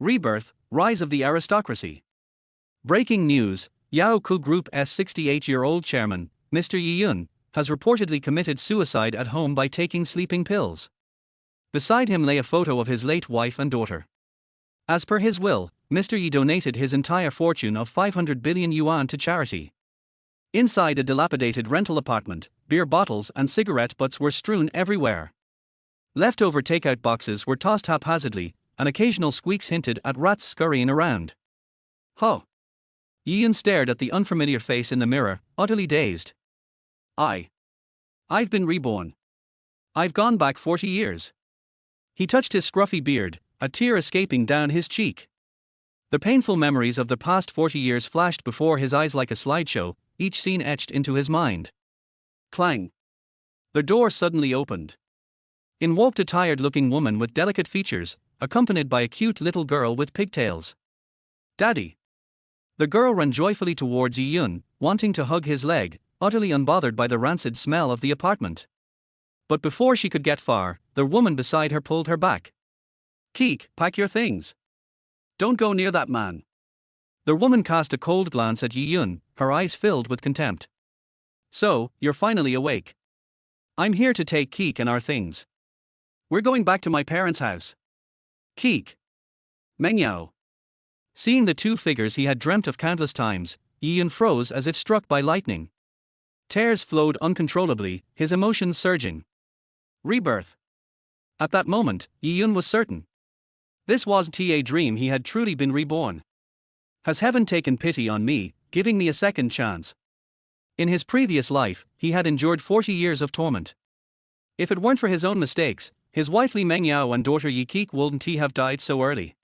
Rebirth, Rise of the Aristocracy. Breaking news: Yao Ke Group's 68-year-old chairman, Mr. Yi Yun, has reportedly committed suicide at home by taking sleeping pills. Beside him lay a photo of his late wife and daughter. As per his will, Mr. Yi donated his entire fortune of 500 billion yuan to charity. Inside a dilapidated rental apartment, beer bottles and cigarette butts were strewn everywhere. Leftover takeout boxes were tossed haphazardly, and occasional squeaks hinted at rats scurrying around. Huh. Yi Yun stared at the unfamiliar face in the mirror, utterly dazed. I've been reborn. I've gone back 40 years. He touched his scruffy beard, a tear escaping down his cheek. The painful memories of the past 40 years flashed before his eyes like a slideshow, each scene etched into his mind. Clang. The door suddenly opened. In walked a tired-looking woman with delicate features, accompanied by a cute little girl with pigtails. Daddy. The girl ran joyfully towards Yi Yun, wanting to hug his leg, utterly unbothered by the rancid smell of the apartment. But before she could get far, the woman beside her pulled her back. Keek, pack your things. Don't go near that man. The woman cast a cold glance at Yi Yun, her eyes filled with contempt. So, you're finally awake. I'm here to take Keek and our things. We're going back to my parents' house. Keek. Meng Yao. Seeing the two figures he had dreamt of countless times, Yi Yun froze as if struck by lightning. Tears flowed uncontrollably, his emotions surging. Rebirth. At that moment, Yi Yun was certain. This wasn't a dream, he had truly been reborn. Has heaven taken pity on me, giving me a second chance? In his previous life, he had endured 40 years of torment. If it weren't for his own mistakes, his wife Li Meng Yao and daughter Yi Keek wouldn't he have died so early.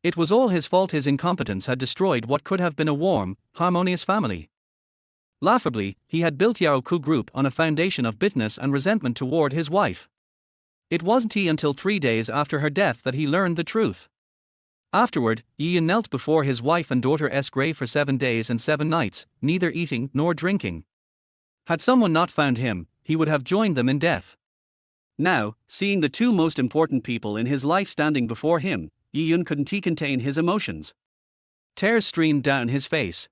It was all his fault. His incompetence had destroyed what could have been a warm, harmonious family. Laughably, he had built Yao Ke Group on a foundation of bitterness and resentment toward his wife. It wasn't until 3 days after her death that he learned the truth. Afterward, Yi Yun knelt before his wife and daughter's grave for 7 days and 7 nights, neither eating nor drinking. Had someone not found him, he would have joined them in death. Now, seeing the two most important people in his life standing before him, Yi Yun couldn't contain his emotions. Tears streamed down his face.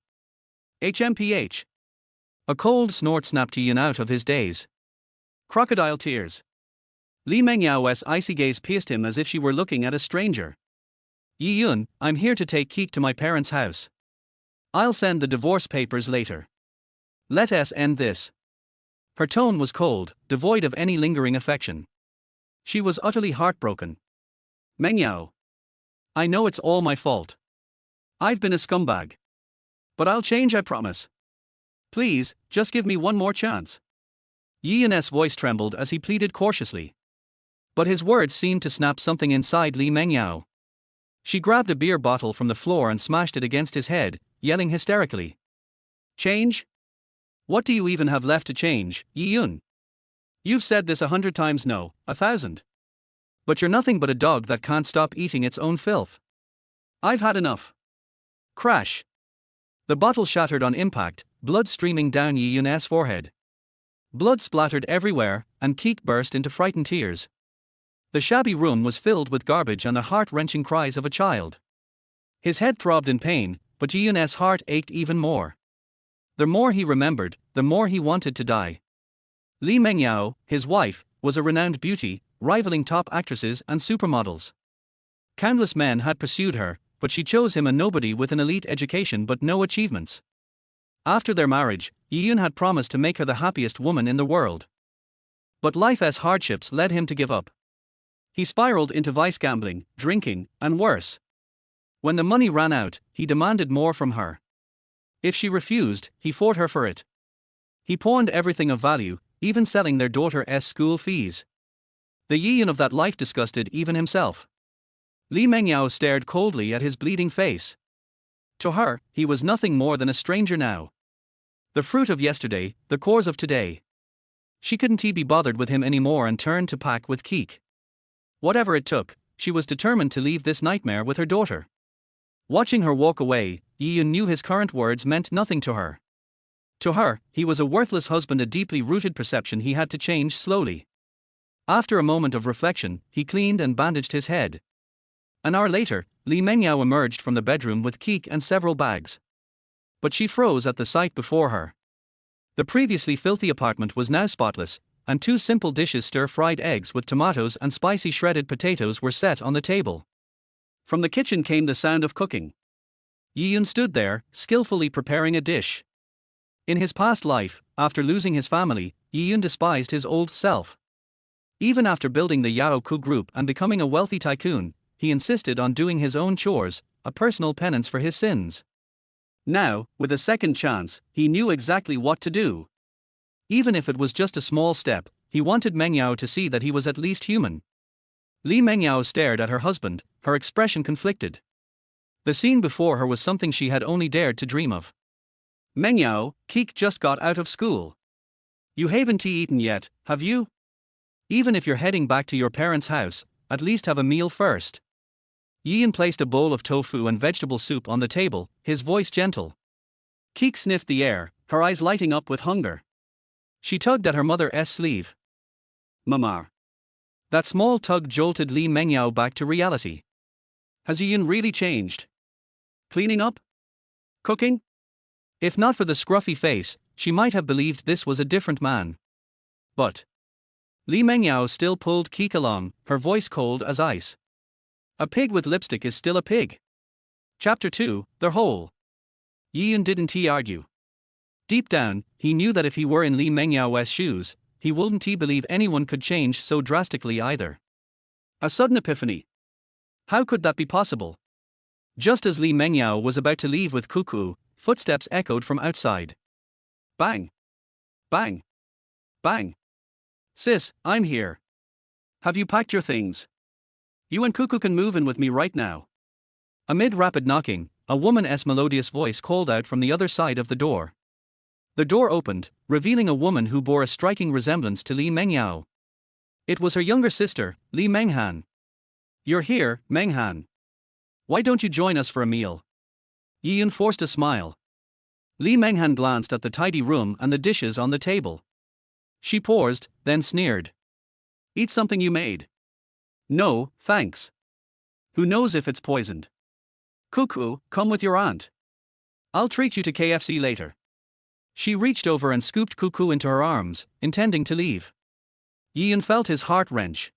HMPH. A cold snort snapped Yi Yun out of his daze. Crocodile tears. Li Meng Yao's icy gaze pierced him as if she were looking at a stranger. Yi Yun, I'm here to take Keek to my parents' house. I'll send the divorce papers later. Let us end this. Her tone was cold, devoid of any lingering affection. She was utterly heartbroken. Meng Yao. I know it's all my fault. I've been a scumbag. But I'll change, I promise. Please, just give me one more chance. Yi Yun's voice trembled as he pleaded cautiously. But his words seemed to snap something inside Li Meng Yao. She grabbed a beer bottle from the floor and smashed it against his head, yelling hysterically. Change? What do you even have left to change, Yi Yun? You've said this 100 times, no, 1,000. But you're nothing but a dog that can't stop eating its own filth. I've had enough. Crash. The bottle shattered on impact, blood streaming down Yi Yun's forehead. Blood splattered everywhere, and Keek burst into frightened tears. The shabby room was filled with garbage and the heart-wrenching cries of a child. His head throbbed in pain, but Yi Yun's heart ached even more. The more he remembered, the more he wanted to die. Li Meng Yao, his wife, was a renowned beauty, rivaling top actresses and supermodels. Countless men had pursued her, but she chose him, a nobody with an elite education but no achievements. After their marriage, Yi Yun had promised to make her the happiest woman in the world. But life's hardships led him to give up. He spiraled into vice, gambling, drinking, and worse. When the money ran out, he demanded more from her. If she refused, he fought her for it. He pawned everything of value, even selling their daughter's school fees. The Yi Yun of that life disgusted even himself. Li Meng Yao stared coldly at his bleeding face. To her, he was nothing more than a stranger now. The fruit of yesterday, the cores of today. She couldn't be bothered with him anymore and turned to pack with Keek. Whatever it took, she was determined to leave this nightmare with her daughter. Watching her walk away, Yi Yun knew his current words meant nothing to her. To her, he was a worthless husband, a deeply rooted perception he had to change slowly. After a moment of reflection, he cleaned and bandaged his head. An hour later, Li Mengyao emerged from the bedroom with Keek and several bags. But she froze at the sight before her. The previously filthy apartment was now spotless, and two simple dishes stir-fried eggs with tomatoes and spicy shredded potatoes were set on the table. From the kitchen came the sound of cooking. Yiyun stood there, skillfully preparing a dish. In his past life, after losing his family, Yiyun despised his old self. Even after building the Yao Ke Group and becoming a wealthy tycoon, he insisted on doing his own chores, a personal penance for his sins. Now, with a second chance, he knew exactly what to do. Even if it was just a small step, he wanted Mengyao to see that he was at least human. Li Mengyao stared at her husband, her expression conflicted. The scene before her was something she had only dared to dream of. Mengyao, Keek just got out of school. You haven't eaten yet, have you? Even if you're heading back to your parents' house, at least have a meal first. Yiyun placed a bowl of tofu and vegetable soup on the table, his voice gentle. Keek sniffed the air, her eyes lighting up with hunger. She tugged at her mother's sleeve. Mama. That small tug jolted Li Mengyao back to reality. Has Yiyun really changed? Cleaning up? Cooking? If not for the scruffy face, she might have believed this was a different man. But Li Mengyao still pulled Keek along, her voice cold as ice. A pig with lipstick is still a pig. Chapter 2, The Hole. Yiyun didn't argue. Deep down, he knew that if he were in Li Mengyao's shoes, he wouldn't believe anyone could change so drastically either. A sudden epiphany. How could that be possible? Just as Li Mengyao was about to leave with Cuckoo, footsteps echoed from outside. Bang! Bang! Bang! Sis, I'm here. Have you packed your things? You and Cuckoo can move in with me right now. Amid rapid knocking, a woman's melodious voice called out from the other side of the door. The door opened, revealing a woman who bore a striking resemblance to Li Mengyao. It was her younger sister, Li Menghan. You're here, Menghan. Why don't you join us for a meal? Yiyun forced a smile. Li Menghan glanced at the tidy room and the dishes on the table. She paused, then sneered. Eat something you made. No, thanks. Who knows if it's poisoned? Cuckoo, come with your aunt. I'll treat you to KFC later. She reached over and scooped Cuckoo into her arms, intending to leave. Yiyun felt his heart wrench.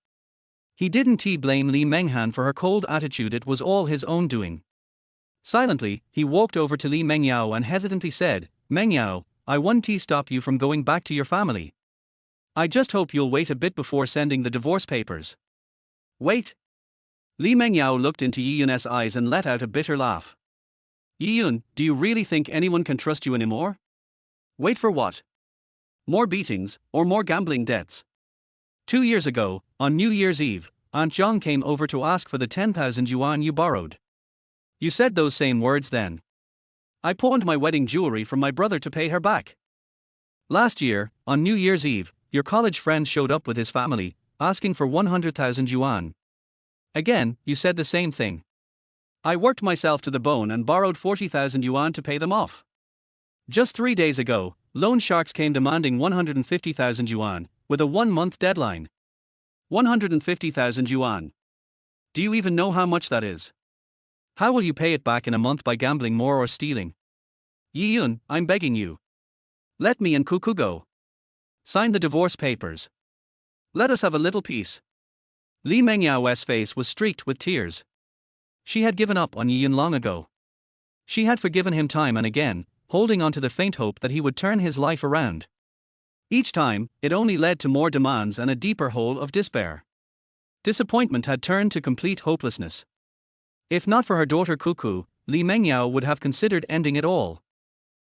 He didn't blame Li Menghan for her cold attitude, it was all his own doing. Silently, he walked over to Li Mengyao and hesitantly said, Mengyao, I won't stop you from going back to your family. I just hope you'll wait a bit before sending the divorce papers. Wait. Li Mengyao looked into Yiyun's eyes and let out a bitter laugh. Yiyun, do you really think anyone can trust you anymore? Wait for what? More beatings, or more gambling debts? 2 years ago, on New Year's Eve, Aunt Zhang came over to ask for the 10,000 yuan you borrowed. You said those same words then. I pawned my wedding jewelry from my brother to pay her back. Last year, on New Year's Eve, your college friend showed up with his family, asking for 100,000 yuan. Again, you said the same thing. I worked myself to the bone and borrowed 40,000 yuan to pay them off. Just 3 days ago, loan sharks came demanding 150,000 yuan, with a 1-month deadline. 150,000 yuan. Do you even know how much that is? How will you pay it back in a month by gambling more or stealing? Yiyun, I'm begging you. Let me and Cuckoo go. Sign the divorce papers. Let us have a little peace. Li Mengyao's face was streaked with tears. She had given up on Yiyun long ago. She had forgiven him time and again, holding on to the faint hope that he would turn his life around. Each time, it only led to more demands and a deeper hole of despair. Disappointment had turned to complete hopelessness. If not for her daughter Cuckoo, Li Mengyao would have considered ending it all.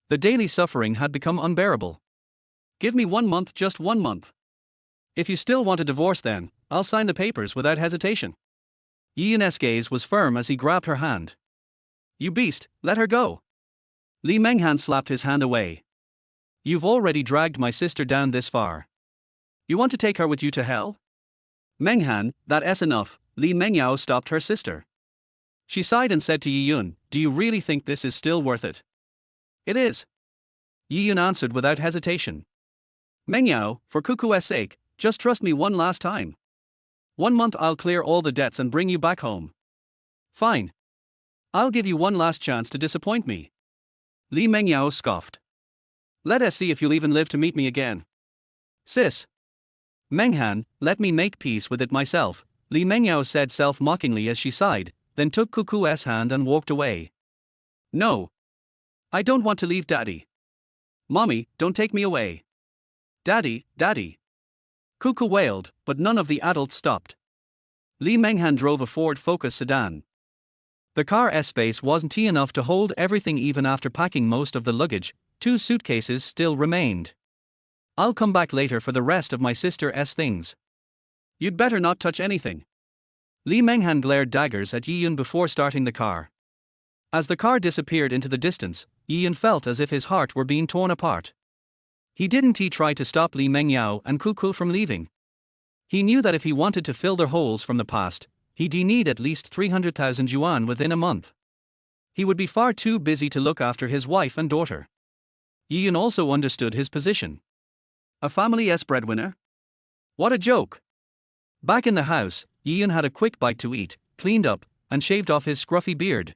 The daily suffering had become unbearable. Give me 1 month, just 1 month. If you still want a divorce then, I'll sign the papers without hesitation. Yiyun's gaze was firm as he grabbed her hand. You beast, let her go. Li Menghan slapped his hand away. You've already dragged my sister down this far. You want to take her with you to hell? Menghan, that's enough. Li Mengyao stopped her sister. She sighed and said to Yiyun, do you really think this is still worth it? It is. Yiyun answered without hesitation. Mengyao, for Cuckoo's sake, just trust me one last time. 1 month I'll clear all the debts and bring you back home. Fine. I'll give you one last chance to disappoint me. Li Mengyao scoffed. Let us see if you'll even live to meet me again. Sis. Menghan, let me make peace with it myself, Li Mengyao said self-mockingly as she sighed, then took Cuckoo's hand and walked away. No. I don't want to leave Daddy. Mommy, don't take me away. Daddy, Daddy. Cuckoo wailed, but none of the adults stopped. Li Menghan drove a Ford Focus sedan. The car's space wasn't enough to hold everything even after packing most of the luggage. 2 suitcases still remained. I'll come back later for the rest of my sister's things. You'd better not touch anything. Li Menghan glared daggers at Yiyun before starting the car. As the car disappeared into the distance, Yiyun felt as if his heart were being torn apart. He didn't try to stop Li Mengyao and Cuckoo from leaving. He knew that if he wanted to fill their holes from the past, he'd need at least 300,000 yuan within a month. He would be far too busy to look after his wife and daughter. Yiyun also understood his position. A family's breadwinner? What a joke! Back in the house, Yiyun had a quick bite to eat, cleaned up, and shaved off his scruffy beard.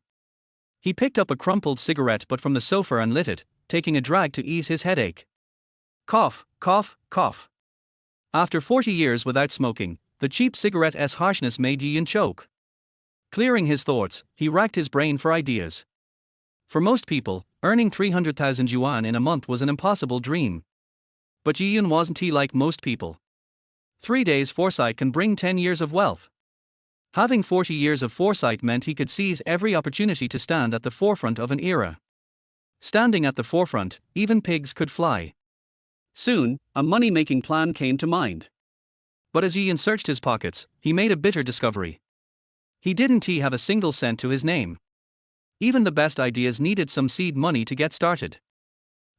He picked up a crumpled cigarette butt from the sofa and lit it, taking a drag to ease his headache. Cough, cough, cough. After 40 years without smoking, the cheap cigarette's harshness made Yiyun choke. Clearing his thoughts, he racked his brain for ideas. For most people, earning 300,000 yuan in a month was an impossible dream. But Yiyun wasn't like most people. 3 days foresight can bring 10 years of wealth. Having 40 years of foresight meant he could seize every opportunity to stand at the forefront of an era. Standing at the forefront, even pigs could fly. Soon, a money-making plan came to mind. But as Yiyun searched his pockets, he made a bitter discovery. He didn't have a single cent to his name. Even the best ideas needed some seed money to get started.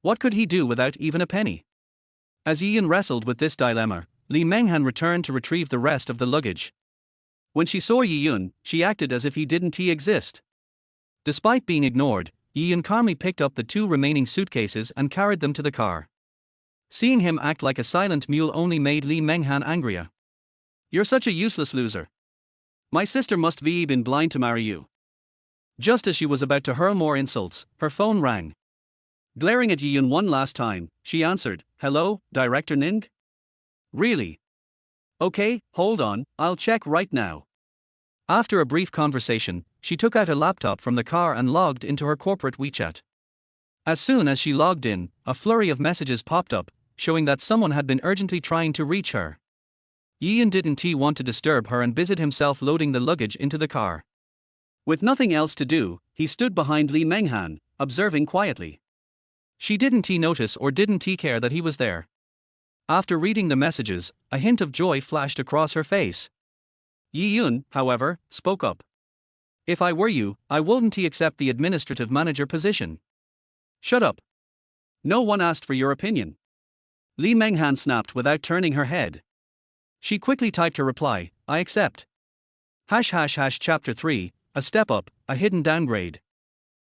What could he do without even a penny? As Yiyun wrestled with this dilemma, Li Menghan returned to retrieve the rest of the luggage. When she saw Yiyun, she acted as if he didn't exist. Despite being ignored, Yiyun calmly picked up the 2 remaining suitcases and carried them to the car. Seeing him act like a silent mule only made Li Menghan angrier. You're such a useless loser. My sister must be been blind to marry you. Just as she was about to hurl more insults, her phone rang. Glaring at Yiyun one last time, she answered, "Hello, Director Ning?" Really? Okay, hold on, I'll check right now. After a brief conversation, she took out a laptop from the car and logged into her corporate WeChat. As soon as she logged in, a flurry of messages popped up, showing that someone had been urgently trying to reach her. Yiyun didn't want to disturb her and busied himself loading the luggage into the car. With nothing else to do, he stood behind Li Menghan, observing quietly. She didn't notice or didn't care that he was there. After reading the messages, a hint of joy flashed across her face. Yiyun, however, spoke up. If I were you, I wouldn't accept the administrative manager position. Shut up. No one asked for your opinion. Li Menghan snapped without turning her head. She quickly typed her reply, I accept. Chapter 3, a step up, a hidden downgrade.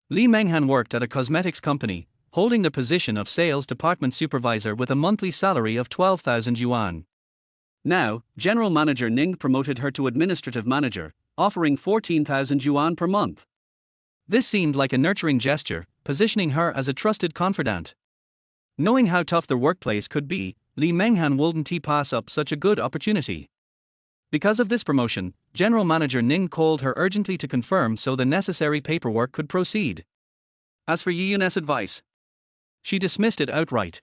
Li Menghan worked at a cosmetics company, holding the position of sales department supervisor with a monthly salary of 12,000 yuan. Now, General Manager Ning promoted her to administrative manager, offering 14,000 yuan per month. This seemed like a nurturing gesture, positioning her as a trusted confidant. Knowing how tough the workplace could be, Li Menghan wouldn't pass up such a good opportunity. Because of this promotion, General Manager Ning called her urgently to confirm so the necessary paperwork could proceed. As for Yiyun's advice, she dismissed it outright.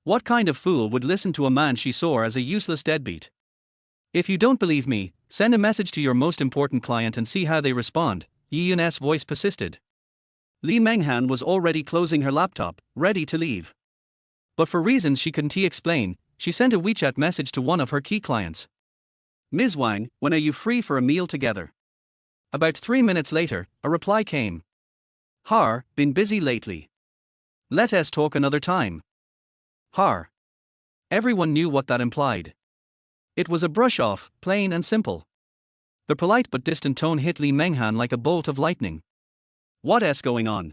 What kind of fool would listen to a man she saw as a useless deadbeat? If you don't believe me, send a message to your most important client and see how they respond, Yiyun's voice persisted. Li Menghan was already closing her laptop, ready to leave. But for reasons she couldn't explain, she sent a WeChat message to one of her key clients. Ms. Wang, when are you free for a meal together? About 3 minutes later, a reply came. Har, been busy lately. Let us talk another time. Har. Everyone knew what that implied. It was a brush-off, plain and simple. The polite but distant tone hit Li Menghan like a bolt of lightning. What's going on?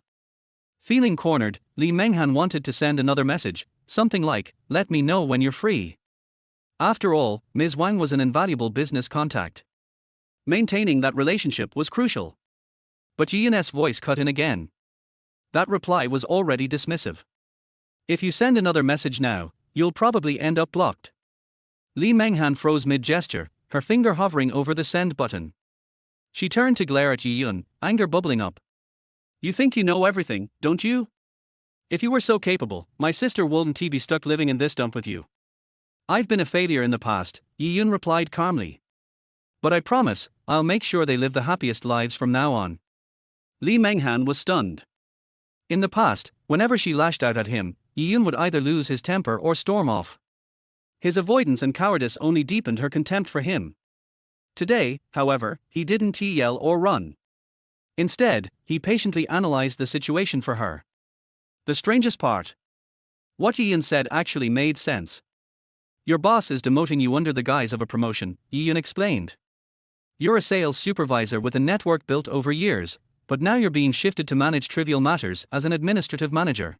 Feeling cornered, Li Menghan wanted to send another message, something like, let me know when you're free. After all, Ms. Wang was an invaluable business contact. Maintaining that relationship was crucial. But Yun's voice cut in again. That reply was already dismissive. If you send another message now, you'll probably end up blocked. Li Menghan froze mid-gesture, her finger hovering over the send button. She turned to glare at Yun, anger bubbling up. You think you know everything, don't you? If you were so capable, my sister wouldn't be stuck living in this dump with you. I've been a failure in the past, Yun replied calmly. But I promise, I'll make sure they live the happiest lives from now on. Li Menghan was stunned. In the past, whenever she lashed out at him, Yun would either lose his temper or storm off. His avoidance and cowardice only deepened her contempt for him. Today, however, he didn't yell or run. Instead, he patiently analyzed the situation for her. The strangest part. What Yun said actually made sense. Your boss is demoting you under the guise of a promotion, Yun explained. You're a sales supervisor with a network built over years, but now you're being shifted to manage trivial matters as an administrative manager.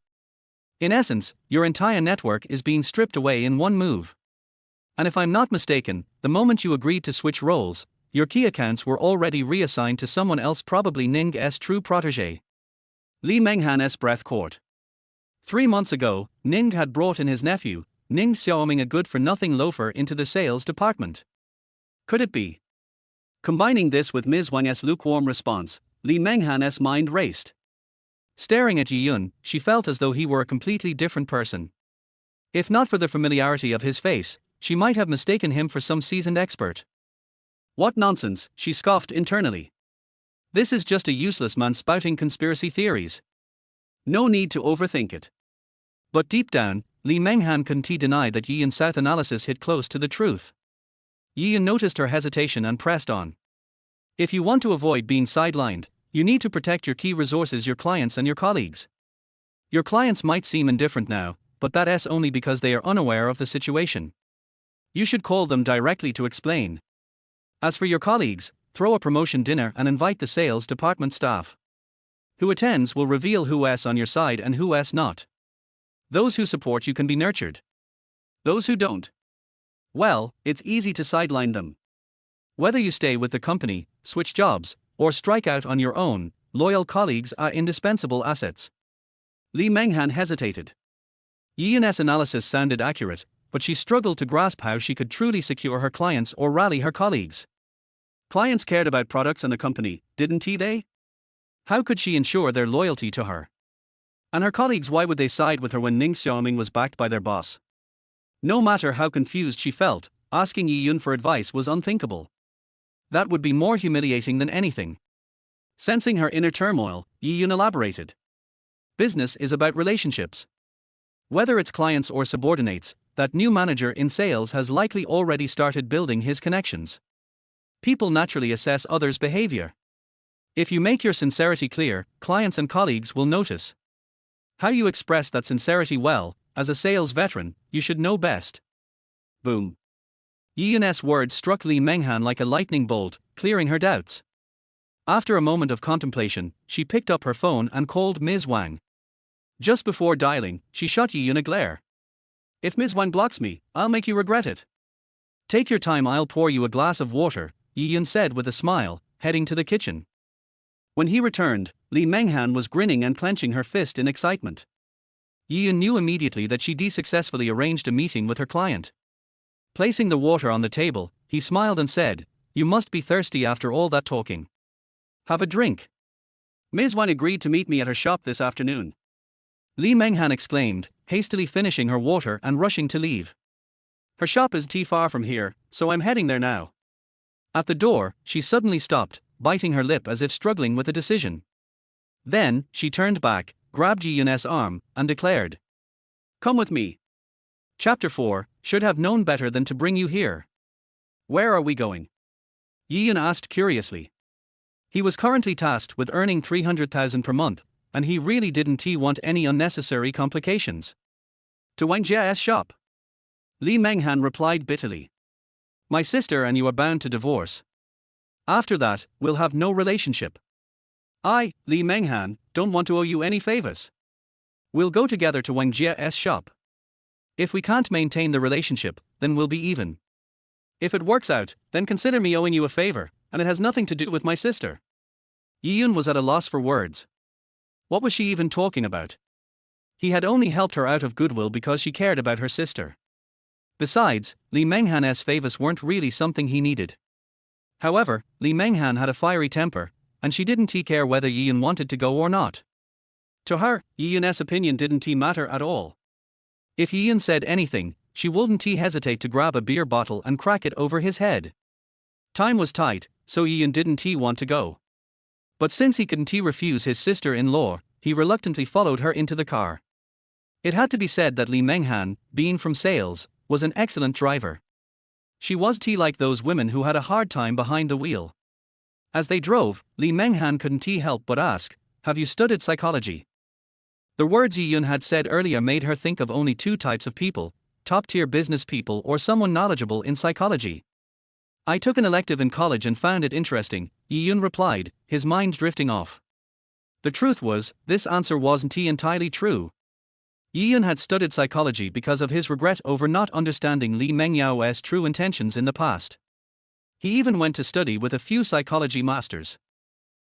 In essence, your entire network is being stripped away in one move. And if I'm not mistaken, the moment you agreed to switch roles, your key accounts were already reassigned to someone else, probably Ning's true protege. Li Menghan's breath caught. 3 months ago, Ning had brought in his nephew, Ning Xiaoming, a good-for-nothing loafer, into the sales department. Could it be? Combining this with Ms. Wang's lukewarm response, Li Menghan's mind raced. Staring at Yun, she felt as though he were a completely different person. If not for the familiarity of his face, she might have mistaken him for some seasoned expert. What nonsense, she scoffed internally. This is just a useless man spouting conspiracy theories. No need to overthink it. But deep down, Li Menghan couldn't deny that Yun's South analysis hit close to the truth. Yun noticed her hesitation and pressed on. If you want to avoid being sidelined, you need to protect your key resources, your clients and your colleagues. Your clients might seem indifferent now, but that's only because they are unaware of the situation. You should call them directly to explain. As for your colleagues, throw a promotion dinner and invite the sales department staff. Who attends will reveal who's on your side and who's not. Those who support you can be nurtured. Those who don't, well, it's easy to sideline them. Whether you stay with the company, switch jobs, or strike out on your own, loyal colleagues are indispensable assets. Li Menghan hesitated. Yun's analysis sounded accurate, but she struggled to grasp how she could truly secure her clients or rally her colleagues. Clients cared about products and the company, didn't they? How could she ensure their loyalty to her? And her colleagues, why would they side with her when Ning Xiaoming was backed by their boss? No matter how confused she felt, asking Yun for advice was unthinkable. That would be more humiliating than anything. Sensing her inner turmoil, Yun elaborated. Business is about relationships. Whether it's clients or subordinates, that new manager in sales has likely already started building his connections. People naturally assess others' behavior. If you make your sincerity clear, clients and colleagues will notice. How you express that sincerity well, as a sales veteran, you should know best. Boom. Yun's words struck Li Menghan like a lightning bolt, clearing her doubts. After a moment of contemplation, she picked up her phone and called Ms. Wang. Just before dialing, she shot Yun a glare. If Ms. Wang blocks me, I'll make you regret it. Take your time, I'll pour you a glass of water, Yun said with a smile, heading to the kitchen. When he returned, Li Menghan was grinning and clenching her fist in excitement. Yun knew immediately that she'd successfully arranged a meeting with her client. Placing the water on the table, he smiled and said, "You must be thirsty after all that talking. Have a drink." Ms. Wang agreed to meet me at her shop this afternoon. Li Menghan exclaimed, hastily finishing her water and rushing to leave. Her shop is too far from here, so I'm heading there now. At the door, she suddenly stopped, biting her lip as if struggling with a decision. Then, she turned back, grabbed Yun's arm, and declared, "Come with me." Chapter 4, Should have known better than to bring you here. Where are we going? Yun asked curiously. He was currently tasked with earning 300,000 per month, and he really didn't want any unnecessary complications. To Wang Jia's shop. Li Menghan replied bitterly. My sister and you are bound to divorce. After that, we'll have no relationship. I, Li Menghan, don't want to owe you any favors. We'll go together to Wang Jia's shop. If we can't maintain the relationship, then we'll be even. If it works out, then consider me owing you a favor, and it has nothing to do with my sister. Yiyun was at a loss for words. What was she even talking about? He had only helped her out of goodwill because she cared about her sister. Besides, Li Menghan's favors weren't really something he needed. However, Li Menghan had a fiery temper, and she didn't care whether Yiyun wanted to go or not. To her, Yiyun's opinion didn't matter at all. If Yiyun said anything, she wouldn't hesitate to grab a beer bottle and crack it over his head. Time was tight, so Yiyun didn't want to go. But since he couldn't refuse his sister-in-law, he reluctantly followed her into the car. It had to be said that Li Menghan, being from sales, was an excellent driver. She was like those women who had a hard time behind the wheel. As they drove, Li Menghan couldn't help but ask, "Have you studied psychology?" The words Yiyun had said earlier made her think of only two types of people: top-tier business people or someone knowledgeable in psychology. "I took an elective in college and found it interesting," Yiyun replied, his mind drifting off. The truth was, this answer wasn't entirely true. Yiyun had studied psychology because of his regret over not understanding Li Mengyao's true intentions in the past. He even went to study with a few psychology masters.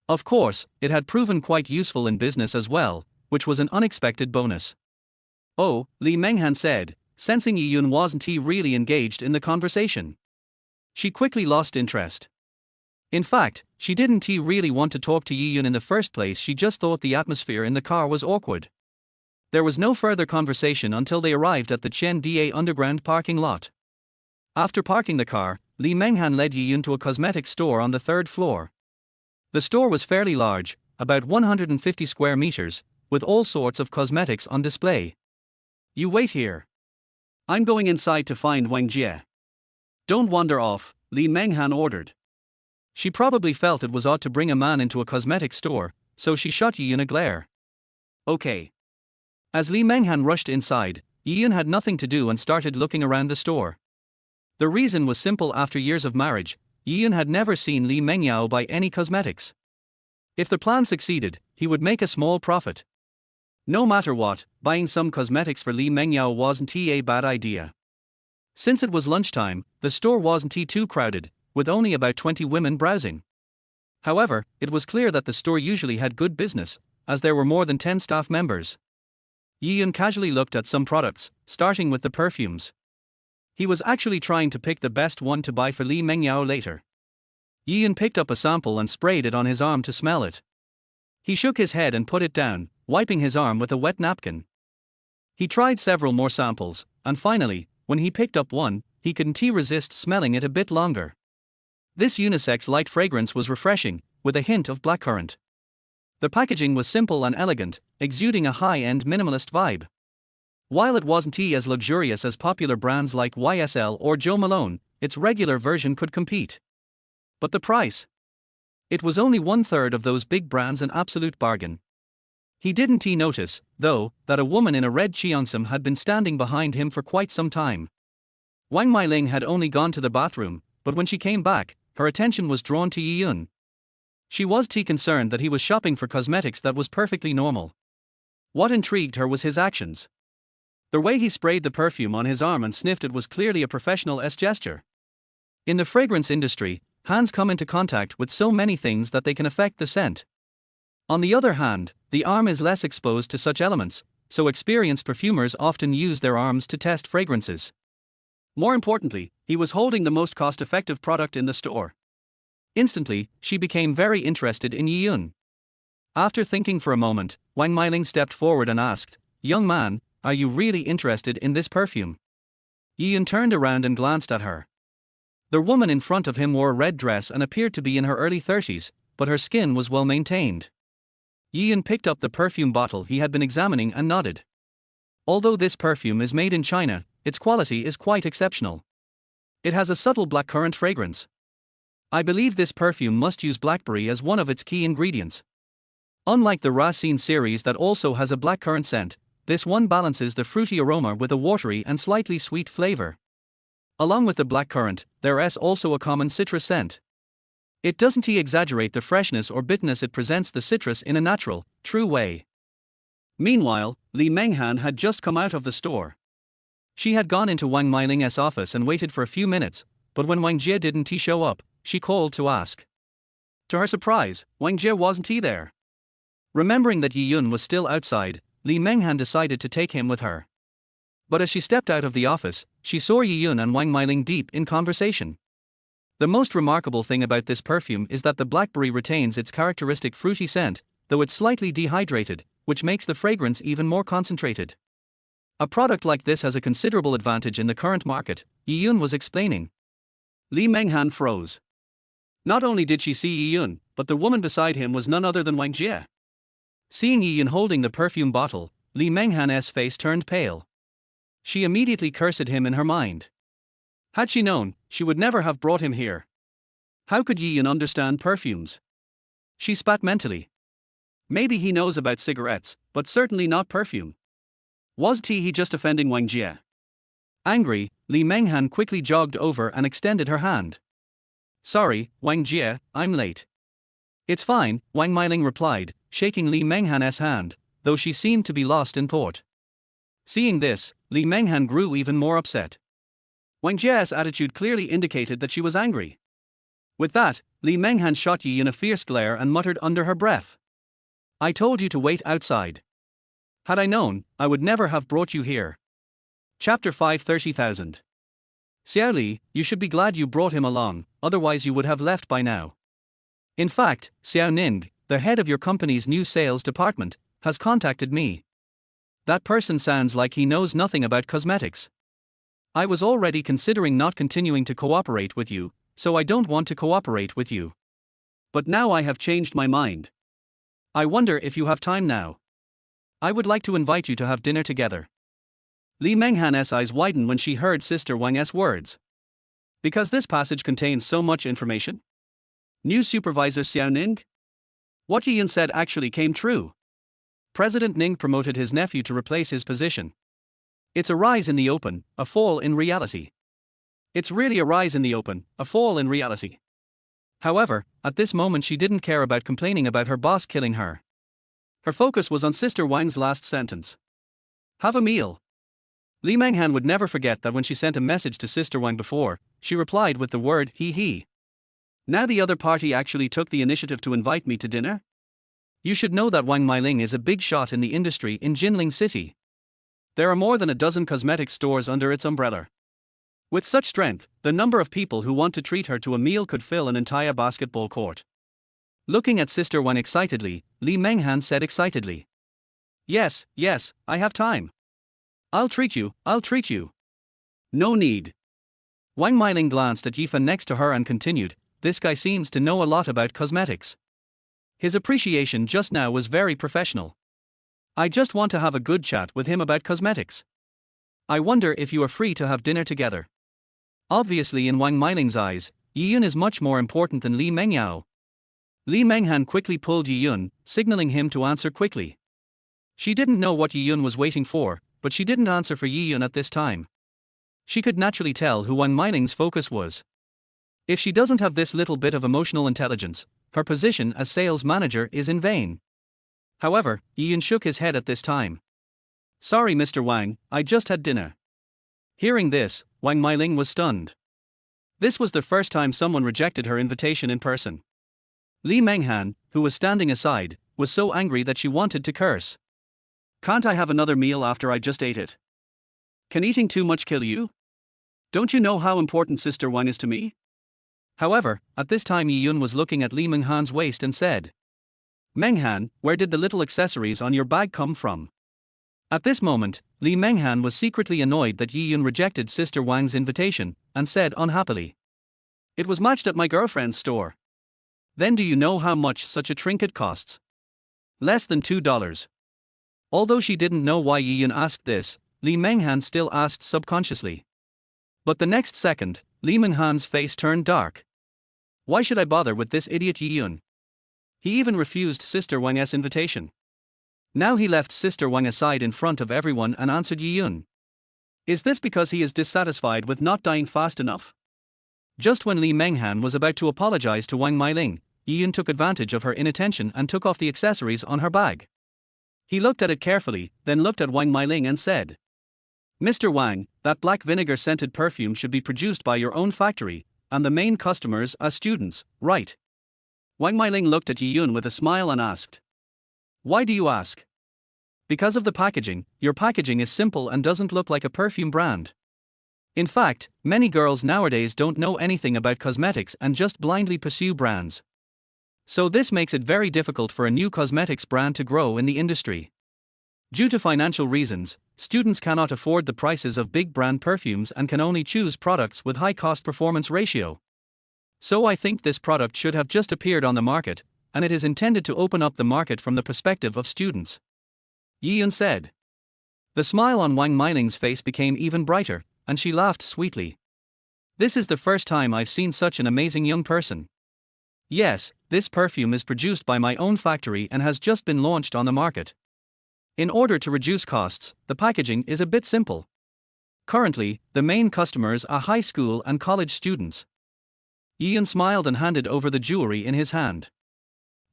Of course, it had proven quite useful in business as well, which was an unexpected bonus. "Oh," Li Menghan said, sensing Yiyun wasn't really engaged in the conversation. She quickly lost interest. In fact, she didn't really want to talk to Yiyun in the first place. She just thought the atmosphere in the car was awkward. There was no further conversation until they arrived at the Chen Da underground parking lot. After parking the car, Li Menghan led Yiyun to a cosmetics store on the third floor. The store was fairly large, about 150 square meters, with all sorts of cosmetics on display. "You wait here. I'm going inside to find Wang Jie." "Don't wander off," Li Menghan ordered. She probably felt it was odd to bring a man into a cosmetics store, so she shot Yiyun a glare. "Okay." As Li Menghan rushed inside, Yiyun had nothing to do and started looking around the store. The reason was simple: after years of marriage, Yiyun had never seen Li Mengyao buy any cosmetics. If the plan succeeded, he would make a small profit. No matter what, buying some cosmetics for Li Mengyao wasn't a bad idea. Since it was lunchtime, the store wasn't too crowded, with only about 20 women browsing. However, it was clear that the store usually had good business, as there were more than 10 staff members. Yiyun casually looked at some products, starting with the perfumes. He was actually trying to pick the best one to buy for Li Mengyao later. Yiyun picked up a sample and sprayed it on his arm to smell it. He shook his head and put it down, wiping his arm with a wet napkin. He tried several more samples, and finally, when he picked up one, he couldn't resist smelling it a bit longer. This unisex light fragrance was refreshing, with a hint of blackcurrant. The packaging was simple and elegant, exuding a high-end minimalist vibe. While it wasn't as luxurious as popular brands like YSL or Jo Malone, its regular version could compete. But the price? It was only 1/3 of those big brands, an absolute bargain. He didn't notice, though, that a woman in a red cheongsam had been standing behind him for quite some time. Wang Meiling had only gone to the bathroom, but when she came back, her attention was drawn to Yiyun. She was concerned that he was shopping for cosmetics that was perfectly normal. What intrigued her was his actions. The way he sprayed the perfume on his arm and sniffed it was clearly a professional gesture. In the fragrance industry, hands come into contact with so many things that they can affect the scent. On the other hand, the arm is less exposed to such elements, so experienced perfumers often use their arms to test fragrances. More importantly, he was holding the most cost-effective product in the store. Instantly, she became very interested in Yiyun. After thinking for a moment, Wang Meiling stepped forward and asked, "Young man, are you really interested in this perfume?" Yiyun turned around and glanced at her. The woman in front of him wore a red dress and appeared to be in her early 30s, but her skin was well maintained. Yiyun picked up the perfume bottle he had been examining and nodded. Although this perfume is made in China, its quality is quite exceptional. It has a subtle blackcurrant fragrance. I believe this perfume must use blackberry as one of its key ingredients. Unlike the Racine series that also has a blackcurrant scent, this one balances the fruity aroma with a watery and slightly sweet flavor. Along with the blackcurrant, there is also a common citrus scent. It doesn't exaggerate the freshness or bitterness, it presents the citrus in a natural, true way. Meanwhile, Li Menghan had just come out of the store. She had gone into Wang Meiling's office and waited for a few minutes, but when Wang Jie didn't show up, she called to ask, To her surprise, Wang Jie wasn't there. Remembering that Yi Yun was still outside, Li Menghan decided to take him with her. But as she stepped out of the office, she saw Yi Yun and Wang Meiling deep in conversation. The most remarkable thing about this perfume is that the blackberry retains its characteristic fruity scent, though it's slightly dehydrated, which makes the fragrance even more concentrated. A product like this has a considerable advantage in the current market, Yi Yun was explaining. Li Menghan froze. Not only did she see Yi Yun, but the woman beside him was none other than Wang Jie. Seeing Yi Yun holding the perfume bottle, Li Menghan's face turned pale. She immediately cursed him in her mind. Had she known, she would never have brought him here. How could Yi Yun understand perfumes? She spat mentally. Maybe he knows about cigarettes, but certainly not perfume. Was he just offending Wang Jie? Angry, Li Menghan quickly jogged over and extended her hand. Sorry, Wang Jie, I'm late. It's fine, Wang Meiling replied, shaking Li Menghan's hand, though she seemed to be lost in thought. Seeing this, Li Menghan grew even more upset. Wang Jie's attitude clearly indicated that she was angry. With that, Li Menghan shot Yi in a fierce glare and muttered under her breath. I told you to wait outside. Had I known, I would never have brought you here. Chapter 5 30,000. Xiao Li, you should be glad you brought him along, otherwise you would have left by now. In fact, Xiao Ning, the head of your company's new sales department, has contacted me. That person sounds like he knows nothing about cosmetics. I was already considering not continuing to cooperate with you, so I don't want to cooperate with you. But now I have changed my mind. I wonder if you have time now. I would like to invite you to have dinner together. Li Menghan's eyes widened when she heard Sister Wang's words. Because this passage contains so much information? New Supervisor Xiao Ning? What Yi Yun said actually came true. President Ning promoted his nephew to replace his position. It's a rise in the open, a fall in reality. It's really a rise in the open, a fall in reality. However, at this moment she didn't care about complaining about her boss killing her. Her focus was on Sister Wang's last sentence. Have a meal. Li Menghan would never forget that when she sent a message to Sister Wang before, she replied with the word he. Now the other party actually took the initiative to invite me to dinner? You should know that Wang Meiling is a big shot in the industry in Jinling City. There are more than a dozen cosmetic stores under its umbrella. With such strength, the number of people who want to treat her to a meal could fill an entire basketball court. Looking at Sister Wang excitedly, Li Menghan said excitedly. Yes, I have time. I'll treat you. No need. Wang Meiling glanced at Yifan next to her and continued, this guy seems to know a lot about cosmetics. His appreciation just now was very professional. I just want to have a good chat with him about cosmetics. I wonder if you are free to have dinner together. Obviously in Wang Meiling's eyes, Yi Yun is much more important than Li Mengyao. Li Menghan quickly pulled Yi Yun, signaling him to answer quickly. She didn't know what Yi Yun was waiting for, but she didn't answer for Yi Yun at this time. She could naturally tell who Wang Meiling's focus was. If she doesn't have this little bit of emotional intelligence, her position as sales manager is in vain. However, Yi Yun shook his head at this time. Sorry Mr. Wang, I just had dinner. Hearing this, Wang Meiling was stunned. This was the first time someone rejected her invitation in person. Li Menghan, who was standing aside, was so angry that she wanted to curse. Can't I have another meal after I just ate it? Can eating too much kill you? Don't you know how important Sister Wang is to me? However, at this time Yi Yun was looking at Li Menghan's waist and said, Menghan, where did the little accessories on your bag come from? At this moment, Li Menghan was secretly annoyed that Yi Yun rejected Sister Wang's invitation, and said unhappily. It was matched at my girlfriend's store. Then do you know how much such a trinket costs? Less than $2. Although she didn't know why Yi Yun asked this, Li Menghan still asked subconsciously. But the next second, Li Menghan's face turned dark. Why should I bother with this idiot Yi Yun? He even refused Sister Wang's invitation. Now he left Sister Wang aside in front of everyone and answered Yi Yun. Is this because he is dissatisfied with not dying fast enough? Just when Li Menghan was about to apologize to Wang Meiling, Yi Yun took advantage of her inattention and took off the accessories on her bag. He looked at it carefully, then looked at Wang Meiling and said, Mr. Wang, that black vinegar-scented perfume should be produced by your own factory, and the main customers are students, right? Wang Mailing looked at Yi Yun with a smile and asked. Why do you ask? Because of the packaging. Your packaging is simple and doesn't look like a perfume brand. In fact, many girls nowadays don't know anything about cosmetics and just blindly pursue brands. So this makes it very difficult for a new cosmetics brand to grow in the industry. Due to financial reasons, students cannot afford the prices of big brand perfumes and can only choose products with high cost-performance ratio. So I think this product should have just appeared on the market, and it is intended to open up the market from the perspective of students. Yi Yun said. The smile on Wang Mailing's face became even brighter, and she laughed sweetly. This is the first time I've seen such an amazing young person. Yes, this perfume is produced by my own factory and has just been launched on the market. In order to reduce costs, the packaging is a bit simple. Currently, the main customers are high school and college students. Yi Yun smiled and handed over the jewelry in his hand.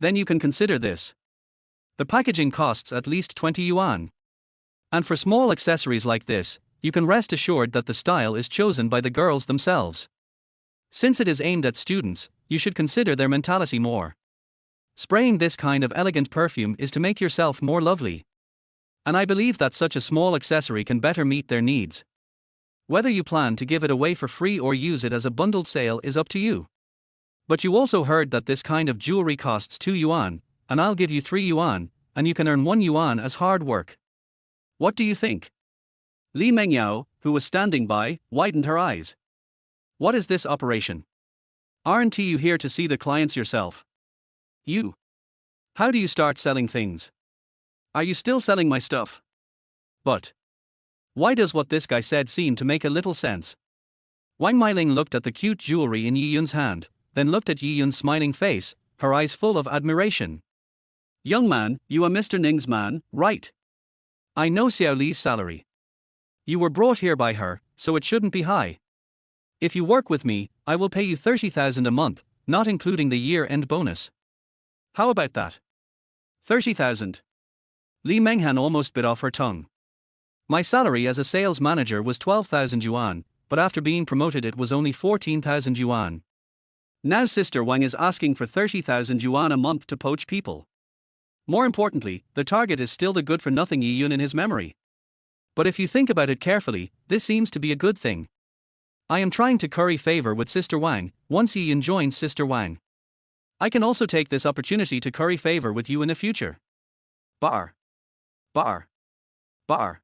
Then you can consider this. The packaging costs at least 20 yuan. And for small accessories like this, you can rest assured that the style is chosen by the girls themselves. Since it is aimed at students, you should consider their mentality more. Spraying this kind of elegant perfume is to make yourself more lovely. And I believe that such a small accessory can better meet their needs. Whether you plan to give it away for free or use it as a bundled sale is up to you. But you also heard that this kind of jewelry costs 2 yuan, and I'll give you 3 yuan, and you can earn 1 yuan as hard work. What do you think? Li Mengyao, who was standing by, widened her eyes. What is this operation? Aren't you here to see the clients yourself? You. How do you start selling things? Are you still selling my stuff? But why does what this guy said seem to make a little sense? Wang Mailing looked at the cute jewelry in Yi Yun's hand, then looked at Yi Yun's smiling face, her eyes full of admiration. Young man, you are Mr. Ning's man, right? I know Xiao Li's salary. You were brought here by her, so it shouldn't be high. If you work with me, I will pay you 30,000 a month, not including the year-end bonus. How about that? 30,000. Li Menghan almost bit off her tongue. My salary as a sales manager was 12,000 yuan, but after being promoted it was only 14,000 yuan. Now Sister Wang is asking for 30,000 yuan a month to poach people. More importantly, the target is still the good-for-nothing Yi Yun in his memory. But if you think about it carefully, this seems to be a good thing. I am trying to curry favor with Sister Wang, once Yi Yun joins Sister Wang. I can also take this opportunity to curry favor with you in the future. Bar. Bar. Bar.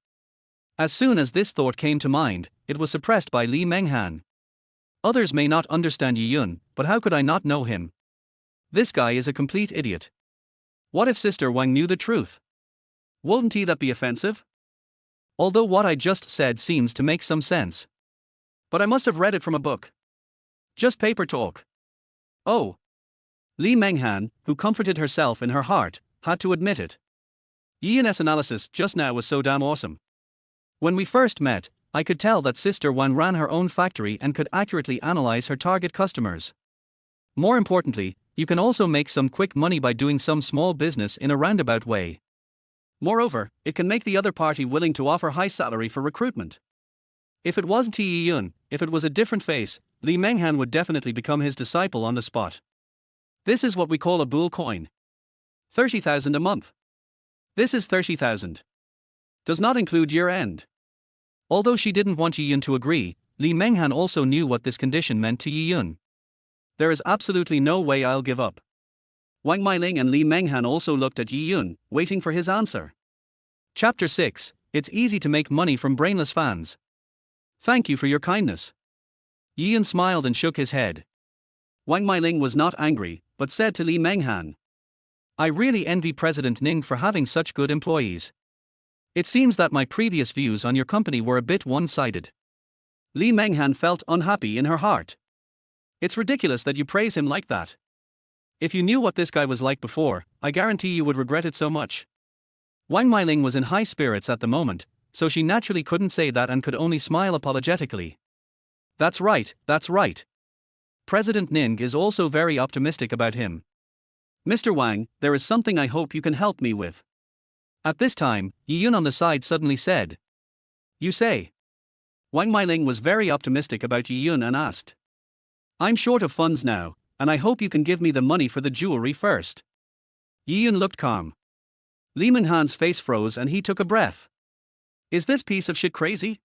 As soon as this thought came to mind, it was suppressed by Li Menghan. Others may not understand Yi Yun, but how could I not know him? This guy is a complete idiot. What if Sister Wang knew the truth? Wouldn't that be offensive? Although what I just said seems to make some sense. But I must have read it from a book. Just paper talk. Oh. Li Menghan, who comforted herself in her heart, had to admit it. Yi Yun's analysis just now was so damn awesome. When we first met, I could tell that Sister Wang ran her own factory and could accurately analyze her target customers. More importantly, you can also make some quick money by doing some small business in a roundabout way. Moreover, it can make the other party willing to offer high salary for recruitment. If it wasn't Yi Yun, if it was a different face, Li Menghan would definitely become his disciple on the spot. This is what we call a bull coin. 30,000 a month. This is 30,000. Does not include year-end. Although she didn't want Yi Yun to agree, Li Menghan also knew what this condition meant to Yi Yun. There is absolutely no way I'll give up. Wang Mailing and Li Menghan also looked at Yi Yun, waiting for his answer. Chapter 6, It's easy to make money from brainless fans. Thank you for your kindness. Yi Yun smiled and shook his head. Wang Mailing was not angry, but said to Li Menghan, I really envy President Ning for having such good employees. It seems that my previous views on your company were a bit one-sided. Li Menghan felt unhappy in her heart. It's ridiculous that you praise him like that. If you knew what this guy was like before, I guarantee you would regret it so much. Wang Mailing was in high spirits at the moment, so she naturally couldn't say that and could only smile apologetically. That's right, that's right. President Ning is also very optimistic about him. Mr. Wang, there is something I hope you can help me with. At this time, Yi Yun on the side suddenly said. You say? Wang Mailing was very optimistic about Yi Yun and asked. I'm short of funds now, and I hope you can give me the money for the jewelry first. Yi-yun looked calm. Lee Ming-han's face froze and he took a breath. Is this piece of shit crazy?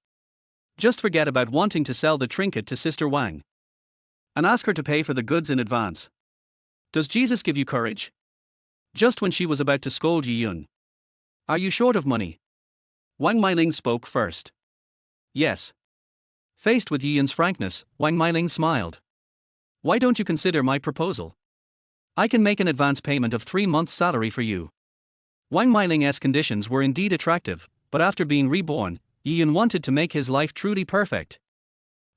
Just forget about wanting to sell the trinket to Sister Wang. And ask her to pay for the goods in advance. Does Jesus give you courage? Just when she was about to scold Yi-yun. Are you short of money? Wang Meiling spoke first. Yes. Faced with Yi-yun's frankness, Wang Meiling smiled. Why don't you consider my proposal? I can make an advance payment of 3 months' salary for you. Wang Meiling's conditions were indeed attractive, but after being reborn, Yi-yun wanted to make his life truly perfect.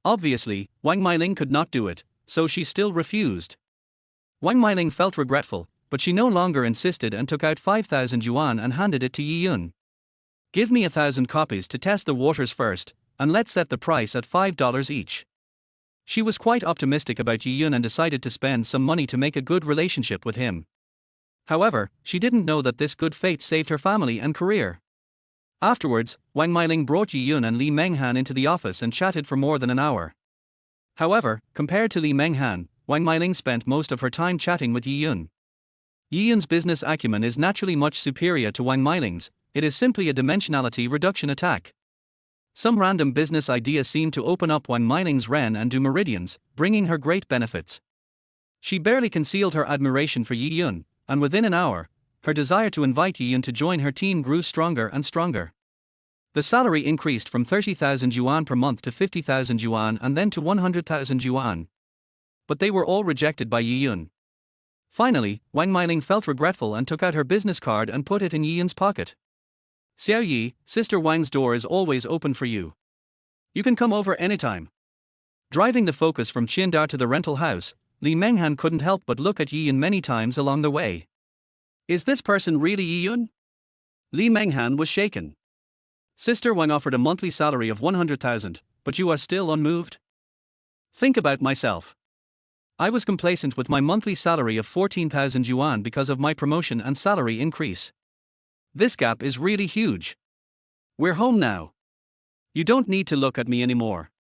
Obviously, Wang Meiling could not do it, so she still refused. Wang Meiling felt regretful, but she no longer insisted and took out 5,000 yuan and handed it to Yi-yun. Give me 1,000 copies to test the waters first, and let's set the price at $5 each. She was quite optimistic about Yi-yun and decided to spend some money to make a good relationship with him. However, she didn't know that this good fate saved her family and career. Afterwards, Wang Meiling brought Yi-yun and Li Menghan into the office and chatted for more than an hour. However, compared to Li Menghan, Wang Meiling spent most of her time chatting with Yi-yun. Yi-yun's business acumen is naturally much superior to Wang Meiling's. It is simply a dimensionality reduction attack. Some random business idea seemed to open up Wang Meiling's Ren and Du meridians, bringing her great benefits. She barely concealed her admiration for Yi-yun, and within an hour, her desire to invite Yi-yun to join her team grew stronger and stronger. The salary increased from 30,000 yuan per month to 50,000 yuan and then to 100,000 yuan. But they were all rejected by Yi-yun. Finally, Wang Meiling felt regretful and took out her business card and put it in Yi-yun's pocket. Xiao Yi, Sister Wang's door is always open for you. You can come over anytime. Driving the Focus from Qingdao to the rental house, Li Menghan couldn't help but look at Yi-yun many times along the way. Is this person really Yi-yun? Li Menghan was shaken. Sister Wang offered a monthly salary of 100,000, but you are still unmoved? Think about myself. I was complacent with my monthly salary of 14,000 yuan because of my promotion and salary increase. This gap is really huge. We're home now. You don't need to look at me anymore.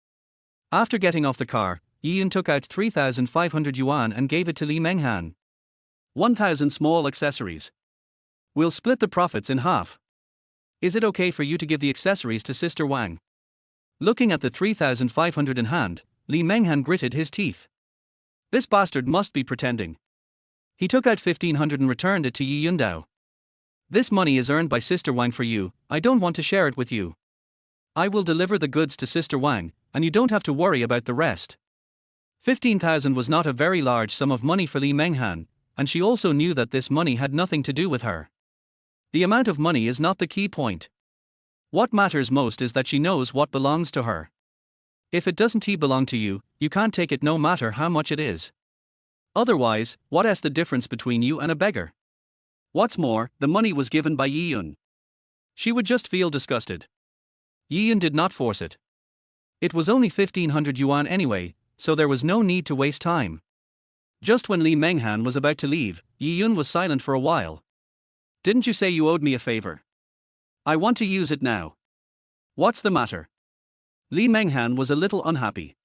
After getting off the car, Yi-yun took out 3,500 yuan and gave it to Li Menghan. 1,000 small accessories. We'll split the profits in half. Is it okay for you to give the accessories to Sister Wang? Looking at the 3,500 in hand, Li Menghan gritted his teeth. This bastard must be pretending. He took out 1,500 and returned it to Yi-yun Dao. This money is earned by Sister Wang for you. I don't want to share it with you. I will deliver the goods to Sister Wang, and you don't have to worry about the rest. 15,000 was not a very large sum of money for Li Menghan, and she also knew that this money had nothing to do with her. The amount of money is not the key point. What matters most is that she knows what belongs to her. If it doesn't belong to you, you can't take it no matter how much it is. Otherwise, what is the difference between you and a beggar? What's more, the money was given by Yi-yun. She would just feel disgusted. Yi-yun did not force it. It was only 1,500 yuan anyway, so there was no need to waste time. Just when Li Menghan was about to leave, Yi-yun was silent for a while. Didn't you say you owed me a favor? I want to use it now. What's the matter? Li Menghan was a little unhappy.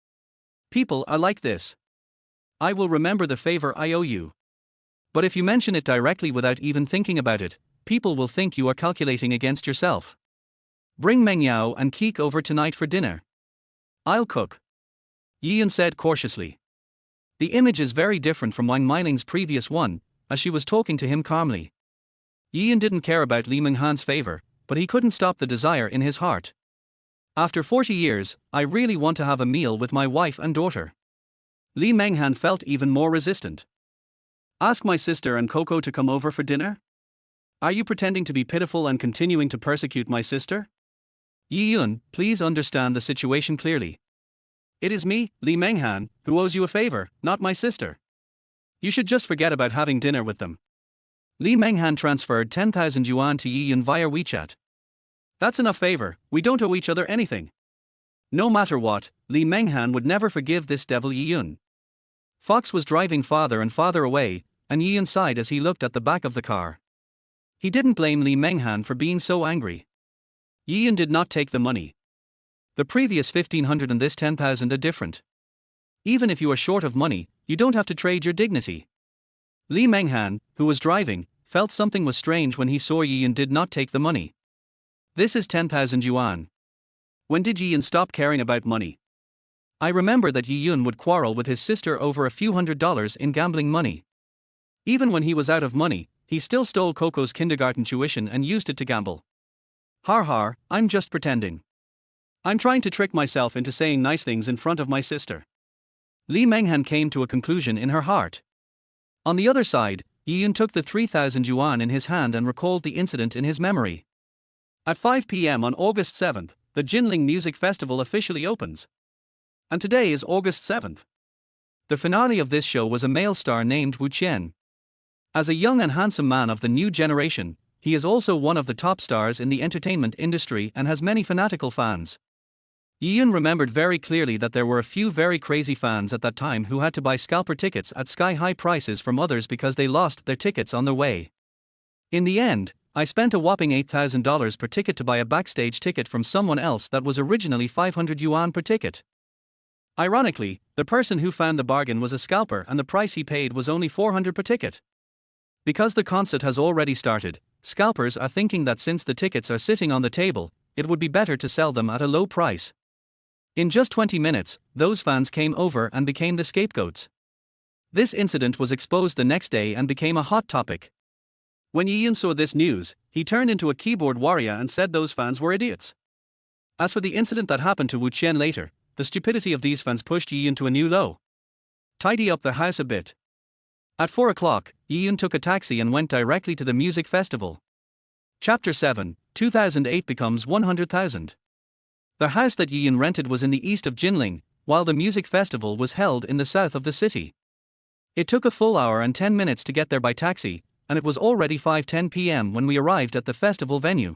People are like this. I will remember the favor I owe you. But if you mention it directly without even thinking about it, people will think you are calculating against yourself. Bring Meng Yao and Keek over tonight for dinner. I'll cook. Yi-yun said cautiously. The image is very different from Wang Meiling's previous one, as she was talking to him calmly. Yi-yun didn't care about Li Menghan's favor, but he couldn't stop the desire in his heart. After 40 years, I really want to have a meal with my wife and daughter. Li Menghan felt even more resistant. Ask my sister and Coco to come over for dinner? Are you pretending to be pitiful and continuing to persecute my sister? Yi-yun, please understand the situation clearly. It is me, Li Menghan, who owes you a favor, not my sister. You should just forget about having dinner with them. Li Menghan transferred 10,000 yuan to Yi-yun via WeChat. That's enough favor, we don't owe each other anything. No matter what, Li Menghan would never forgive this devil Yi-yun. Fox was driving farther and farther away, and Yi-yun sighed as he looked at the back of the car. He didn't blame Li Menghan for being so angry. Yi-yun did not take the money. The previous 1,500 and this 10,000 are different. Even if you are short of money, you don't have to trade your dignity. Li Menghan, who was driving, felt something was strange when he saw Yi Yun did not take the money. This is 10,000 yuan. When did Yi Yun stop caring about money? I remember that Yi Yun would quarrel with his sister over a few $100s in gambling money. Even when he was out of money, he still stole Coco's kindergarten tuition and used it to gamble. Har har, I'm just pretending. I'm trying to trick myself into saying nice things in front of my sister. Li Menghan came to a conclusion in her heart. On the other side, Yi Yun took the 3,000 yuan in his hand and recalled the incident in his memory. At 5 p.m. on August 7th, the Jinling Music Festival officially opens. And today is August 7th. The finale of this show was a male star named Wu Qian. As a young and handsome man of the new generation, he is also one of the top stars in the entertainment industry and has many fanatical fans. Yi Yun remembered very clearly that there were a few very crazy fans at that time who had to buy scalper tickets at sky-high prices from others because they lost their tickets on their way. In the end, I spent a whopping $8,000 per ticket to buy a backstage ticket from someone else that was originally 500 yuan per ticket. Ironically, the person who found the bargain was a scalper and the price he paid was only 400 per ticket. Because the concert has already started, scalpers are thinking that since the tickets are sitting on the table, it would be better to sell them at a low price. In just 20 minutes, those fans came over and became the scapegoats. This incident was exposed the next day and became a hot topic. When Yi Yun saw this news, he turned into a keyboard warrior and said those fans were idiots. As for the incident that happened to Wu Qian later, the stupidity of these fans pushed Yi Yun to a new low. Tidy up the house a bit. At 4 o'clock, Yi Yun took a taxi and went directly to the music festival. Chapter 7, 2008 becomes 100,000. The house that Yi Yun rented was in the east of Jinling, while the music festival was held in the south of the city. It took a full hour and 10 minutes to get there by taxi, and it was already 5:10 p.m. when we arrived at the festival venue.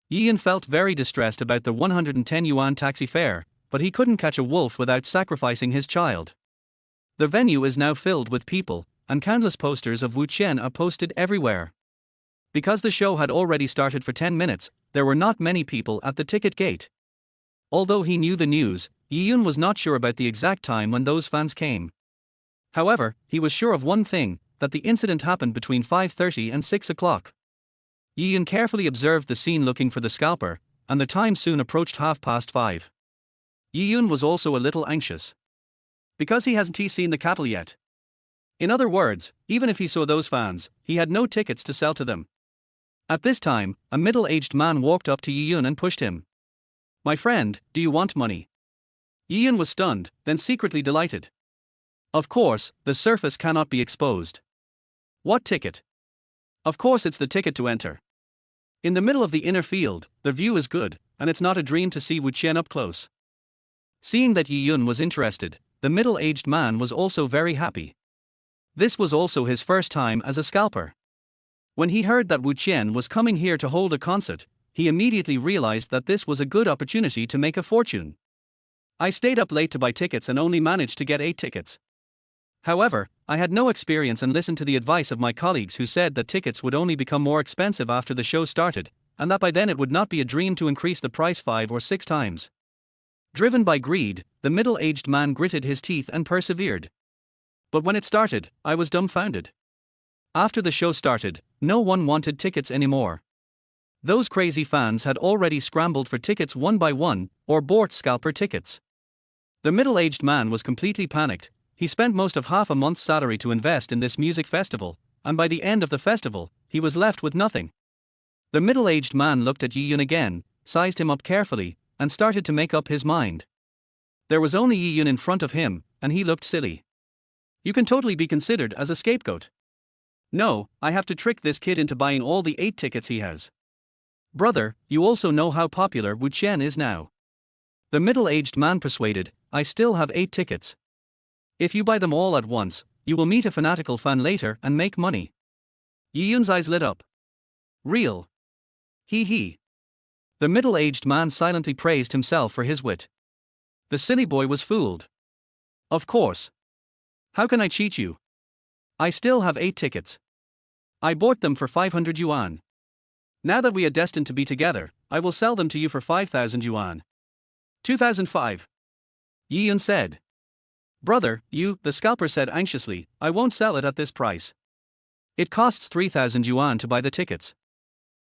Yi Yun felt very distressed about the 110 yuan taxi fare, but he couldn't catch a wolf without sacrificing his child. The venue is now filled with people, and countless posters of Wu Qian are posted everywhere. Because the show had already started for 10 minutes, there were not many people at the ticket gate. Although he knew the news, Yi Yun was not sure about the exact time when those fans came. However, he was sure of one thing, that the incident happened between 5:30 and 6 o'clock. Yi Yun carefully observed the scene looking for the scalper, and the time soon approached 5:30. Yi Yun was also a little anxious. Because he hasn't seen the cattle yet. In other words, even if he saw those fans, he had no tickets to sell to them. At this time, a middle-aged man walked up to Yi Yun and pushed him. "My friend, do you want money?" Yi Yun was stunned, then secretly delighted. Of course, the surface cannot be exposed. What ticket? Of course it's the ticket to enter. In the middle of the inner field, the view is good, and it's not a dream to see Wu Qian up close. Seeing that Yi Yun was interested, the middle-aged man was also very happy. This was also his first time as a scalper. When he heard that Wu Qian was coming here to hold a concert, he immediately realized that this was a good opportunity to make a fortune. I stayed up late to buy tickets and only managed to get 8 tickets. However, I had no experience and listened to the advice of my colleagues who said that tickets would only become more expensive after the show started, and that by then it would not be a dream to increase the price 5 or 6 times. Driven by greed, the middle-aged man gritted his teeth and persevered. But when it started, I was dumbfounded. After the show started, no one wanted tickets anymore. Those crazy fans had already scrambled for tickets one by one, or bought scalper tickets. The middle-aged man was completely panicked. He spent most of half a month's salary to invest in this music festival, and by the end of the festival, he was left with nothing. The middle-aged man looked at Yi Yun again, sized him up carefully, and started to make up his mind. There was only Yi Yun in front of him, and he looked silly. You can totally be considered as a scapegoat. No, I have to trick this kid into buying all the 8 tickets he has. Brother, you also know how popular Wu Qian is now. The middle-aged man persuaded, I still have 8 tickets. If you buy them all at once, you will meet a fanatical fan later and make money. Yi Yun's eyes lit up. Real. He. The middle-aged man silently praised himself for his wit. The silly boy was fooled. Of course. How can I cheat you? I still have 8 tickets. I bought them for 500 yuan. Now that we are destined to be together, I will sell them to you for 5,000 yuan. 2005. Yi Yun said. Brother, the scalper said anxiously, I won't sell it at this price. It costs 3,000 yuan to buy the tickets.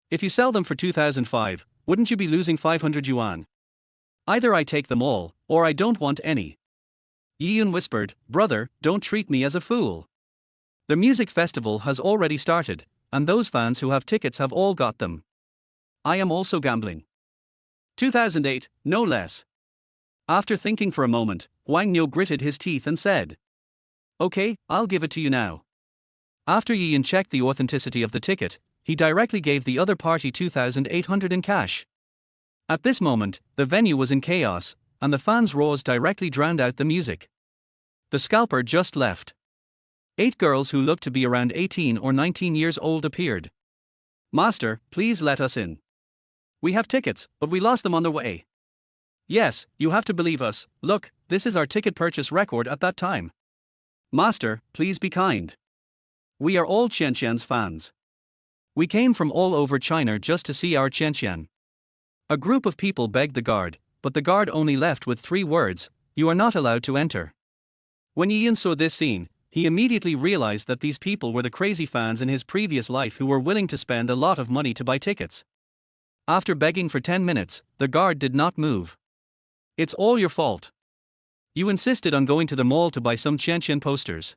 If you sell them for 2,005, wouldn't you be losing 500 yuan? Either I take them all, or I don't want any. Yiyun whispered, Brother, don't treat me as a fool. The music festival has already started, and those fans who have tickets have all got them. I am also gambling. 2008, no less. After thinking for a moment, Wang Niu gritted his teeth and said, Okay, I'll give it to you now. After Yiyun checked the authenticity of the ticket, he directly gave the other party 2,800 in cash. At this moment, the venue was in chaos, and the fans' roars directly drowned out the music. The scalper just left. 8 girls who looked to be around 18 or 19 years old appeared. Master, please let us in. We have tickets, but we lost them on the way. Yes, you have to believe us, look, this is our ticket purchase record at that time. Master, please be kind. We are all Qianqian's fans. We came from all over China just to see our Qianqian. A group of people begged the guard, but the guard only left with 3 words, you are not allowed to enter. When Yiyun saw this scene, he immediately realized that these people were the crazy fans in his previous life who were willing to spend a lot of money to buy tickets. After begging for 10 minutes, the guard did not move. It's all your fault. You insisted on going to the mall to buy some Qianqian posters.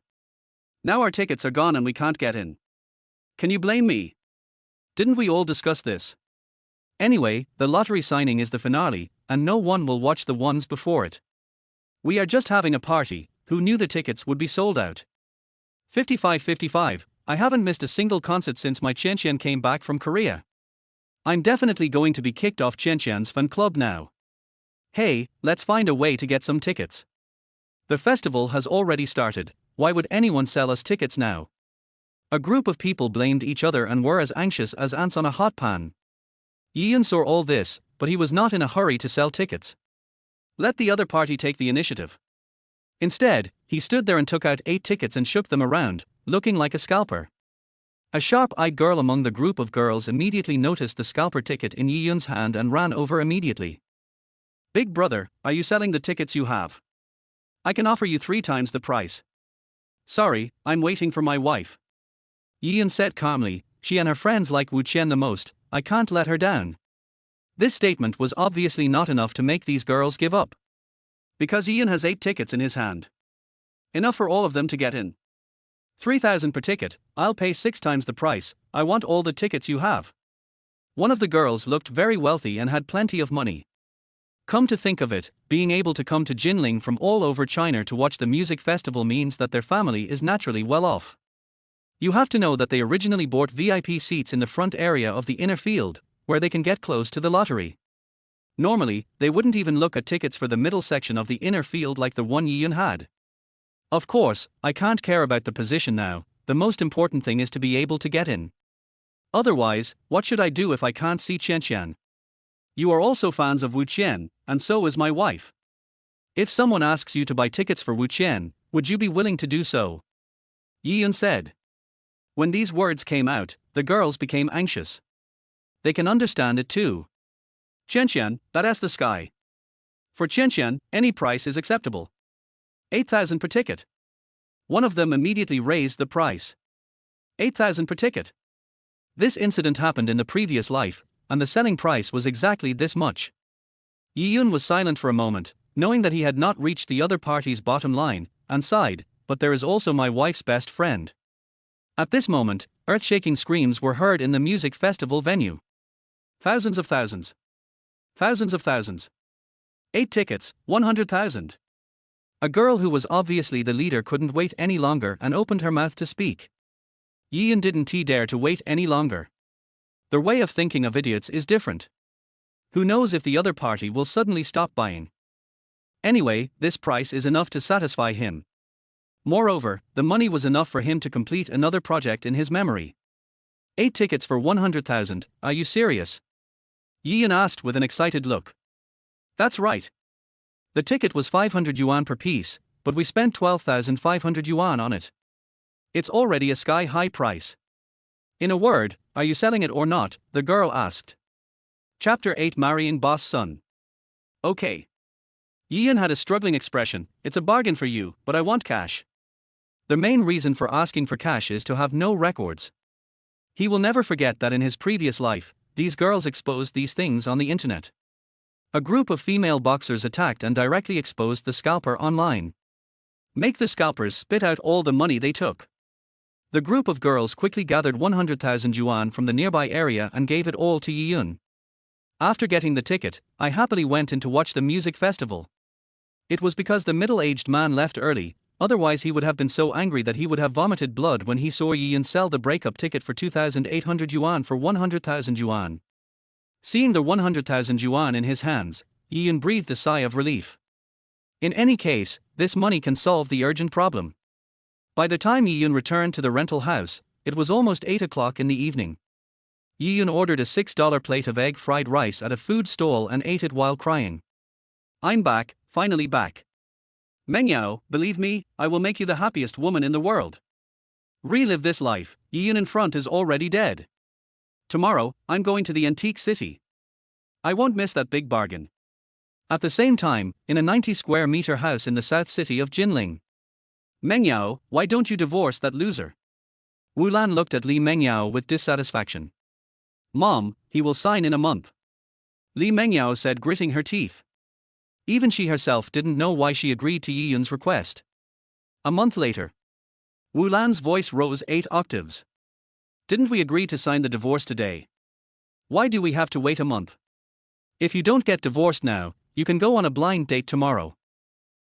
Now our tickets are gone and we can't get in. Can you blame me? Didn't we all discuss this? Anyway, the lottery signing is the finale, and no one will watch the ones before it. We are just having a party, who knew the tickets would be sold out? 55-55, I haven't missed a single concert since my Qianqian came back from Korea. I'm definitely going to be kicked off Qianqian's fan club now. Hey, let's find a way to get some tickets. The festival has already started, why would anyone sell us tickets now? A group of people blamed each other and were as anxious as ants on a hot pan. Yiyun saw all this, but he was not in a hurry to sell tickets. Let the other party take the initiative. Instead, he stood there and took out 8 tickets and shook them around, looking like a scalper. A sharp-eyed girl among the group of girls immediately noticed the scalper ticket in Yiyun's hand and ran over immediately. Big brother, are you selling the tickets you have? I can offer you 3 times the price. Sorry, I'm waiting for my wife. Yiyun said calmly, she and her friends like Wu Qian the most, I can't let her down. This statement was obviously not enough to make these girls give up. Because Yiyun has 8 tickets in his hand. Enough for all of them to get in. 3,000 per ticket, I'll pay 6 times the price, I want all the tickets you have. One of the girls looked very wealthy and had plenty of money. Come to think of it, being able to come to Jinling from all over China to watch the music festival means that their family is naturally well off. You have to know that they originally bought VIP seats in the front area of the inner field, where they can get close to the lottery. Normally, they wouldn't even look at tickets for the middle section of the inner field like the one Yiyun had. Of course, I can't care about the position now, the most important thing is to be able to get in. Otherwise, what should I do if I can't see Qianqian? You are also fans of Wu Qian, and so is my wife. If someone asks you to buy tickets for Wu Qian, would you be willing to do so? Yiyun said. When these words came out, the girls became anxious. They can understand it too. Qianqian, that's the sky. For Qianqian, any price is acceptable. 8,000 per ticket. One of them immediately raised the price. 8,000 per ticket. This incident happened in the previous life, and the selling price was exactly this much. Yiyun was silent for a moment, knowing that he had not reached the other party's bottom line, and sighed, but there is also my wife's best friend. At this moment, earth-shaking screams were heard in the music festival venue. Thousands of thousands. Thousands of thousands. 8 tickets, 100,000. A girl who was obviously the leader couldn't wait any longer and opened her mouth to speak. Yiyun didn't dare to wait any longer. Their way of thinking of idiots is different. Who knows if the other party will suddenly stop buying? Anyway, this price is enough to satisfy him. Moreover, the money was enough for him to complete another project in his memory. 8 tickets for 100,000, are you serious? Yiyun asked with an excited look. That's right. The ticket was 500 yuan per piece, but we spent 12,500 yuan on it. It's already a sky-high price. In a word, are you selling it or not? The girl asked. Chapter 8 Marrying Boss Son. Okay. Yiyun had a struggling expression. It's a bargain for you, but I want cash. The main reason for asking for cash is to have no records. He will never forget that in his previous life, these girls exposed these things on the internet. A group of female boxers attacked and directly exposed the scalper online. Make the scalpers spit out all the money they took. The group of girls quickly gathered 100,000 yuan from the nearby area and gave it all to Yiyun. After getting the ticket, I happily went in to watch the music festival. It was because the middle-aged man left early, otherwise he would have been so angry that he would have vomited blood when he saw Yiyun sell the breakup ticket for 2,800 yuan for 100,000 yuan. Seeing the 100,000 yuan in his hands, Yiyun breathed a sigh of relief. In any case, this money can solve the urgent problem. By the time Yiyun returned to the rental house, it was almost 8 o'clock in the evening. Yiyun ordered a $6 plate of egg fried rice at a food stall and ate it while crying. I'm back, finally back. Meng Yao, believe me, I will make you the happiest woman in the world. Relive this life, Yiyun in front is already dead. Tomorrow, I'm going to the antique city. I won't miss that big bargain. At the same time, in a 90 square meter house in the south city of Jinling. Meng Yao, why don't you divorce that loser? Wu Lan looked at Li Meng Yao with dissatisfaction. Mom, he will sign in a month. Li Meng Yao said, gritting her teeth. Even she herself didn't know why she agreed to Yiyun's request. A month later. Wu Lan's voice rose 8 octaves. Didn't we agree to sign the divorce today? Why do we have to wait a month? If you don't get divorced now, you can go on a blind date tomorrow.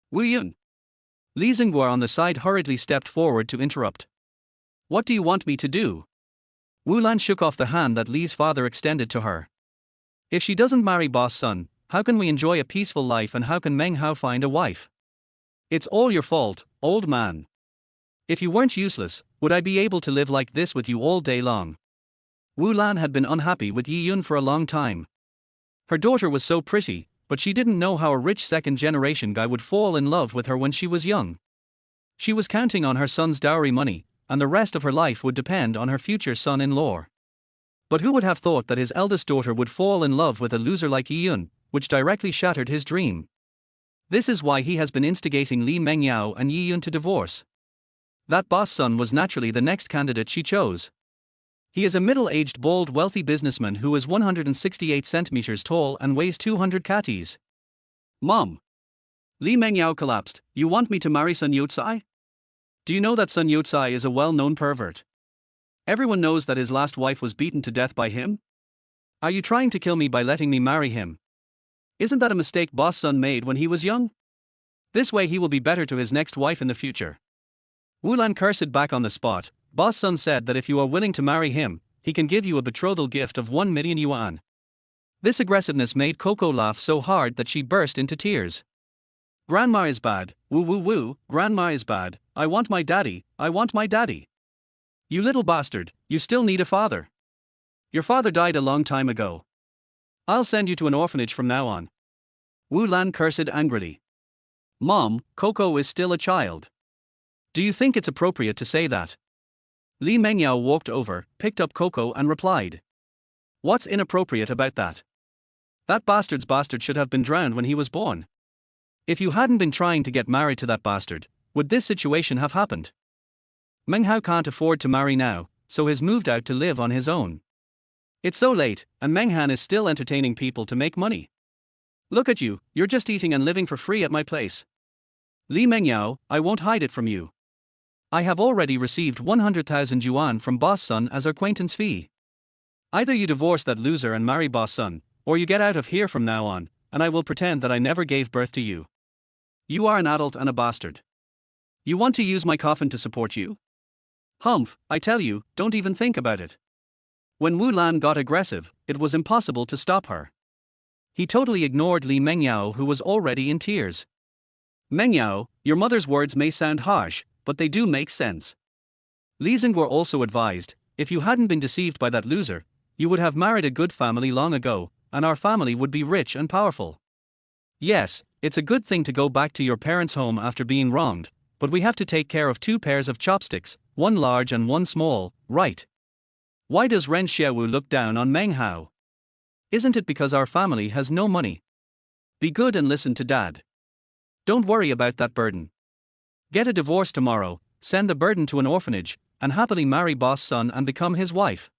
Wu Yun. Li Zingguo on the side hurriedly stepped forward to interrupt. What do you want me to do? Wu Lan shook off the hand that Li's father extended to her. If she doesn't marry boss son, how can we enjoy a peaceful life and how can Meng Hao find a wife? It's all your fault, old man. If you weren't useless, would I be able to live like this with you all day long? Wu Lan had been unhappy with Yiyun for a long time. Her daughter was so pretty, but she didn't know how a rich second-generation guy would fall in love with her when she was young. She was counting on her son's dowry money, and the rest of her life would depend on her future son-in-law. But who would have thought that his eldest daughter would fall in love with a loser like Yiyun, which directly shattered his dream. This is why he has been instigating Li Meng Yao and Yiyun to divorce. That boss son was naturally the next candidate she chose. He is a middle-aged bald wealthy businessman who is 168 centimeters tall and weighs 200 kgs. Mom. Li Meng Yao collapsed. You want me to marry Sun Yozai? Do you know that Sun Yozai is a well-known pervert? Everyone knows that his last wife was beaten to death by him? Are you trying to kill me by letting me marry him? Isn't that a mistake boss son made when he was young? This way he will be better to his next wife in the future. Wu Lan cursed back on the spot. Boss son said that if you are willing to marry him, he can give you a betrothal gift of 1 million yuan. This aggressiveness made Coco laugh so hard that she burst into tears. Grandma is bad, woo woo woo, grandma is bad, I want my daddy, I want my daddy. You little bastard, you still need a father. Your father died a long time ago. I'll send you to an orphanage from now on. Wu Lan cursed angrily. Mom, Coco is still a child. Do you think it's appropriate to say that? Li Mengyao walked over, picked up Coco and replied. What's inappropriate about that? That bastard's bastard should have been drowned when he was born. If you hadn't been trying to get married to that bastard, would this situation have happened? Meng Hao can't afford to marry now, so has moved out to live on his own. It's so late, and Meng Han is still entertaining people to make money. Look at you, you're just eating and living for free at my place. Li Mengyao, I won't hide it from you. I have already received 100,000 yuan from Boss Sun as acquaintance fee. Either you divorce that loser and marry Boss Sun, or you get out of here from now on, and I will pretend that I never gave birth to you. You are an adult and a bastard. You want to use my coffin to support you? Humph, I tell you, don't even think about it. When Wu Lan got aggressive, it was impossible to stop her. He totally ignored Li Mengyao, who was already in tears. Mengyao, your mother's words may sound harsh, but they do make sense. Li Zingguo also advised, if you hadn't been deceived by that loser, you would have married a good family long ago, and our family would be rich and powerful. Yes, it's a good thing to go back to your parents' home after being wronged, but we have to take care of 2 pairs of chopsticks, one large and one small, right? Why does Ren Xiaowu look down on Meng Hao? Isn't it because our family has no money? Be good and listen to Dad. Don't worry about that burden. Get a divorce tomorrow, send the burden to an orphanage, and happily marry boss son and become his wife.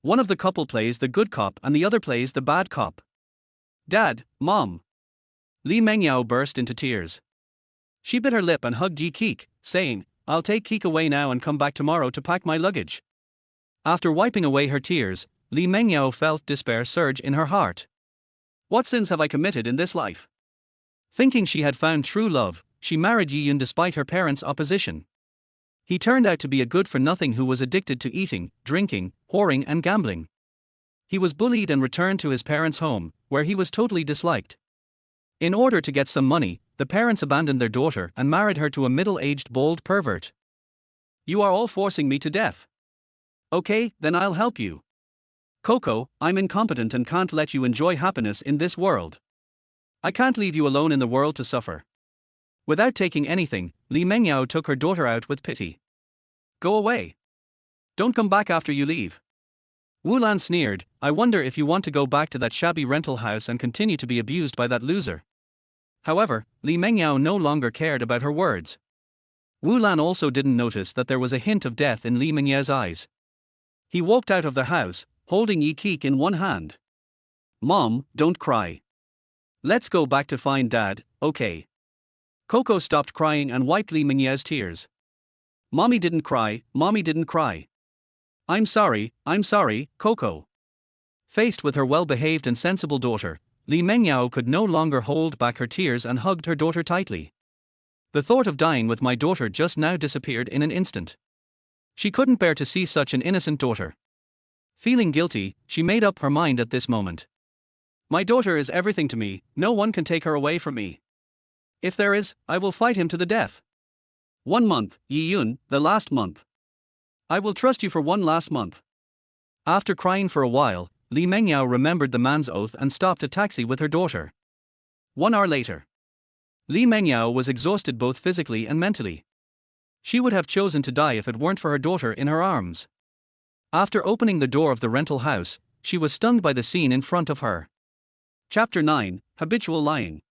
One of the couple plays the good cop and the other plays the bad cop. Dad, Mom. Li Mengyao burst into tears. She bit her lip and hugged Yi Keek, saying, I'll take Keek away now and come back tomorrow to pack my luggage. After wiping away her tears, Li Mengyao felt despair surge in her heart. What sins have I committed in this life? Thinking she had found true love, she married Yi Yun despite her parents' opposition. He turned out to be a good-for-nothing who was addicted to eating, drinking, whoring and gambling. He was bullied and returned to his parents' home, where he was totally disliked. In order to get some money, the parents abandoned their daughter and married her to a middle-aged bald pervert. You are all forcing me to death. Okay, then I'll help you. Coco, I'm incompetent and can't let you enjoy happiness in this world. I can't leave you alone in the world to suffer. Without taking anything, Li Mengyao took her daughter out with pity. Go away. Don't come back after you leave. Wu Lan sneered, I wonder if you want to go back to that shabby rental house and continue to be abused by that loser. However, Li Mengyao no longer cared about her words. Wu Lan also didn't notice that there was a hint of death in Li Mengyao's eyes. He walked out of the house, holding Yi Keek in one hand. Mom, don't cry. Let's go back to find Dad, okay? Coco stopped crying and wiped Li Mengyao's tears. Mommy didn't cry, Mommy didn't cry. I'm sorry, Coco. Faced with her well-behaved and sensible daughter, Li Mengyao could no longer hold back her tears and hugged her daughter tightly. The thought of dying with my daughter just now disappeared in an instant. She couldn't bear to see such an innocent daughter. Feeling guilty, she made up her mind at this moment. My daughter is everything to me, no one can take her away from me. If there is, I will fight him to the death. 1 month, Yi Yun, the last month. I will trust you for one last month. After crying for a while, Li Mengyao remembered the man's oath and stopped a taxi with her daughter. 1 hour later. Li Mengyao was exhausted both physically and mentally. She would have chosen to die if it weren't for her daughter in her arms. After opening the door of the rental house, she was stunned by the scene in front of her. Chapter 9, Habitual Lying.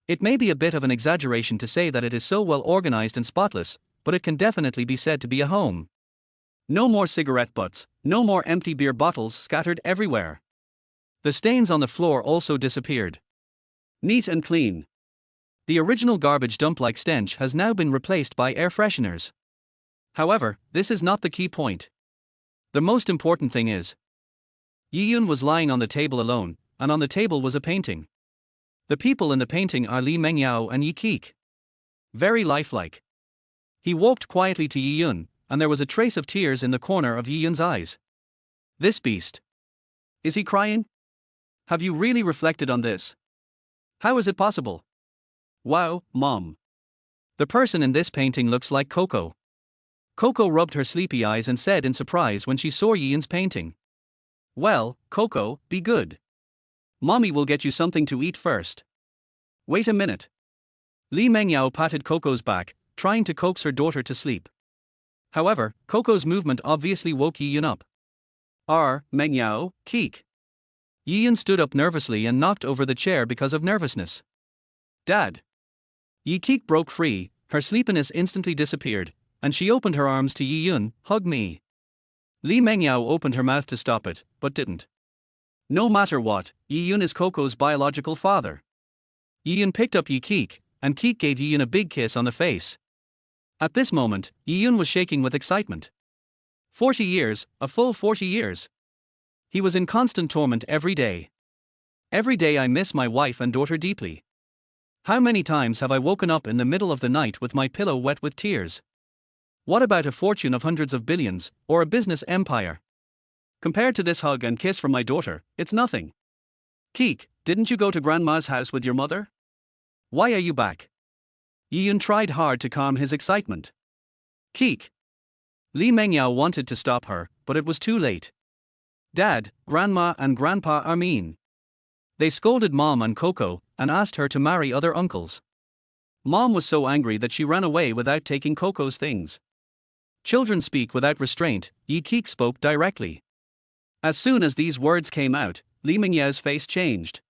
It may be a bit of an exaggeration to say that it is so well organized and spotless, but it can definitely be said to be a home. No more cigarette butts, no more empty beer bottles scattered everywhere. The stains on the floor also disappeared. Neat and clean. The original garbage dump-like stench has now been replaced by air fresheners. However, this is not the key point. The most important thing is, Yi Yun was lying on the table alone, and on the table was a painting. The people in the painting are Li Mengyao and Yi Keek. Very lifelike. He walked quietly to Yi Yun, and there was a trace of tears in the corner of Yi Yun's eyes. This beast. Is he crying? Have you really reflected on this? How is it possible? Wow, Mom. The person in this painting looks like Coco. Coco rubbed her sleepy eyes and said in surprise when she saw Yi Yun's painting. Well, Coco, be good. Mommy will get you something to eat first. Wait a minute. Li Mengyao patted Coco's back, trying to coax her daughter to sleep. However, Coco's movement obviously woke Yi Yun up. Mengyao, Keek. Yi Yun stood up nervously and knocked over the chair because of nervousness. Dad. Yi Keek broke free, her sleepiness instantly disappeared, and she opened her arms to Yi Yun, hug me. Li Mengyao opened her mouth to stop it, but didn't. No matter what, Yi Yun is Coco's biological father. Yi Yun picked up Yi Keek, and Keek gave Yi Yun a big kiss on the face. At this moment, Yi Yun was shaking with excitement. 40 years, a full 40 years. He was in constant torment every day. Every day I miss my wife and daughter deeply. How many times have I woken up in the middle of the night with my pillow wet with tears? What about a fortune of hundreds of billions, or a business empire? Compared to this hug and kiss from my daughter, it's nothing. Keek, didn't you go to Grandma's house with your mother? Why are you back? Yi Yun tried hard to calm his excitement. Keek. Li Mengyao wanted to stop her, but it was too late. Dad, Grandma and Grandpa are mean. They scolded Mom and Coco, and asked her to marry other uncles. Mom was so angry that she ran away without taking Coco's things. Children speak without restraint, Yi Keek spoke directly. As soon as these words came out, Li Mengyao's face changed.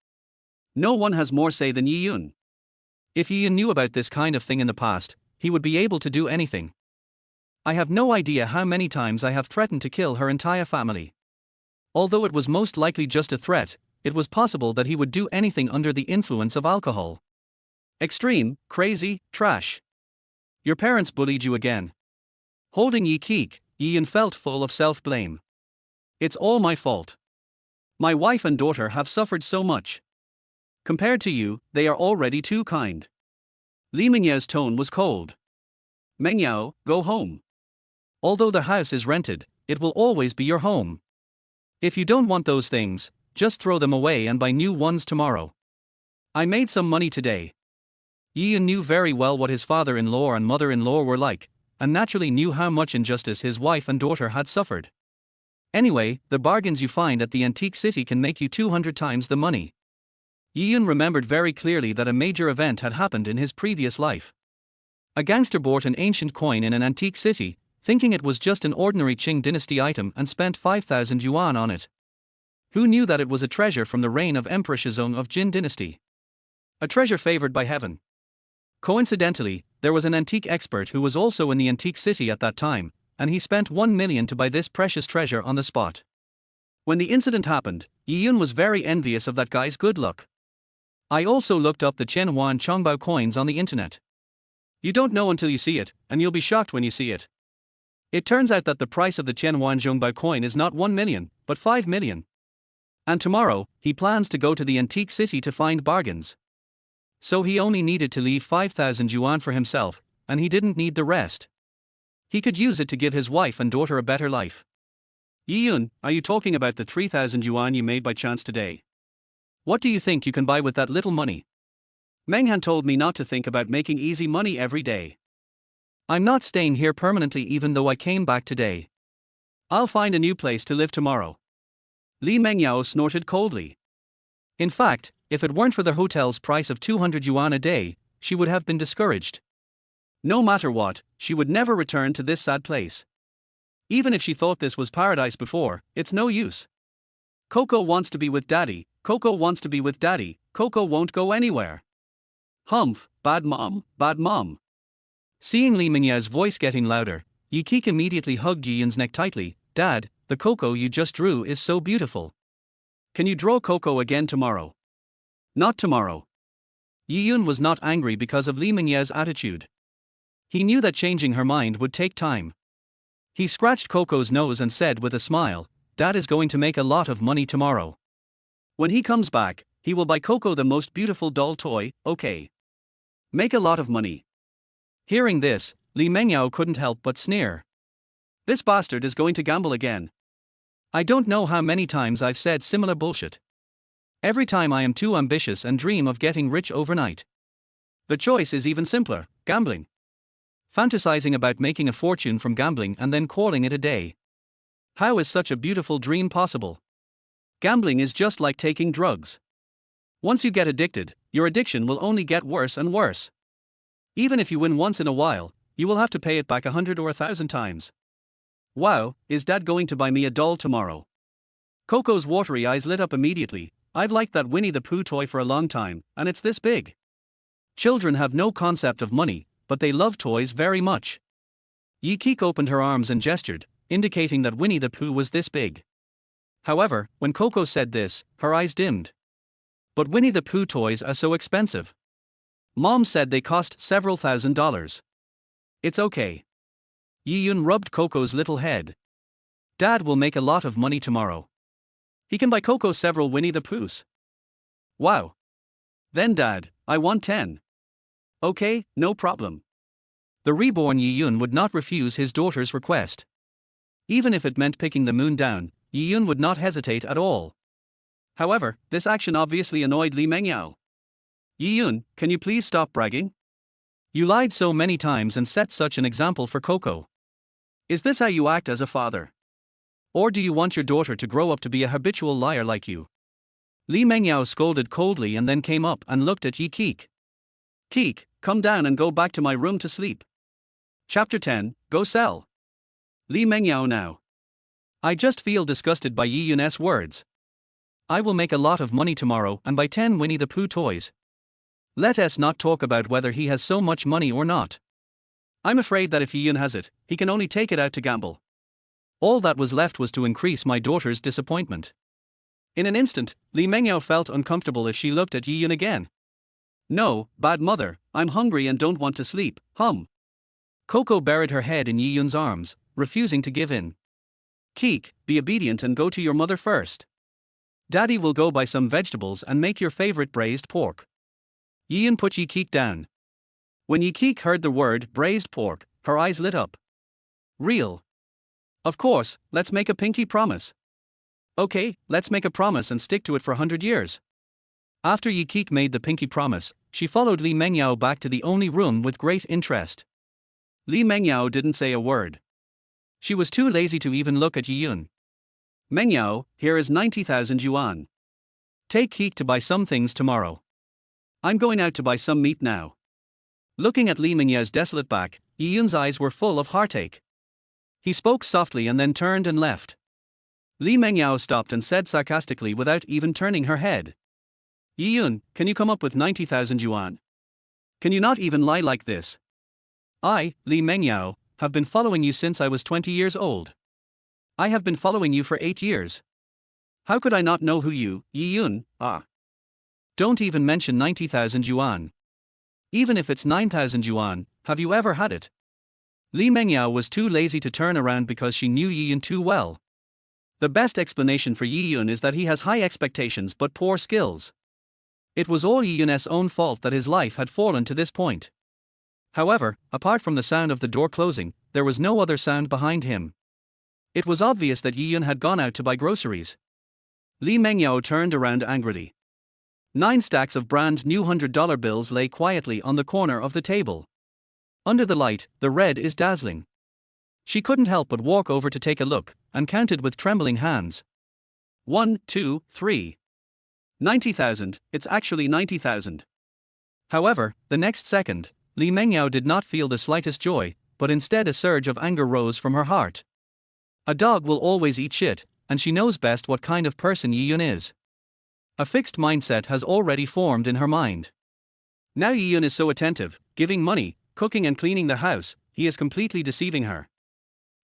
No one has more say than Yi Yun. If Yi Yun knew about this kind of thing in the past, he would be able to do anything. I have no idea how many times I have threatened to kill her entire family. Although it was most likely just a threat, it was possible that he would do anything under the influence of alcohol. Extreme, crazy, trash. Your parents bullied you again. Holding Yi Keek, Yi Yun felt full of self-blame. It's all my fault. My wife and daughter have suffered so much. Compared to you, they are already too kind. Li Mengyao's tone was cold. Mengyao, go home. Although the house is rented, it will always be your home. If you don't want those things, just throw them away and buy new ones tomorrow. I made some money today. Yi Yun knew very well what his father-in-law and mother-in-law were like, and naturally knew how much injustice his wife and daughter had suffered. Anyway, the bargains you find at the antique city can make you 200 times the money. Yi Yun remembered very clearly that a major event had happened in his previous life. A gangster bought an ancient coin in an antique city, thinking it was just an ordinary Qing dynasty item, and spent 5,000 yuan on it. Who knew that it was a treasure from the reign of Emperor Shizong of Jin dynasty? A treasure favored by heaven. Coincidentally, there was an antique expert who was also in the antique city at that time, and he spent 1 million to buy this precious treasure on the spot. When the incident happened, Yi Yun was very envious of that guy's good luck. I also looked up the Chen Huan Chongbao coins on the internet. You don't know until you see it, and you'll be shocked when you see it. It turns out that the price of the Chen Huan Zhongbao coin is not 1 million, but 5 million. And tomorrow, he plans to go to the antique city to find bargains. So he only needed to leave 5,000 yuan for himself, and he didn't need the rest. He could use it to give his wife and daughter a better life. Yi Yun, are you talking about the 3,000 yuan you made by chance today? What do you think you can buy with that little money? Meng Han told me not to think about making easy money every day. I'm not staying here permanently even though I came back today. I'll find a new place to live tomorrow. Li Mengyao snorted coldly. In fact, if it weren't for the hotel's price of 200 yuan a day, she would have been discouraged. No matter what, she would never return to this sad place. Even if she thought this was paradise before, it's no use. Coco wants to be with daddy, Coco wants to be with daddy, Coco won't go anywhere. Humph, bad mom, bad mom. Seeing Li Mengyao's voice getting louder, Yi Keek immediately hugged Yi Yun's neck tightly. Dad, the Coco you just drew is so beautiful. Can you draw Coco again tomorrow? Not tomorrow. Yi Yun was not angry because of Li Mengyao's attitude. He knew that changing her mind would take time. He scratched Coco's nose and said with a smile, Dad is going to make a lot of money tomorrow. When he comes back, he will buy Coco the most beautiful doll toy, okay? Make a lot of money. Hearing this, Li Mengyao couldn't help but sneer. This bastard is going to gamble again. I don't know how many times I've said similar bullshit. Every time I am too ambitious and dream of getting rich overnight. The choice is even simpler, gambling. Fantasizing about making a fortune from gambling and then calling it a day. How is such a beautiful dream possible? Gambling is just like taking drugs. Once you get addicted, your addiction will only get worse and worse. Even if you win once in a while, you will have to pay it back 100 or 1,000 times. Wow, is Dad going to buy me a doll tomorrow? Coco's watery eyes lit up immediately. I've liked that Winnie the Pooh toy for a long time, and it's this big. Children have no concept of money, but they love toys very much. Yi Keek opened her arms and gestured, indicating that Winnie the Pooh was this big. However, when Coco said this, her eyes dimmed. But Winnie the Pooh toys are so expensive. Mom said they cost several $1,000s. It's okay. Yi Yun rubbed Coco's little head. Dad will make a lot of money tomorrow. He can buy Coco several Winnie the Poohs. Wow. Then Dad, I want 10. Okay, no problem. The reborn Yi Yun would not refuse his daughter's request. Even if it meant picking the moon down, Yi Yun would not hesitate at all. However, this action obviously annoyed Li Mengyao. Yi Yun, can you please stop bragging? You lied so many times and set such an example for Coco. Is this how you act as a father? Or do you want your daughter to grow up to be a habitual liar like you? Li Mengyao scolded coldly and then came up and looked at Yi Keek. Keek, come down and go back to my room to sleep. Chapter 10, Go Sell. Li Mengyao now. I just feel disgusted by Yi Yun's words. I will make a lot of money tomorrow and buy 10 Winnie the Pooh toys. Let us not talk about whether he has so much money or not. I'm afraid that if Yiyun has it, he can only take it out to gamble. All that was left was to increase my daughter's disappointment. In an instant, Li Mengyao felt uncomfortable if she looked at Yiyun again. No, bad mother, I'm hungry and don't want to sleep, hum. Coco buried her head in Yiyun's arms, refusing to give in. Keek, be obedient and go to your mother first. Daddy will go buy some vegetables and make your favorite braised pork. Yiyun put Yi Keek down. When Yi Keek heard the word braised pork, her eyes lit up. Real. Of course, let's make a pinky promise. Okay, let's make a promise and stick to it for 100 years. After Yi Keek made the pinky promise, she followed Li Mengyao back to the only room with great interest. Li Mengyao didn't say a word. She was too lazy to even look at Yiyun. Mengyao, here is 90,000 yuan. Take Keek to buy some things tomorrow. I'm going out to buy some meat now. Looking at Li Mengyao's desolate back, Yiyun's eyes were full of heartache. He spoke softly and then turned and left. Li Mengyao stopped and said sarcastically without even turning her head. Yiyun, can you come up with 90,000 yuan? Can you not even lie like this? I, Li Mengyao, have been following you since I was 20 years old. I have been following you for 8 years. How could I not know who you, Yiyun, are? Don't even mention 90,000 yuan. Even if it's 9,000 yuan, have you ever had it? Li Mengyao was too lazy to turn around because she knew Yiyun too well. The best explanation for Yiyun is that he has high expectations but poor skills. It was all Yiyun's own fault that his life had fallen to this point. However, apart from the sound of the door closing, there was no other sound behind him. It was obvious that Yiyun had gone out to buy groceries. Li Mengyao turned around angrily. 9 stacks of brand new $100 bills lay quietly on the corner of the table. Under the light, the red is dazzling. She couldn't help but walk over to take a look, and counted with trembling hands. 1, 2, 3. 90,000, it's actually 90,000. However, the next second, Li Mengyao did not feel the slightest joy, but instead a surge of anger rose from her heart. A dog will always eat shit, and she knows best what kind of person Yiyun is. A fixed mindset has already formed in her mind. Now Yiyun is so attentive, giving money, cooking and cleaning the house, he is completely deceiving her.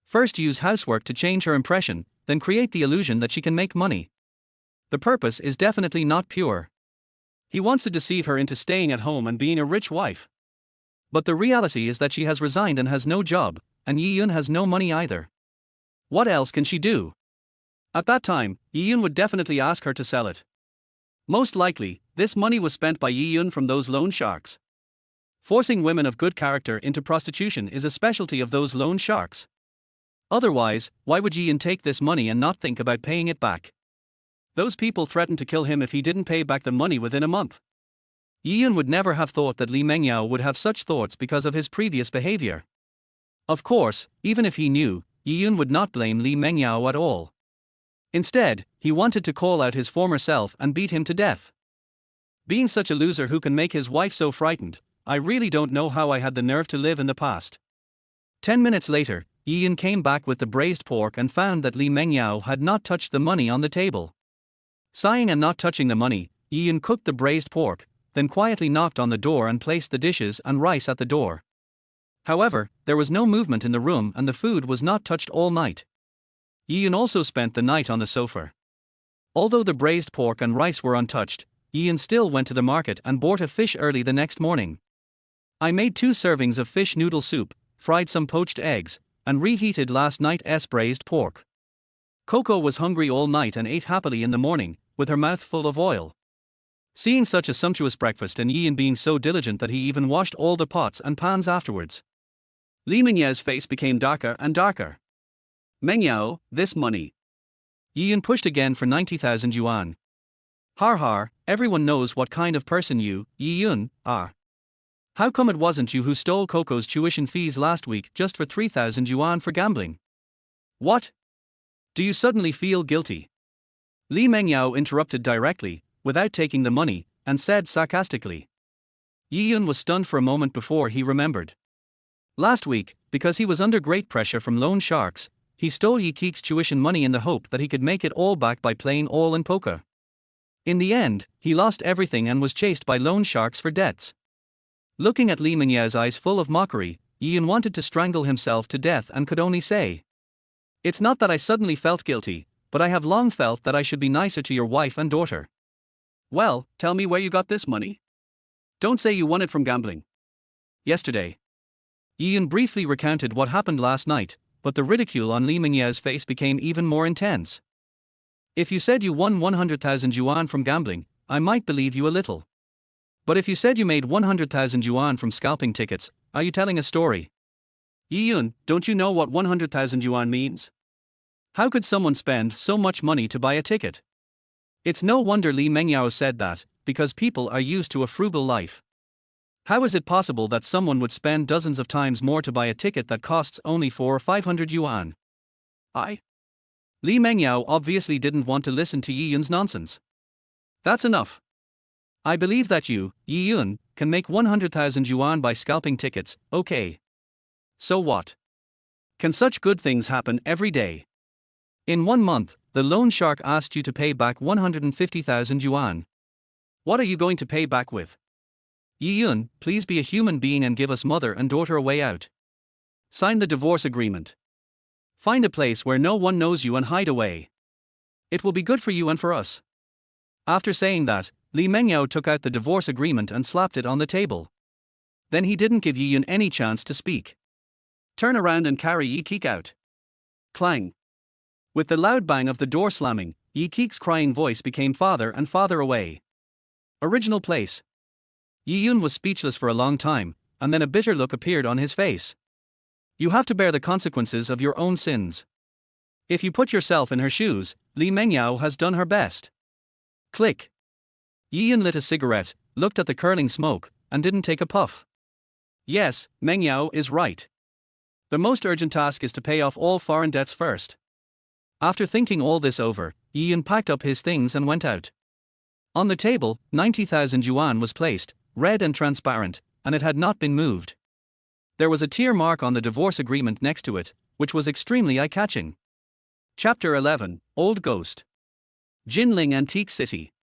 First use housework to change her impression, then create the illusion that she can make money. The purpose is definitely not pure. He wants to deceive her into staying at home and being a rich wife. But the reality is that she has resigned and has no job, and Yiyun has no money either. What else can she do? At that time, Yiyun would definitely ask her to sell it. Most likely, this money was spent by Yiyun from those loan sharks. Forcing women of good character into prostitution is a specialty of those loan sharks. Otherwise, why would Yiyun take this money and not think about paying it back? Those people threatened to kill him if he didn't pay back the money within a month. Yiyun would never have thought that Li Mengyao would have such thoughts because of his previous behavior. Of course, even if he knew, Yiyun would not blame Li Mengyao at all. Instead, he wanted to call out his former self and beat him to death. Being such a loser who can make his wife so frightened, I really don't know how I had the nerve to live in the past. 10 minutes later, Yiyun came back with the braised pork and found that Li Mengyao had not touched the money on the table. Sighing and not touching the money, Yiyun cooked the braised pork, then quietly knocked on the door and placed the dishes and rice at the door. However, there was no movement in the room and the food was not touched all night. Yiyun also spent the night on the sofa. Although the braised pork and rice were untouched, Yiyun still went to the market and bought a fish early the next morning. I made 2 servings of fish noodle soup, fried some poached eggs, and reheated last night's braised pork. Coco was hungry all night and ate happily in the morning, with her mouth full of oil. Seeing such a sumptuous breakfast and Yiyun being so diligent that he even washed all the pots and pans afterwards, Li Mengyao's face became darker and darker. Mengyao, this money. Yiyun pushed again for 90,000 yuan. Har har, everyone knows what kind of person you, Yiyun, are. How come it wasn't you who stole Coco's tuition fees last week just for 3,000 yuan for gambling? What? Do you suddenly feel guilty? Li Mengyao interrupted directly, without taking the money, and said sarcastically. Yiyun was stunned for a moment before he remembered. Last week, because he was under great pressure from loan sharks, he stole Yi Keek's tuition money in the hope that he could make it all back by playing all in poker. In the end, he lost everything and was chased by loan sharks for debts. Looking at Li Mengyao's eyes full of mockery, Yiyun wanted to strangle himself to death and could only say, "It's not that I suddenly felt guilty, but I have long felt that I should be nicer to your wife and daughter." "Well, tell me where you got this money. Don't say you won it from gambling." "Yesterday." Yiyun briefly recounted what happened last night, but the ridicule on Li Mengyao's face became even more intense. "If you said you won 100,000 yuan from gambling, I might believe you a little. But if you said you made 100,000 yuan from scalping tickets, are you telling a story?" "Yiyun, don't you know what 100,000 yuan means? How could someone spend so much money to buy a ticket?" It's no wonder Li Mengyao said that, because people are used to a frugal life. How is it possible that someone would spend dozens of times more to buy a ticket that costs only 400 or 500 yuan? Li Mengyao obviously didn't want to listen to Yiyun's nonsense. "That's enough. I believe that you, Yiyun, can make 100,000 yuan by scalping tickets, okay? So what? Can such good things happen every day? In 1 month, the loan shark asked you to pay back 150,000 yuan. What are you going to pay back with? Yiyun, please be a human being and give us mother and daughter a way out. Sign the divorce agreement. Find a place where no one knows you and hide away. It will be good for you and for us." After saying that, Li Mengyao took out the divorce agreement and slapped it on the table. Then he didn't give Yiyun any chance to speak. "Turn around and carry Yi Keek out." Clang. With the loud bang of the door slamming, Yi Keek's crying voice became farther and farther away. Original place. Yiyun was speechless for a long time, and then a bitter look appeared on his face. "You have to bear the consequences of your own sins. If you put yourself in her shoes, Li Mengyao has done her best." Click. Yiyun lit a cigarette, looked at the curling smoke, and didn't take a puff. Yes, Mengyao is right. The most urgent task is to pay off all foreign debts first. After thinking all this over, Yiyun packed up his things and went out. On the table, 90,000 yuan was placed, red and transparent, and it had not been moved. There was a tear mark on the divorce agreement next to it, which was extremely eye-catching. Chapter 11, Old Ghost. Jinling Antique City.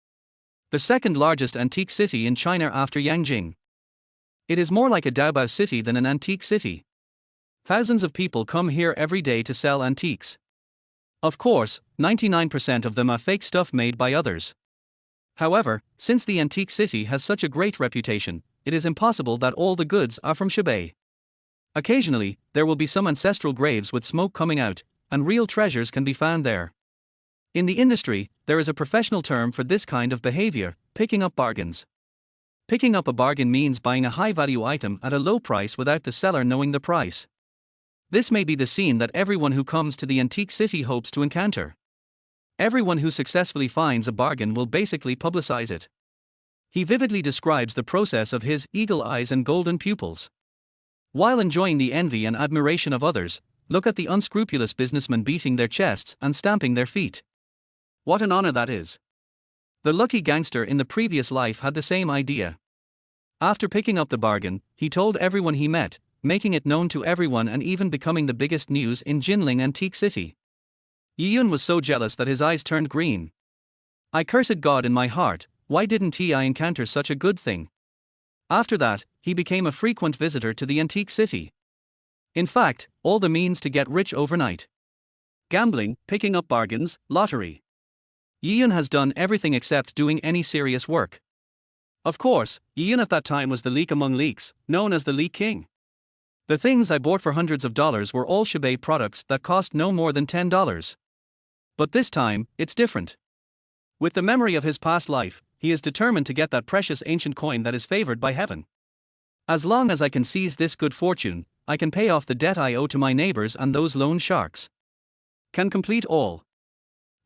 The second largest antique city in China after Yangjing. It is more like a Daobao city than an antique city. Thousands of people come here every day to sell antiques. Of course, 99% of them are fake stuff made by others. However, since the antique city has such a great reputation, it is impossible that all the goods are from Xibei. Occasionally, there will be some ancestral graves with smoke coming out, and real treasures can be found there. In the industry, there is a professional term for this kind of behavior: picking up bargains. Picking up a bargain means buying a high-value item at a low price without the seller knowing the price. This may be the scene that everyone who comes to the antique city hopes to encounter. Everyone who successfully finds a bargain will basically publicize it. He vividly describes the process of his eagle eyes and golden pupils. While enjoying the envy and admiration of others, look at the unscrupulous businessmen beating their chests and stamping their feet. What an honor that is. The lucky gangster in the previous life had the same idea. After picking up the bargain, he told everyone he met, making it known to everyone and even becoming the biggest news in Jinling Antique City. Yiyun was so jealous that his eyes turned green. "I cursed God in my heart, why didn't I encounter such a good thing?" After that, he became a frequent visitor to the antique city. In fact, all the means to get rich overnight. Gambling, picking up bargains, lottery. Yiyun has done everything except doing any serious work. Of course, Yiyun at that time was the leak among leaks, known as the Leak King. The things I bought for hundreds of dollars were all Xibei products that cost no more than $10. But this time, it's different. With the memory of his past life, he is determined to get that precious ancient coin that is favored by heaven. As long as I can seize this good fortune, I can pay off the debt I owe to my neighbors and those loan sharks. Can complete all.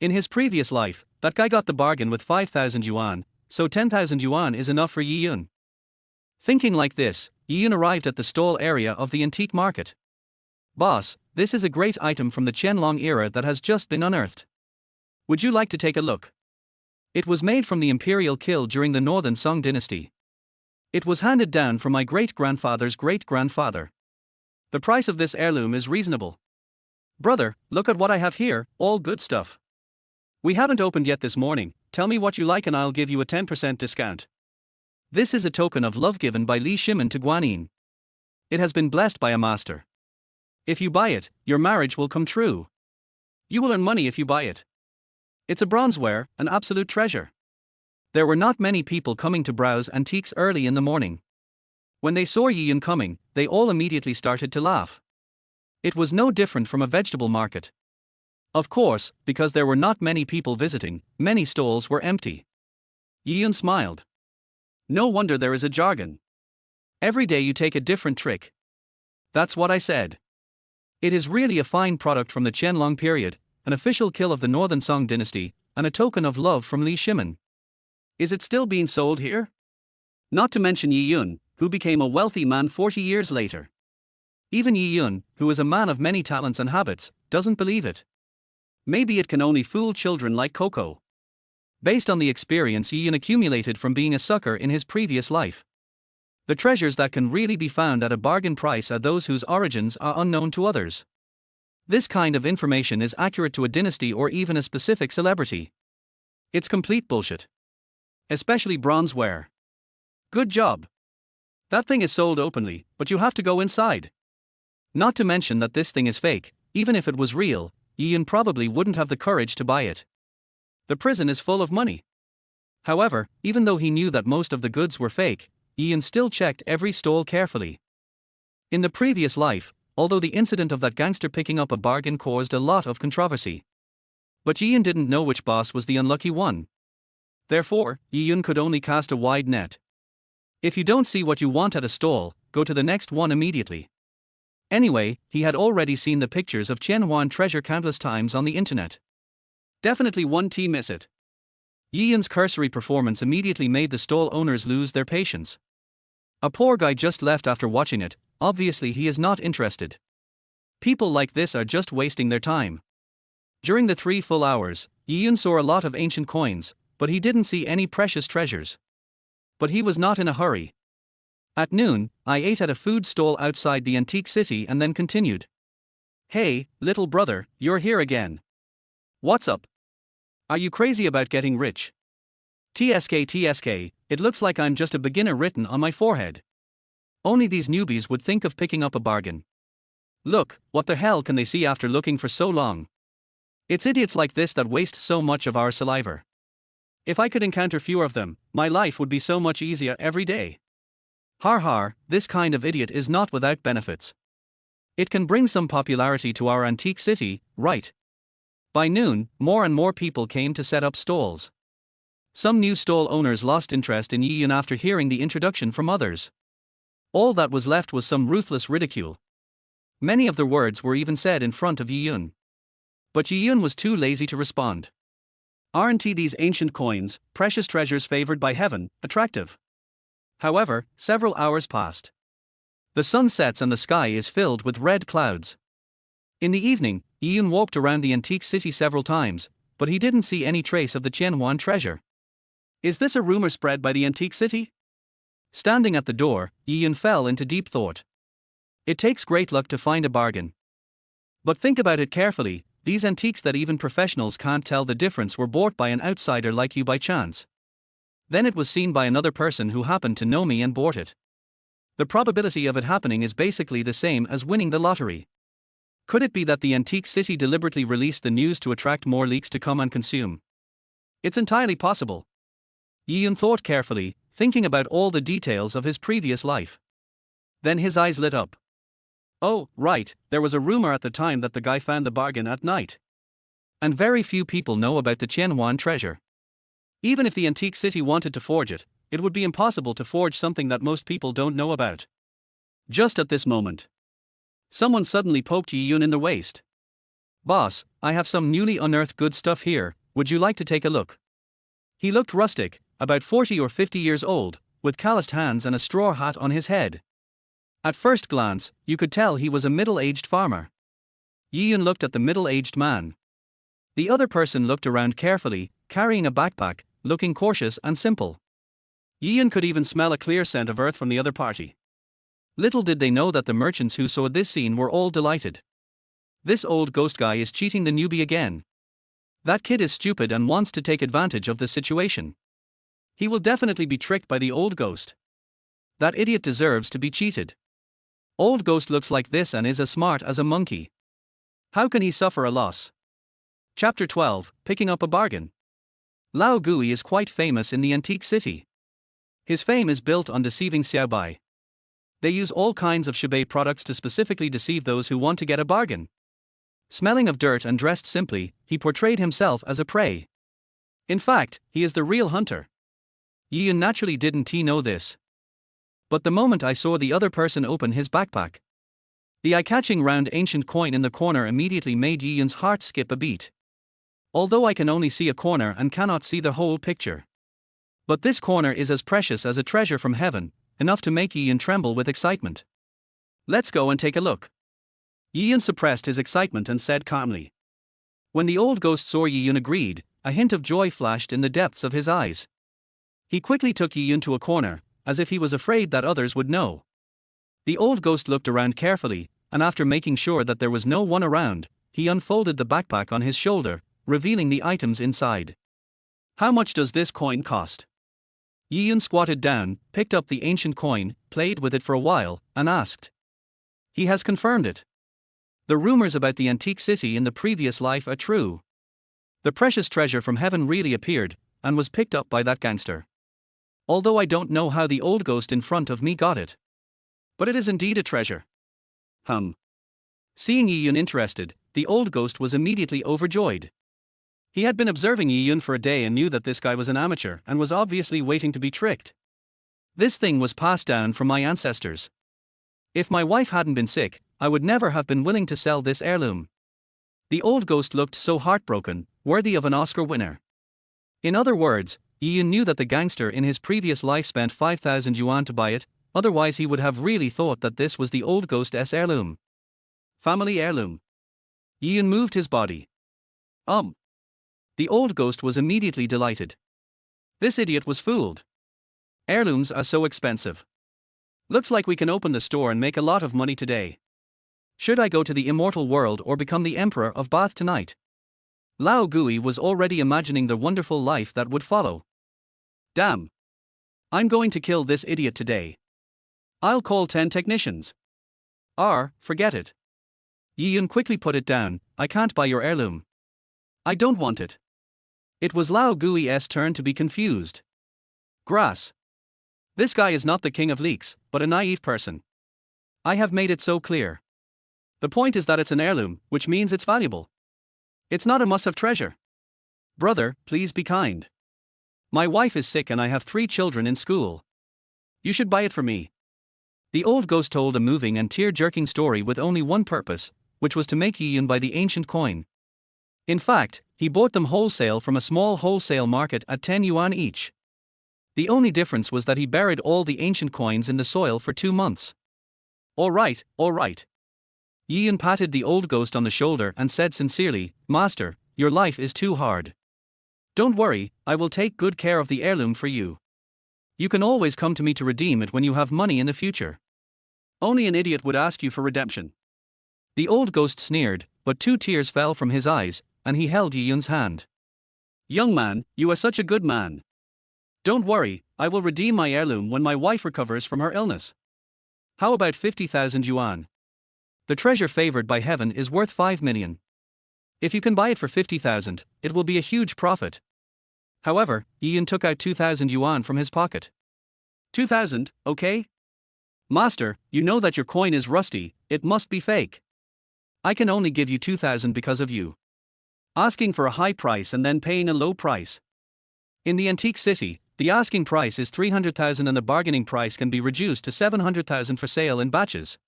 In his previous life, that guy got the bargain with 5,000 yuan, so 10,000 yuan is enough for Yiyun. Thinking like this, Yiyun arrived at the stall area of the antique market. "Boss, this is a great item from the Qianlong era that has just been unearthed. Would you like to take a look? It was made from the imperial kill during the Northern Song dynasty. It was handed down from my great-grandfather's great-grandfather. The price of this heirloom is reasonable. Brother, look at what I have here, all good stuff. We haven't opened yet this morning, tell me what you like and I'll give you a 10% discount. This is a token of love given by Li Shimin to Guanyin. It has been blessed by a master. If you buy it, your marriage will come true. You will earn money if you buy it. It's a bronzeware, an absolute treasure. There were not many people coming to browse antiques early in the morning. When they saw Yi Yun coming, they all immediately started to laugh. It was no different from a vegetable market. Of course, because there were not many people visiting, many stalls were empty. Yi Yun smiled. No wonder there is a jargon. Every day you take a different trick. That's what I said. It is really a fine product from the Qianlong period, an official kill of the Northern Song dynasty, and a token of love from Li Shimin. Is it still being sold here? Not to mention Yi Yun, who became a wealthy man 40 years later. Even Yi Yun, who is a man of many talents and habits, doesn't believe it. Maybe it can only fool children like Coco. Based on the experience Yi Yun accumulated from being a sucker in his previous life. The treasures that can really be found at a bargain price are those whose origins are unknown to others. This kind of information is accurate to a dynasty or even a specific celebrity. It's complete bullshit. Especially bronzeware. Good job. That thing is sold openly, but you have to go inside. Not to mention that this thing is fake. Even if it was real, Yi Yun probably wouldn't have the courage to buy it. The prison is full of money. However, even though he knew that most of the goods were fake, Yi Yun still checked every stall carefully. In the previous life, although the incident of that gangster picking up a bargain caused a lot of controversy. But Yi Yun didn't know which boss was the unlucky one. Therefore, Yi Yun could only cast a wide net. If you don't see what you want at a stall, go to the next one immediately. Anyway, he had already seen the pictures of Qianhuan treasure countless times on the internet. Definitely won't miss it. Yi Yun's cursory performance immediately made the stall owners lose their patience. A poor guy just left after watching it, obviously he is not interested. People like this are just wasting their time. During the 3 full hours, Yi Yun saw a lot of ancient coins, but he didn't see any precious treasures. But he was not in a hurry. At noon, I ate at a food stall outside the antique city and then continued. Hey, little brother, you're here again. What's up? Are you crazy about getting rich? TSK, it looks like I'm just a beginner written on my forehead. Only these newbies would think of picking up a bargain. Look, what the hell can they see after looking for so long? It's idiots like this that waste so much of our saliva. If I could encounter fewer of them, my life would be so much easier every day. Har har, this kind of idiot is not without benefits. It can bring some popularity to our antique city, right? By noon, more and more people came to set up stalls. Some new stall owners lost interest in Yi Yun after hearing the introduction from others. All that was left was some ruthless ridicule. Many of their words were even said in front of Yi Yun. But Yi Yun was too lazy to respond. Aren't these ancient coins, precious treasures favored by heaven, attractive? However, several hours passed. The sun sets and the sky is filled with red clouds. In the evening, Yi Yun walked around the antique city several times, but he didn't see any trace of the Qianhuan treasure. Is this a rumor spread by the antique city? Standing at the door, Yi Yun fell into deep thought. It takes great luck to find a bargain. But think about it carefully, these antiques that even professionals can't tell the difference were bought by an outsider like you by chance. Then it was seen by another person who happened to know me and bought it. The probability of it happening is basically the same as winning the lottery. Could it be that the antique city deliberately released the news to attract more leaks to come and consume? It's entirely possible. Yi Yun thought carefully, thinking about all the details of his previous life. Then his eyes lit up. Oh, right, there was a rumor at the time that the guy found the bargain at night. And very few people know about the Qianhuan treasure. Even if the antique city wanted to forge it, it would be impossible to forge something that most people don't know about. Just at this moment, someone suddenly poked Yi Yun in the waist. Boss, I have some newly unearthed good stuff here, would you like to take a look? He looked rustic, about 40 or 50 years old, with calloused hands and a straw hat on his head. At first glance, you could tell he was a middle-aged farmer. Yi Yun looked at the middle-aged man. The other person looked around carefully, carrying a backpack, looking cautious and simple. Yi Yun could even smell a clear scent of earth from the other party. Little did they know that the merchants who saw this scene were all delighted. This old ghost guy is cheating the newbie again. That kid is stupid and wants to take advantage of the situation. He will definitely be tricked by the old ghost. That idiot deserves to be cheated. Old ghost looks like this and is as smart as a monkey. How can he suffer a loss? Chapter 12, Picking Up a Bargain. Lao Gui is quite famous in the antique city. His fame is built on deceiving Xiaobai. They use all kinds of Shibei products to specifically deceive those who want to get a bargain. Smelling of dirt and dressed simply, he portrayed himself as a prey. In fact, he is the real hunter. Yiyun naturally didn't know this. But the moment I saw the other person open his backpack, the eye-catching round ancient coin in the corner immediately made Yiyun's heart skip a beat. Although I can only see a corner and cannot see the whole picture. But this corner is as precious as a treasure from heaven, enough to make Yiyun tremble with excitement. Let's go and take a look. Yiyun suppressed his excitement and said calmly. When the old ghost saw Yiyun agreed, a hint of joy flashed in the depths of his eyes. He quickly took Yiyun to a corner, as if he was afraid that others would know. The old ghost looked around carefully, and after making sure that there was no one around, he unfolded the backpack on his shoulder, revealing the items inside. How much does this coin cost? Yiyun squatted down, picked up the ancient coin, played with it for a while, and asked. He has confirmed it. The rumors about the antique city in the previous life are true. The precious treasure from heaven really appeared, and was picked up by that gangster. Although I don't know how the old ghost in front of me got it. But it is indeed a treasure. Seeing Yiyun interested, the old ghost was immediately overjoyed. He had been observing Yiyun for a day and knew that this guy was an amateur and was obviously waiting to be tricked. This thing was passed down from my ancestors. If my wife hadn't been sick, I would never have been willing to sell this heirloom. The old ghost looked so heartbroken, worthy of an Oscar winner. In other words, Yiyun knew that the gangster in his previous life spent 5,000 yuan to buy it, otherwise he would have really thought that this was the old ghost's heirloom. Family heirloom. Yiyun moved his body. The old ghost was immediately delighted. This idiot was fooled. Heirlooms are so expensive. Looks like we can open the store and make a lot of money today. Should I go to the immortal world or become the emperor of Bath tonight? Lao Gui was already imagining the wonderful life that would follow. Damn. I'm going to kill this idiot today. I'll call 10 technicians. Forget it. Yiyun quickly put it down. I can't buy your heirloom. I don't want it. It was Lao Gui's turn to be confused. Grass. This guy is not the king of leeks, but a naive person. I have made it so clear. The point is that it's an heirloom, which means it's valuable. It's not a must-have treasure. Brother, please be kind. My wife is sick and I have 3 children in school. You should buy it for me. The old ghost told a moving and tear-jerking story with only one purpose, which was to make Yiyun buy the ancient coin. In fact, he bought them wholesale from a small wholesale market at 10 yuan each. The only difference was that he buried all the ancient coins in the soil for 2 months. All right. Yiyun patted the old ghost on the shoulder and said sincerely, Master, your life is too hard. Don't worry, I will take good care of the heirloom for you. You can always come to me to redeem it when you have money in the future. Only an idiot would ask you for redemption. The old ghost sneered, but 2 tears fell from his eyes, and he held Yiyun's hand. Young man, you are such a good man. Don't worry, I will redeem my heirloom when my wife recovers from her illness. How about 50,000 yuan? The treasure favored by heaven is worth 5 million. If you can buy it for 50,000, it will be a huge profit. However, Yiyun took out 2,000 yuan from his pocket. 2,000, okay? Master, you know that your coin is rusty, it must be fake. I can only give you 2,000 because of you. Asking for a high price and then paying a low price. In the antique city, the asking price is 300,000 and the bargaining price can be reduced to 700,000 for sale in batches.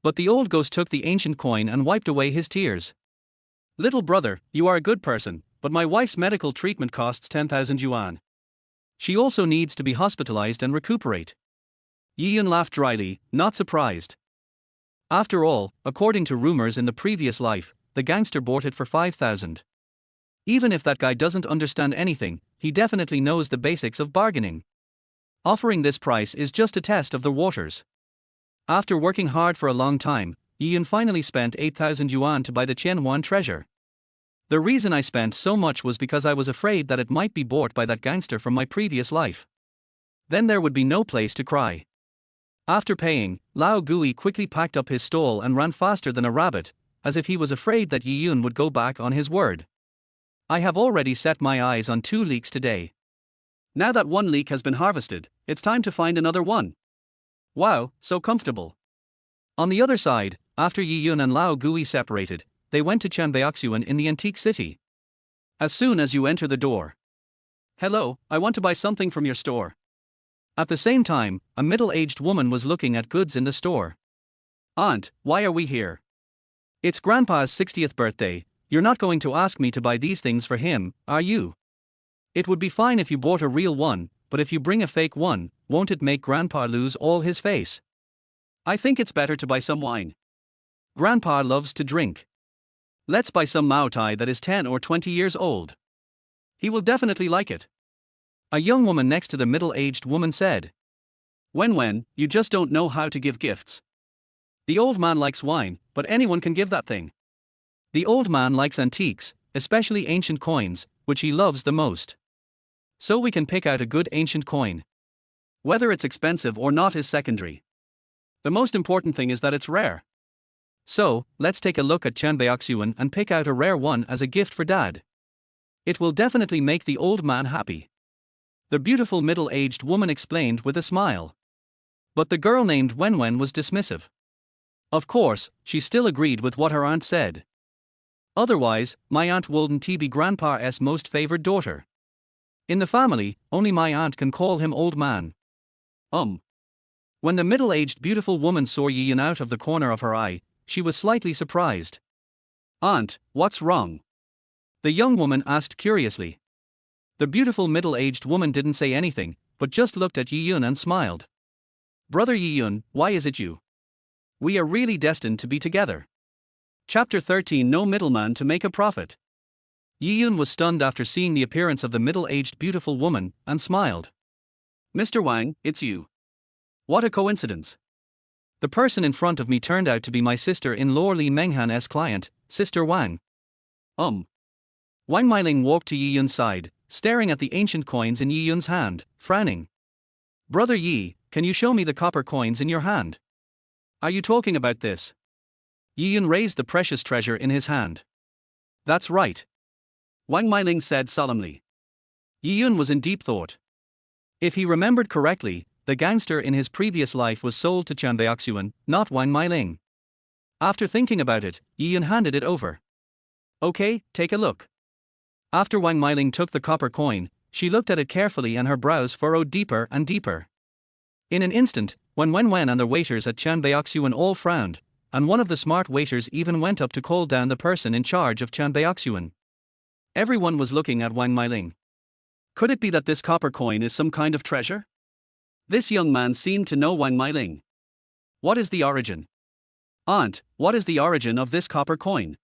But the old ghost took the ancient coin and wiped away his tears. Little brother, you are a good person, but my wife's medical treatment costs 10,000 yuan. She also needs to be hospitalized and recuperate. Yiyun laughed dryly, not surprised. After all, according to rumors in the previous life, the gangster bought it for 5,000. Even if that guy doesn't understand anything, he definitely knows the basics of bargaining. Offering this price is just a test of the waters. After working hard for a long time, Yiyun finally spent 8,000 yuan to buy the Qianhuan treasure. The reason I spent so much was because I was afraid that it might be bought by that gangster from my previous life. Then there would be no place to cry. After paying, Lao Gui quickly packed up his stall and ran faster than a rabbit, as if he was afraid that Yi Yun would go back on his word. I have already set my eyes on 2 leeks today. Now that 1 leek has been harvested, it's time to find another one. Wow, so comfortable. On the other side, after Yi Yun and Lao Gui separated, they went to Chanbeoxuan in the antique city. As soon as you enter the door. Hello, I want to buy something from your store. At the same time, a middle-aged woman was looking at goods in the store. Aunt, why are we here? It's Grandpa's 60th birthday. You're not going to ask me to buy these things for him, are you? It would be fine if you bought a real one, but if you bring a fake one, won't it make Grandpa lose all his face? I think it's better to buy some wine. Grandpa loves to drink. Let's buy some Mao Tai that is 10 or 20 years old. He will definitely like it. A young woman next to the middle-aged woman said. Wen, you just don't know how to give gifts. The old man likes wine, but anyone can give that thing. The old man likes antiques, especially ancient coins, which he loves the most. So we can pick out a good ancient coin. Whether it's expensive or not is secondary. The most important thing is that it's rare. So, let's take a look at Chanbeoxuan and pick out a rare one as a gift for Dad. It will definitely make the old man happy. The beautiful middle-aged woman explained with a smile. But the girl named Wen was dismissive. Of course, she still agreed with what her aunt said. Otherwise, my aunt wouldn't be Grandpa's most favored daughter. In the family, only my aunt can call him old man. When the middle-aged beautiful woman saw Yi Yun out of the corner of her eye, she was slightly surprised. Aunt, what's wrong? The young woman asked curiously. The beautiful middle-aged woman didn't say anything, but just looked at Yi Yun and smiled. Brother Yi Yun, why is it you? We are really destined to be together. Chapter 13 No Middleman to Make a Profit. Yi Yun was stunned after seeing the appearance of the middle-aged beautiful woman, and smiled. Mr. Wang, it's you. What a coincidence. The person in front of me turned out to be my sister-in-law Li Menghan's client, Sister Wang. Wang Meiling walked to Yi Yun's side, staring at the ancient coins in Yi Yun's hand, frowning. Brother Yi, can you show me the copper coins in your hand? Are you talking about this? Yi Yun raised the precious treasure in his hand. That's right. Wang Meiling said solemnly. Yi Yun was in deep thought. If he remembered correctly, the gangster in his previous life was sold to Chanbeoxuan, not Wang Meiling. After thinking about it, Yi Yun handed it over. Okay, take a look. After Wang Meiling took the copper coin, she looked at it carefully and her brows furrowed deeper and deeper. In an instant, when Wen and the waiters at Chanbeoxuan all frowned, and one of the smart waiters even went up to call down the person in charge of Chanbeoxuan. Everyone was looking at Wang Meiling. Could it be that this copper coin is some kind of treasure? This young man seemed to know Wang Meiling. What is the origin? Aunt, what is the origin of this copper coin?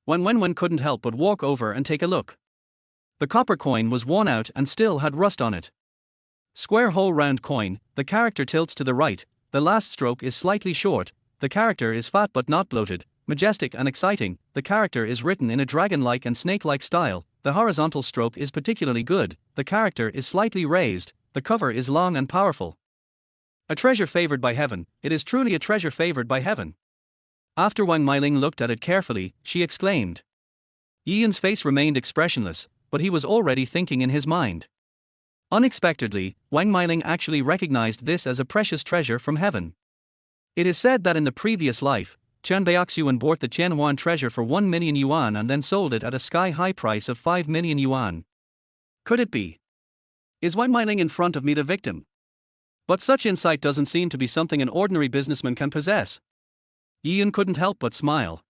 When Wen couldn't help but walk over and take a look. The copper coin was worn out and still had rust on it. Square hole round coin, the character tilts to the right, the last stroke is slightly short, the character is fat but not bloated, majestic and exciting, the character is written in a dragon-like and snake-like style, the horizontal stroke is particularly good, the character is slightly raised, the cover is long and powerful. A treasure favored by heaven, it is truly a treasure favored by heaven. After Wang Meiling looked at it carefully, she exclaimed. Yi Yun's face remained expressionless, but he was already thinking in his mind. Unexpectedly, Wang Meiling actually recognized this as a precious treasure from heaven. It is said that in the previous life, Chanbeoxuan bought the Qianhuan treasure for 1 million yuan and then sold it at a sky-high price of 5 million yuan. Could it be? Is Wang Meiling in front of me the victim? But such insight doesn't seem to be something an ordinary businessman can possess. Yi Yun couldn't help but smile.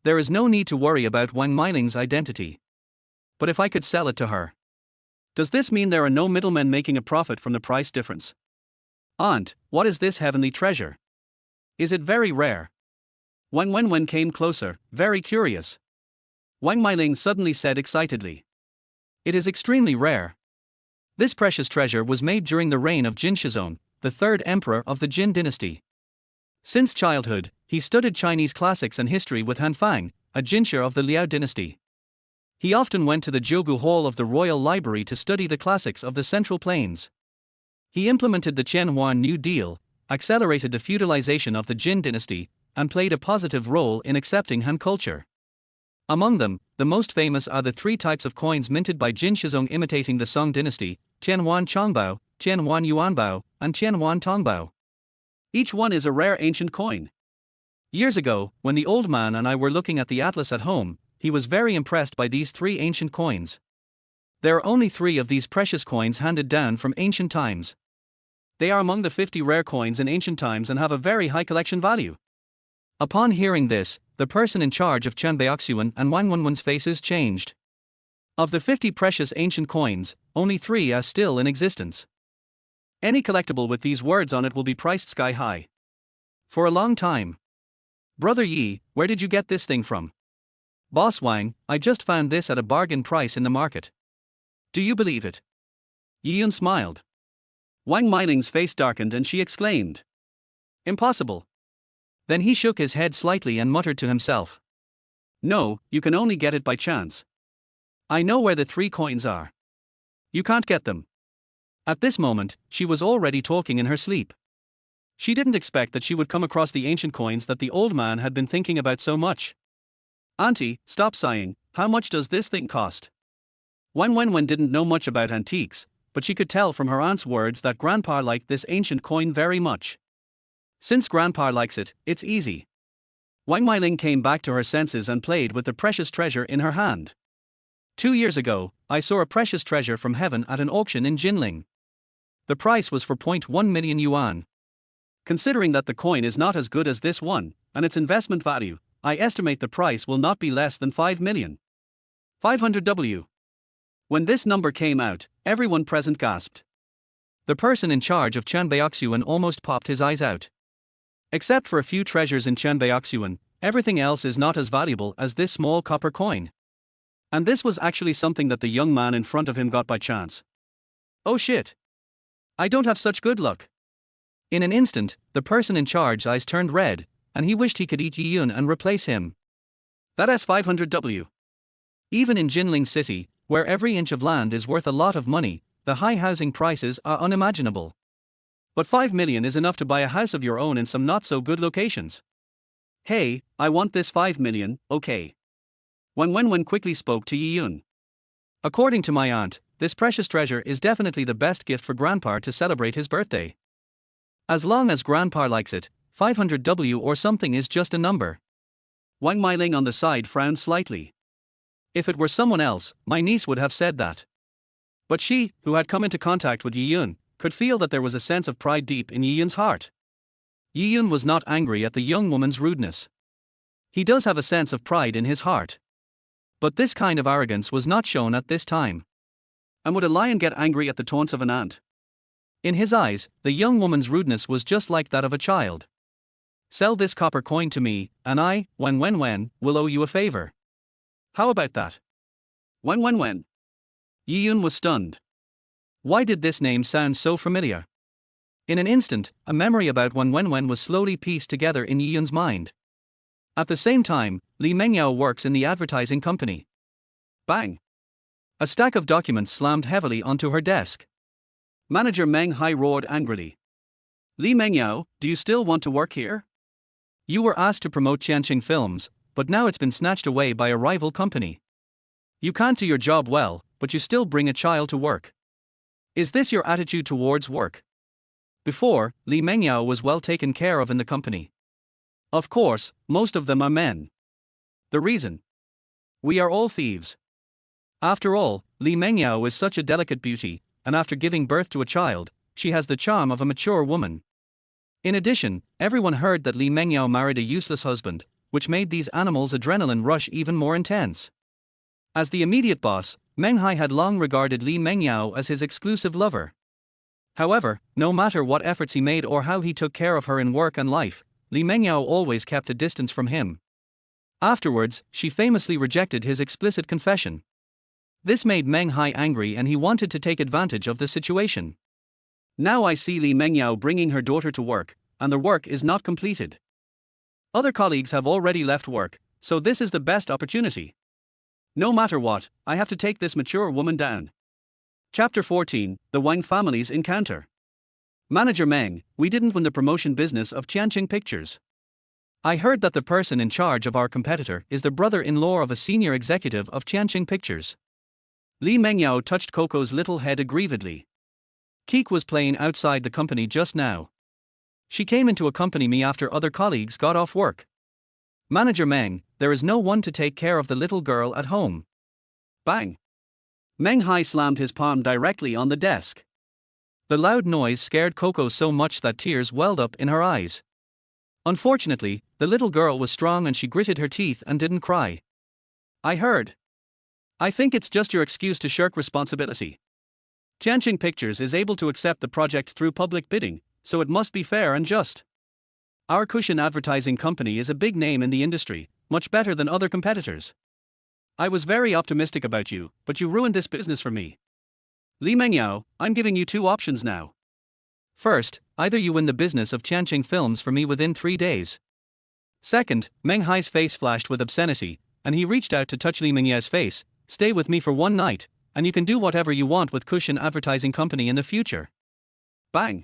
There is no need to worry about Wang Meiling's identity. But if I could sell it to her. Does this mean there are no middlemen making a profit from the price difference? Aunt, what is this heavenly treasure? Is it very rare? Wang Wen came closer, very curious. Wang Meiling suddenly said excitedly. It is extremely rare. This precious treasure was made during the reign of Jin Shizong, the third emperor of the Jin dynasty. Since childhood, he studied Chinese classics and history with Han Fang, a Jinsha of the Liao dynasty. He often went to the Jogu Hall of the Royal Library to study the classics of the Central Plains. He implemented the Chen Huan New Deal, accelerated the feudalization of the Jin dynasty, and played a positive role in accepting Han culture. Among them, the most famous are the three types of coins minted by Jin Shizong imitating the Song dynasty: Chen Huan Chongbao, Chen Huan Yuanbao, and Chen Huan Tongbao. Each one is a rare ancient coin. Years ago, when the old man and I were looking at the atlas at home, he was very impressed by these three ancient coins. There are only 3 of these precious coins handed down from ancient times. They are among the 50 rare coins in ancient times and have a very high collection value. Upon hearing this, the person in charge of Chen Baoxuan and Wang Wenwen's faces changed. Of the 50 precious ancient coins, only 3 are still in existence. Any collectible with these words on it will be priced sky high. For a long time. Brother Yi, where did you get this thing from? Boss Wang, I just found this at a bargain price in the market. Do you believe it? Yi Yun smiled. Wang Meiling's face darkened and she exclaimed. Impossible. Then he shook his head slightly and muttered to himself. No, you can only get it by chance. I know where the 3 coins are. You can't get them. At this moment, she was already talking in her sleep. She didn't expect that she would come across the ancient coins that the old man had been thinking about so much. Auntie, stop sighing, how much does this thing cost? Wang Wenwen didn't know much about antiques, but she could tell from her aunt's words that Grandpa liked this ancient coin very much. Since Grandpa likes it, it's easy. Wang Meiling came back to her senses and played with the precious treasure in her hand. 2 years ago, I saw a precious treasure from heaven at an auction in Jinling. The price was for 0.1 million yuan. Considering that the coin is not as good as this one, and its investment value, I estimate the price will not be less than 5 million. 500 W. When this number came out, everyone present gasped. The person in charge of Chen Baoxuan almost popped his eyes out. Except for a few treasures in Chen Baoxuan, everything else is not as valuable as this small copper coin. And this was actually something that the young man in front of him got by chance. Oh shit. I don't have such good luck. In an instant, the person in charge's eyes turned red, and he wished he could eat Yi Yun and replace him. That has 500 W. Even in Jinling City, where every inch of land is worth a lot of money, the high housing prices are unimaginable. But 5 million is enough to buy a house of your own in some not so good locations. Hey, I want this 5 million, okay. Wang Wenwen quickly spoke to Yi Yun. According to my aunt, this precious treasure is definitely the best gift for Grandpa to celebrate his birthday. As long as Grandpa likes it, 500 W or something is just a number. Wang Meiling on the side frowned slightly. If it were someone else, my niece would have said that. But she, who had come into contact with Yi Yun, could feel that there was a sense of pride deep in Yi Yun's heart. Yi Yun was not angry at the young woman's rudeness. He does have a sense of pride in his heart. But this kind of arrogance was not shown at this time. And would a lion get angry at the taunts of an ant? In his eyes, the young woman's rudeness was just like that of a child. Sell this copper coin to me, and I, Wang Wenwen, will owe you a favor. How about that? Wang Wenwen. Yi Yun was stunned. Why did this name sound so familiar? In an instant, a memory about Wang Wenwen was slowly pieced together in Yi Yun's mind. At the same time, Li Mengyao works in the advertising company. Bang! A stack of documents slammed heavily onto her desk. Manager Meng Hai roared angrily. Li Mengyao, do you still want to work here? You were asked to promote Tianqing Films, but now it's been snatched away by a rival company. You can't do your job well, but you still bring a child to work. Is this your attitude towards work? Before, Li Mengyao was well taken care of in the company. Of course, most of them are men. The reason? We are all thieves. After all, Li Mengyao is such a delicate beauty, and after giving birth to a child, she has the charm of a mature woman. In addition, everyone heard that Li Mengyao married a useless husband, which made these animals' adrenaline rush even more intense. As the immediate boss, Meng Hai had long regarded Li Mengyao as his exclusive lover. However, no matter what efforts he made or how he took care of her in work and life, Li Mengyao always kept a distance from him. Afterwards, she famously rejected his explicit confession. This made Meng Hai angry and he wanted to take advantage of the situation. Now I see Li Mengyao bringing her daughter to work, and the work is not completed. Other colleagues have already left work, so this is the best opportunity. No matter what, I have to take this mature woman down. Chapter 14, The Wang Family's Encounter. Manager Meng, we didn't win the promotion business of Tianqing Pictures. I heard that the person in charge of our competitor is the brother-in-law of a senior executive of Tianqing Pictures. Li Mengyao touched Coco's little head aggrievedly. Keek was playing outside the company just now. She came in to accompany me after other colleagues got off work. Manager Meng, there is no one to take care of the little girl at home. Bang! Meng Hai slammed his palm directly on the desk. The loud noise scared Coco so much that tears welled up in her eyes. Unfortunately, the little girl was strong and she gritted her teeth and didn't cry. I heard. I think it's just your excuse to shirk responsibility. Tianqing Pictures is able to accept the project through public bidding, so it must be fair and just. Our cushion advertising company is a big name in the industry, much better than other competitors. I was very optimistic about you, but you ruined this business for me. Li Mengyao, I'm giving you two options now. First, either you win the business of Tianqing Films for me within 3 days. Second, Meng Hai's face flashed with obscenity, and he reached out to touch Li Mengyao's face. Stay with me for one night, and you can do whatever you want with Cushion Advertising Company in the future. Bang!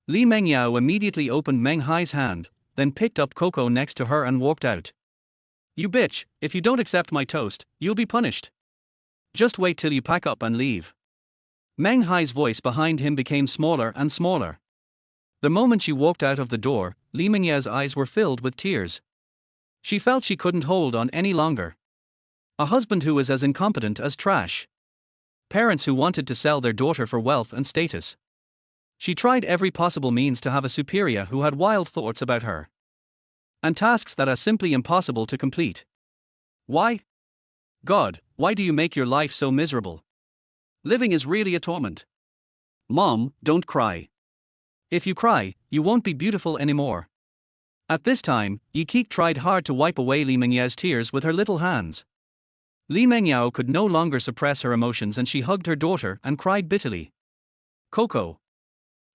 Li Mengyao immediately opened Meng Hai's hand, then picked up Coco next to her and walked out. You bitch, if you don't accept my toast, you'll be punished. Just wait till you pack up and leave. Meng Hai's voice behind him became smaller and smaller. The moment she walked out of the door, Li Mengyao's eyes were filled with tears. She felt she couldn't hold on any longer. A husband who was as incompetent as trash. Parents who wanted to sell their daughter for wealth and status. She tried every possible means to have a superior who had wild thoughts about her. And tasks that are simply impossible to complete. Why? God, why do you make your life so miserable? Living is really a torment. Mom, don't cry. If you cry, you won't be beautiful anymore. At this time, Yi Keek tried hard to wipe away Li Mengyao's tears with her little hands. Li Mengyao could no longer suppress her emotions and she hugged her daughter and cried bitterly. Coco.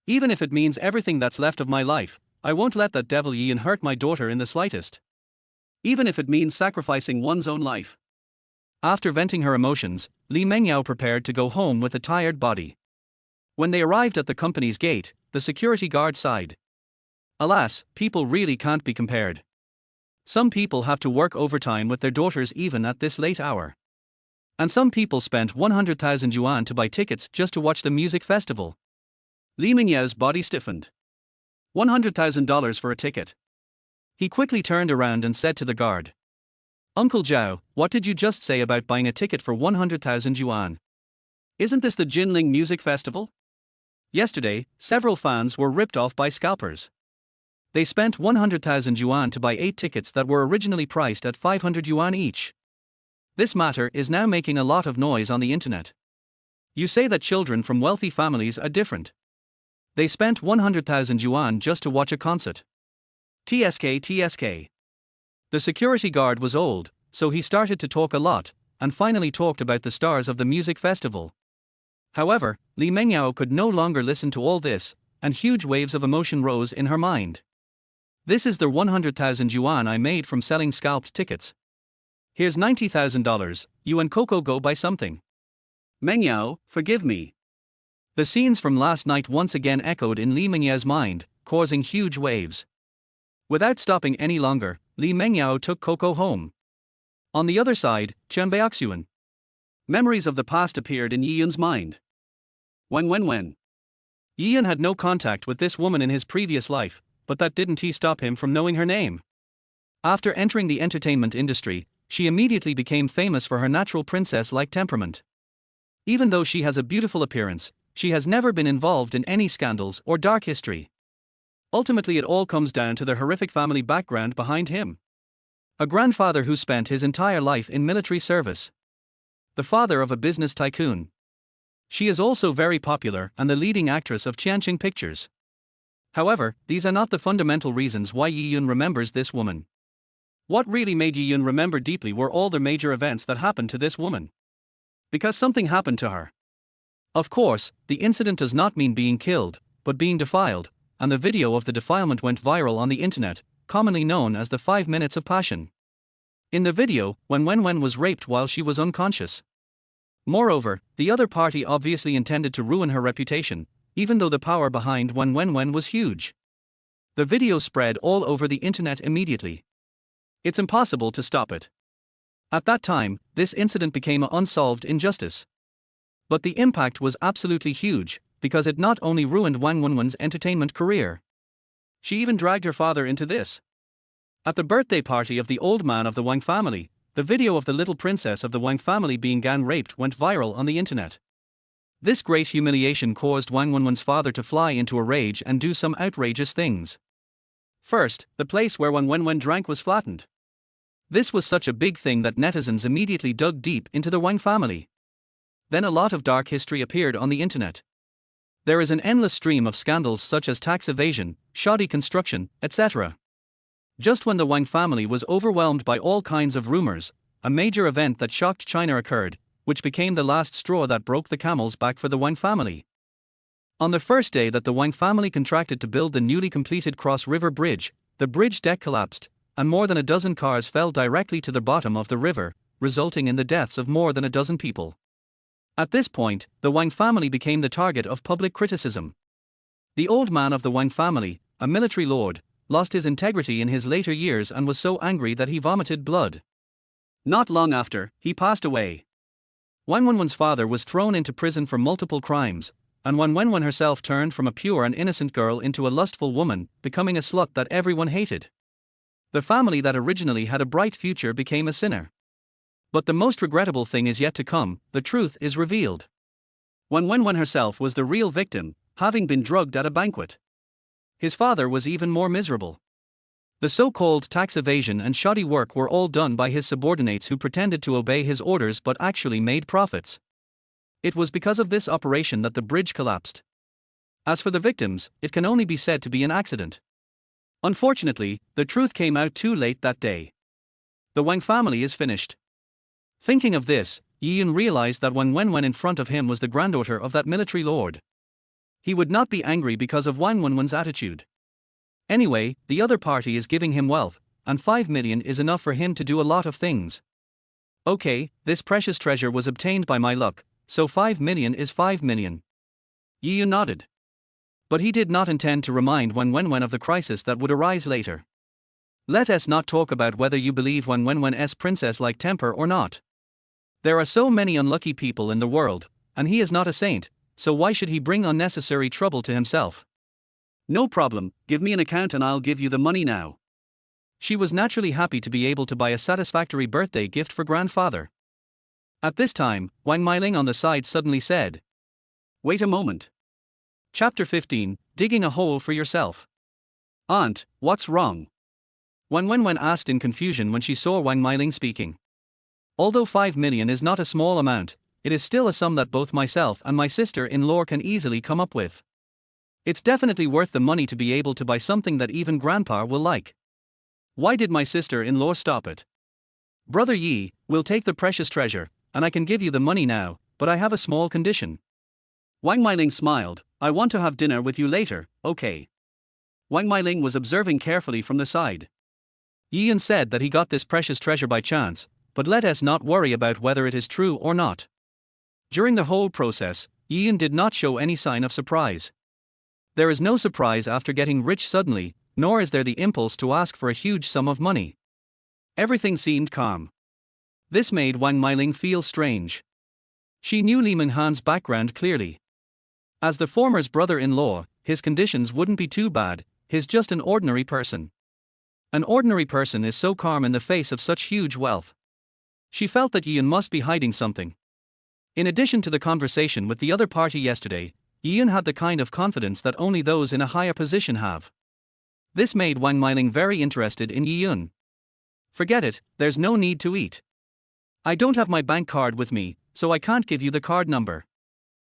Even if it means everything that's left of my life, I won't let that devil Yian hurt my daughter in the slightest. Even if it means sacrificing one's own life. After venting her emotions, Li Mengyao prepared to go home with a tired body. When they arrived at the company's gate, the security guard sighed. Alas, people really can't be compared. Some people have to work overtime with their daughters even at this late hour. And some people spent 100,000 yuan to buy tickets just to watch the music festival. Li Mengyao's body stiffened. $100,000 for a ticket. He quickly turned around and said to the guard. Uncle Zhao, what did you just say about buying a ticket for 100,000 yuan? Isn't this the Jinling Music Festival? Yesterday, several fans were ripped off by scalpers. They spent 100,000 yuan to buy 8 tickets that were originally priced at 500 yuan each. This matter is now making a lot of noise on the internet. You say that children from wealthy families are different. They spent 100,000 yuan just to watch a concert. TSK. The security guard was old, so he started to talk a lot, and finally talked about the stars of the music festival. However, Li Mengyao could no longer listen to all this, and huge waves of emotion rose in her mind. This is the 100,000 yuan I made from selling scalped tickets. Here's $90,000, you and Coco go buy something. Mengyao, forgive me. The scenes from last night once again echoed in Li Mengyao's mind, causing huge waves. Without stopping any longer, Li Mengyao took Coco home. On the other side, Chen. Memories of the past appeared in Yiyun's mind. When. Yiyun had no contact with this woman in his previous life, but that didn't stop him from knowing her name. After entering the entertainment industry, she immediately became famous for her natural princess-like temperament. Even though she has a beautiful appearance, she has never been involved in any scandals or dark history. Ultimately, it all comes down to the horrific family background behind him. A grandfather who spent his entire life in military service. The father of a business tycoon. She is also very popular and the leading actress of Tianqing Pictures. However, these are not the fundamental reasons why Yiyun remembers this woman. What really made Yiyun remember deeply were all the major events that happened to this woman. Because something happened to her. Of course, the incident does not mean being killed, but being defiled, and the video of the defilement went viral on the internet, commonly known as the 5 minutes of passion. In the video, Wen Wenwen was raped while she was unconscious. Moreover, the other party obviously intended to ruin her reputation, even though the power behind Wen Wenwen was huge. The video spread all over the internet immediately. It's impossible to stop it. At that time, this incident became an unsolved injustice. But the impact was absolutely huge, because it not only ruined Wang Wenwen's entertainment career. She even dragged her father into this. At the birthday party of the old man of the Wang family, the video of the little princess of the Wang family being gang raped went viral on the internet. This great humiliation caused Wang Wenwen's father to fly into a rage and do some outrageous things. First, the place where Wang Wenwen drank was flattened. This was such a big thing that netizens immediately dug deep into the Wang family. Then a lot of dark history appeared on the internet. There is an endless stream of scandals such as tax evasion, shoddy construction, etc. Just when the Wang family was overwhelmed by all kinds of rumors, a major event that shocked China occurred, which became the last straw that broke the camel's back for the Wang family. On the first day that the Wang family contracted to build the newly completed Cross River Bridge, the bridge deck collapsed, and more than a dozen cars fell directly to the bottom of the river, resulting in the deaths of more than a dozen people. At this point, the Wang family became the target of public criticism. The old man of the Wang family, a military lord, lost his integrity in his later years and was so angry that he vomited blood. Not long after, he passed away. Wang Wenwen's father was thrown into prison for multiple crimes, and Wang Wenwen herself turned from a pure and innocent girl into a lustful woman, becoming a slut that everyone hated. The family that originally had a bright future became a sinner. But the most regrettable thing is yet to come. The truth is revealed. Wang Wenwen herself was the real victim, having been drugged at a banquet. His father was even more miserable. The so-called tax evasion and shoddy work were all done by his subordinates who pretended to obey his orders but actually made profits. It was because of this operation that the bridge collapsed. As for the victims, it can only be said to be an accident. Unfortunately, the truth came out too late that day. The Wang family is finished. Thinking of this, Yi Yun realized that Wang Wenwen in front of him was the granddaughter of that military lord. He would not be angry because of Wang Wenwen's attitude. Anyway, the other party is giving him wealth, and 5 million is enough for him to do a lot of things. Okay, this precious treasure was obtained by my luck, so 5 million is 5 million. Yi Yun nodded. But he did not intend to remind Wang Wenwen of the crisis that would arise later. Let us not talk about whether you believe Wang Wenwen's princess-like temper or not. There are so many unlucky people in the world, and he is not a saint, so why should he bring unnecessary trouble to himself? No problem, give me an account and I'll give you the money now. She was naturally happy to be able to buy a satisfactory birthday gift for grandfather. At this time, Wang Meiling on the side suddenly said, "Wait a moment." Chapter 15, Digging a Hole for Yourself. Aunt, what's wrong? Wang Wenwen asked in confusion when she saw Wang Meiling speaking. Although 5 million is not a small amount, it is still a sum that both myself and my sister-in-law can easily come up with. It's definitely worth the money to be able to buy something that even grandpa will like. Why did my sister-in-law stop it? Brother Yi, we'll take the precious treasure, and I can give you the money now, but I have a small condition. Wang Meiling smiled, I want to have dinner with you later, okay. Wang Meiling was observing carefully from the side. Yi Yun said that he got this precious treasure by chance, but let us not worry about whether it is true or not. During the whole process, Yi Yun did not show any sign of surprise. There is no surprise after getting rich suddenly, nor is there the impulse to ask for a huge sum of money. Everything seemed calm. This made Wang Meiling feel strange. She knew Li Minghan's background clearly. As the former's brother-in-law, his conditions wouldn't be too bad, he's just an ordinary person. An ordinary person is so calm in the face of such huge wealth. She felt that Yi Yun must be hiding something. In addition to the conversation with the other party yesterday, Yi Yun had the kind of confidence that only those in a higher position have. This made Wang Meiling very interested in Yi Yun. Forget it, there's no need to eat. I don't have my bank card with me, so I can't give you the card number.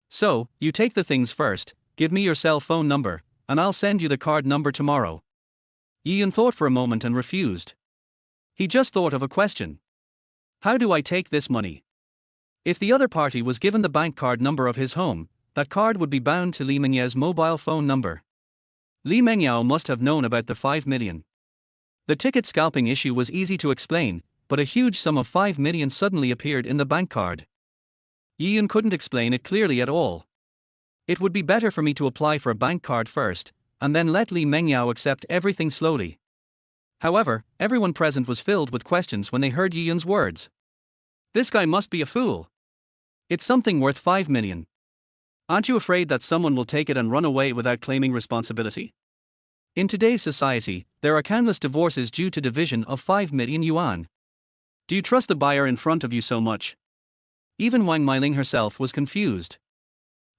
So, you take the things first, give me your cell phone number, and I'll send you the card number tomorrow. Yi Yun thought for a moment and refused. He just thought of a question. How do I take this money? If the other party was given the bank card number of his home, that card would be bound to Li Mengyao's mobile phone number. Li Mengyao must have known about the 5 million. The ticket scalping issue was easy to explain. but a huge sum of 5 million suddenly appeared in the bank card. Yiyun couldn't explain it clearly at all. It would be better for me to apply for a bank card first, and then let Li Mengyao accept everything slowly. However, everyone present was filled with questions when they heard Yiyun's words. This guy must be a fool. It's something worth 5 million. Aren't you afraid that someone will take it and run away without claiming responsibility? In today's society, there are countless divorces due to division of 5 million yuan. Do you trust the buyer in front of you so much? Even Wang Meiling herself was confused.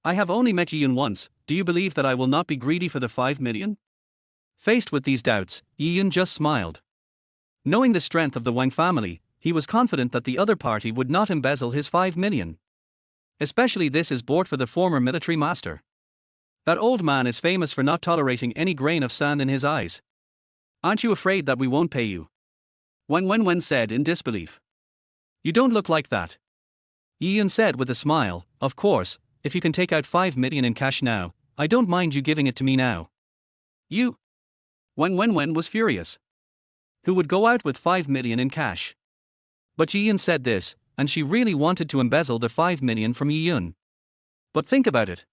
I have only met Yiyun once, do you believe that I will not be greedy for the 5 million? Faced with these doubts, Yiyun just smiled. Knowing the strength of the Wang family, he was confident that the other party would not embezzle his 5 million. Especially this is bought for the former military master. That old man is famous for not tolerating any grain of sand in his eyes. Aren't you afraid that we won't pay you? Wang Wenwen said in disbelief. You don't look like that. Yiyun said with a smile, of course, if you can take out 5 million in cash now, I don't mind you giving it to me now. You? Wang Wenwen was furious. Who would go out with 5 million in cash? But Yiyun said this, and she really wanted to embezzle the 5 million from Yiyun. But think about it.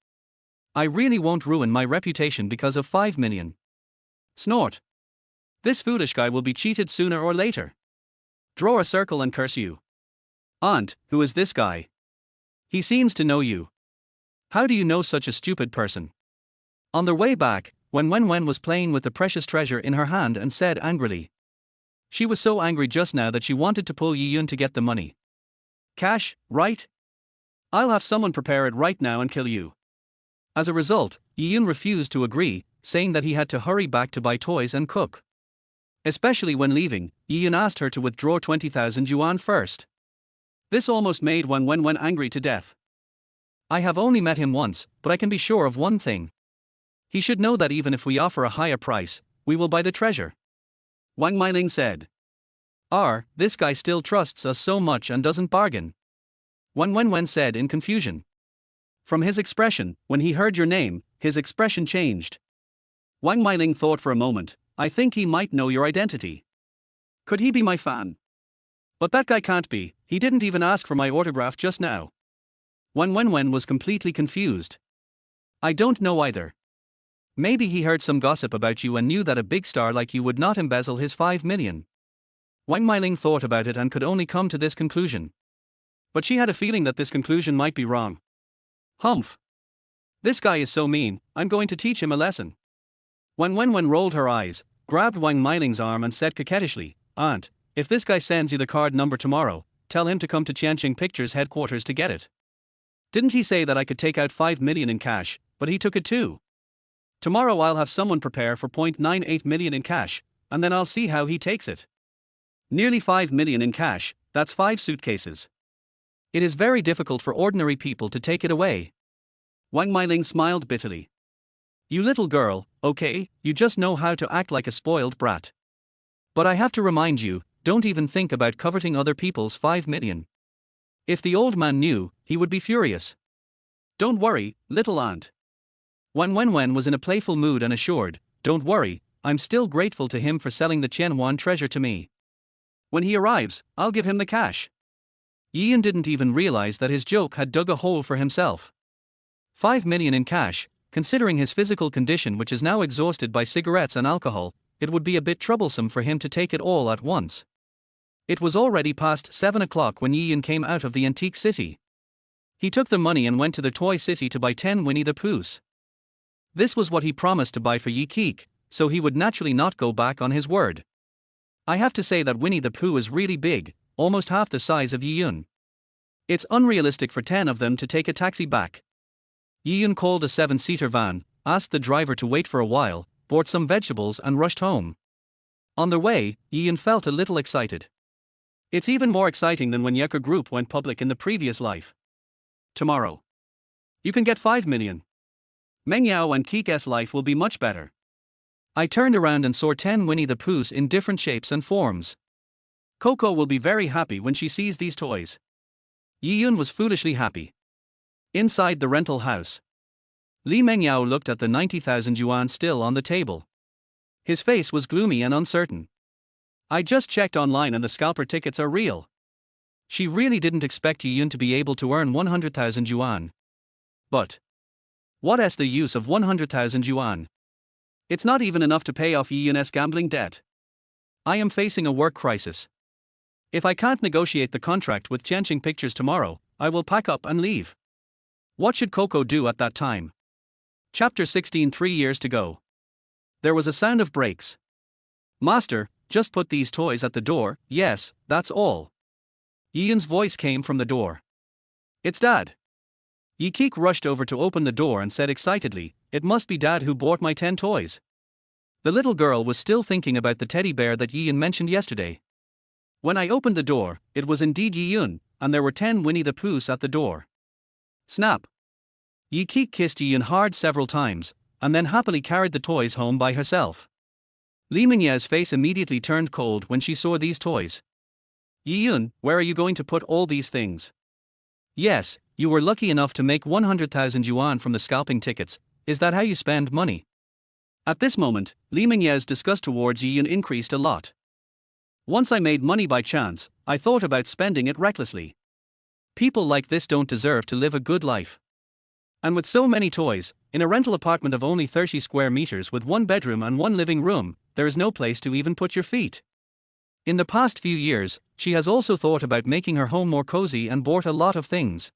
I really won't ruin my reputation because of 5 million. Snort. This foolish guy will be cheated sooner or later. Draw a circle and curse you. Aunt, who is this guy? He seems to know you. How do you know such a stupid person? On their way back, when Wen was playing with the precious treasure in her hand and said angrily. She was so angry just now that she wanted to pull Yiyun to get the money. Cash, right? I'll have someone prepare it right now and kill you. As a result, Yiyun refused to agree, saying that he had to hurry back to buy toys and cook. Especially when leaving, Yiyun asked her to withdraw 20,000 yuan first. This almost made Wang Wenwen angry to death. I have only met him once, but I can be sure of one thing. He should know that even if we offer a higher price, we will buy the treasure. Wang Meiling said. This guy still trusts us so much and doesn't bargain. Wang Wenwen said in confusion. From his expression, when he heard your name, his expression changed. Wang Meiling thought for a moment, I think he might know your identity. Could he be my fan? But that guy can't be, he didn't even ask for my autograph just now. Wang Wenwen was completely confused. I don't know either. Maybe he heard some gossip about you and knew that a big star like you would not embezzle his 5 million. Wang Meiling thought about it and could only come to this conclusion. But she had a feeling that this conclusion might be wrong. Humph. This guy is so mean, I'm going to teach him a lesson. Wang Wenwen rolled her eyes, grabbed Wang Meiling's arm and said coquettishly, Aunt, if this guy sends you the card number tomorrow, tell him to come to Tianqing Pictures headquarters to get it. Didn't he say that I could take out 5 million in cash, but he took it too? Tomorrow I'll have someone prepare for 0.98 million in cash, and then I'll see how he takes it. Nearly 5 million in cash, that's 5 suitcases. It is very difficult for ordinary people to take it away. Wang Meiling smiled bitterly. You little girl, okay, you just know how to act like a spoiled brat. But I have to remind you, don't even think about coveting other people's 5 million. If the old man knew, he would be furious. Don't worry, little aunt. Wang Wenwen was in a playful mood and assured, don't worry, I'm still grateful to him for selling the Qianhuan treasure to me. When he arrives, I'll give him the cash. Yiyun didn't even realize that his joke had dug a hole for himself. 5 million in cash, considering his physical condition which is now exhausted by cigarettes and alcohol, it would be a bit troublesome for him to take it all at once. It was already past 7 o'clock when Yiyun came out of the antique city. He took the money and went to the toy city to buy 10 Winnie the Poohs. This was what he promised to buy for Yi Keek, so he would naturally not go back on his word. I have to say that Winnie the Pooh is really big, almost half the size of Yiyun. It's unrealistic for 10 of them to take a taxi back. Yiyun called a 7-seater van, asked the driver to wait for a while, bought some vegetables and rushed home. On their way, Yiyun felt a little excited. It's even more exciting than when Yao Ke Group went public in the previous life. Tomorrow. You can get 5 million. Meng Yao and Keek's life will be much better. I turned around and saw 10 Winnie the Poohs in different shapes and forms. Coco will be very happy when she sees these toys. Yiyun was foolishly happy. Inside the rental house, Li Mengyao looked at the 90,000 yuan still on the table. His face was gloomy and uncertain. I just checked online and the scalper tickets are real. She really didn't expect Yi Yun to be able to earn 100,000 yuan. But what is the use of 100,000 yuan? It's not even enough to pay off Yi Yun's gambling debt. I am facing a work crisis. If I can't negotiate the contract with Tianqing Pictures tomorrow, I will pack up and leave. What should Coco do at that time? Chapter 16. 3 years to go. There was a sound of brakes. Master, just put these toys at the door. Yes, that's all. Yi Yun's voice came from the door. It's Dad. Yi Keek rushed over to open the door and said excitedly, "It must be Dad who bought my 10 toys." The little girl was still thinking about the teddy bear that Yi Yun mentioned yesterday. When I opened the door, it was indeed Yi Yun, and there were 10 Winnie the Poohs at the door. Snap. Yi Keek kissed Yi Yun hard several times, and then happily carried the toys home by herself. Li Mingyao's face immediately turned cold when she saw these toys. Yi Yun, where are you going to put all these things? Yes, you were lucky enough to make 100,000 yuan from the scalping tickets. Is that how you spend money? At this moment, Li Mingyao's disgust towards Yi Yun increased a lot. Once I made money by chance, I thought about spending it recklessly. People like this don't deserve to live a good life. And with so many toys, in a rental apartment of only 30 square meters with 1 bedroom and 1 living room, there is no place to even put your feet. In the past few years, she has also thought about making her home more cozy and bought a lot of things.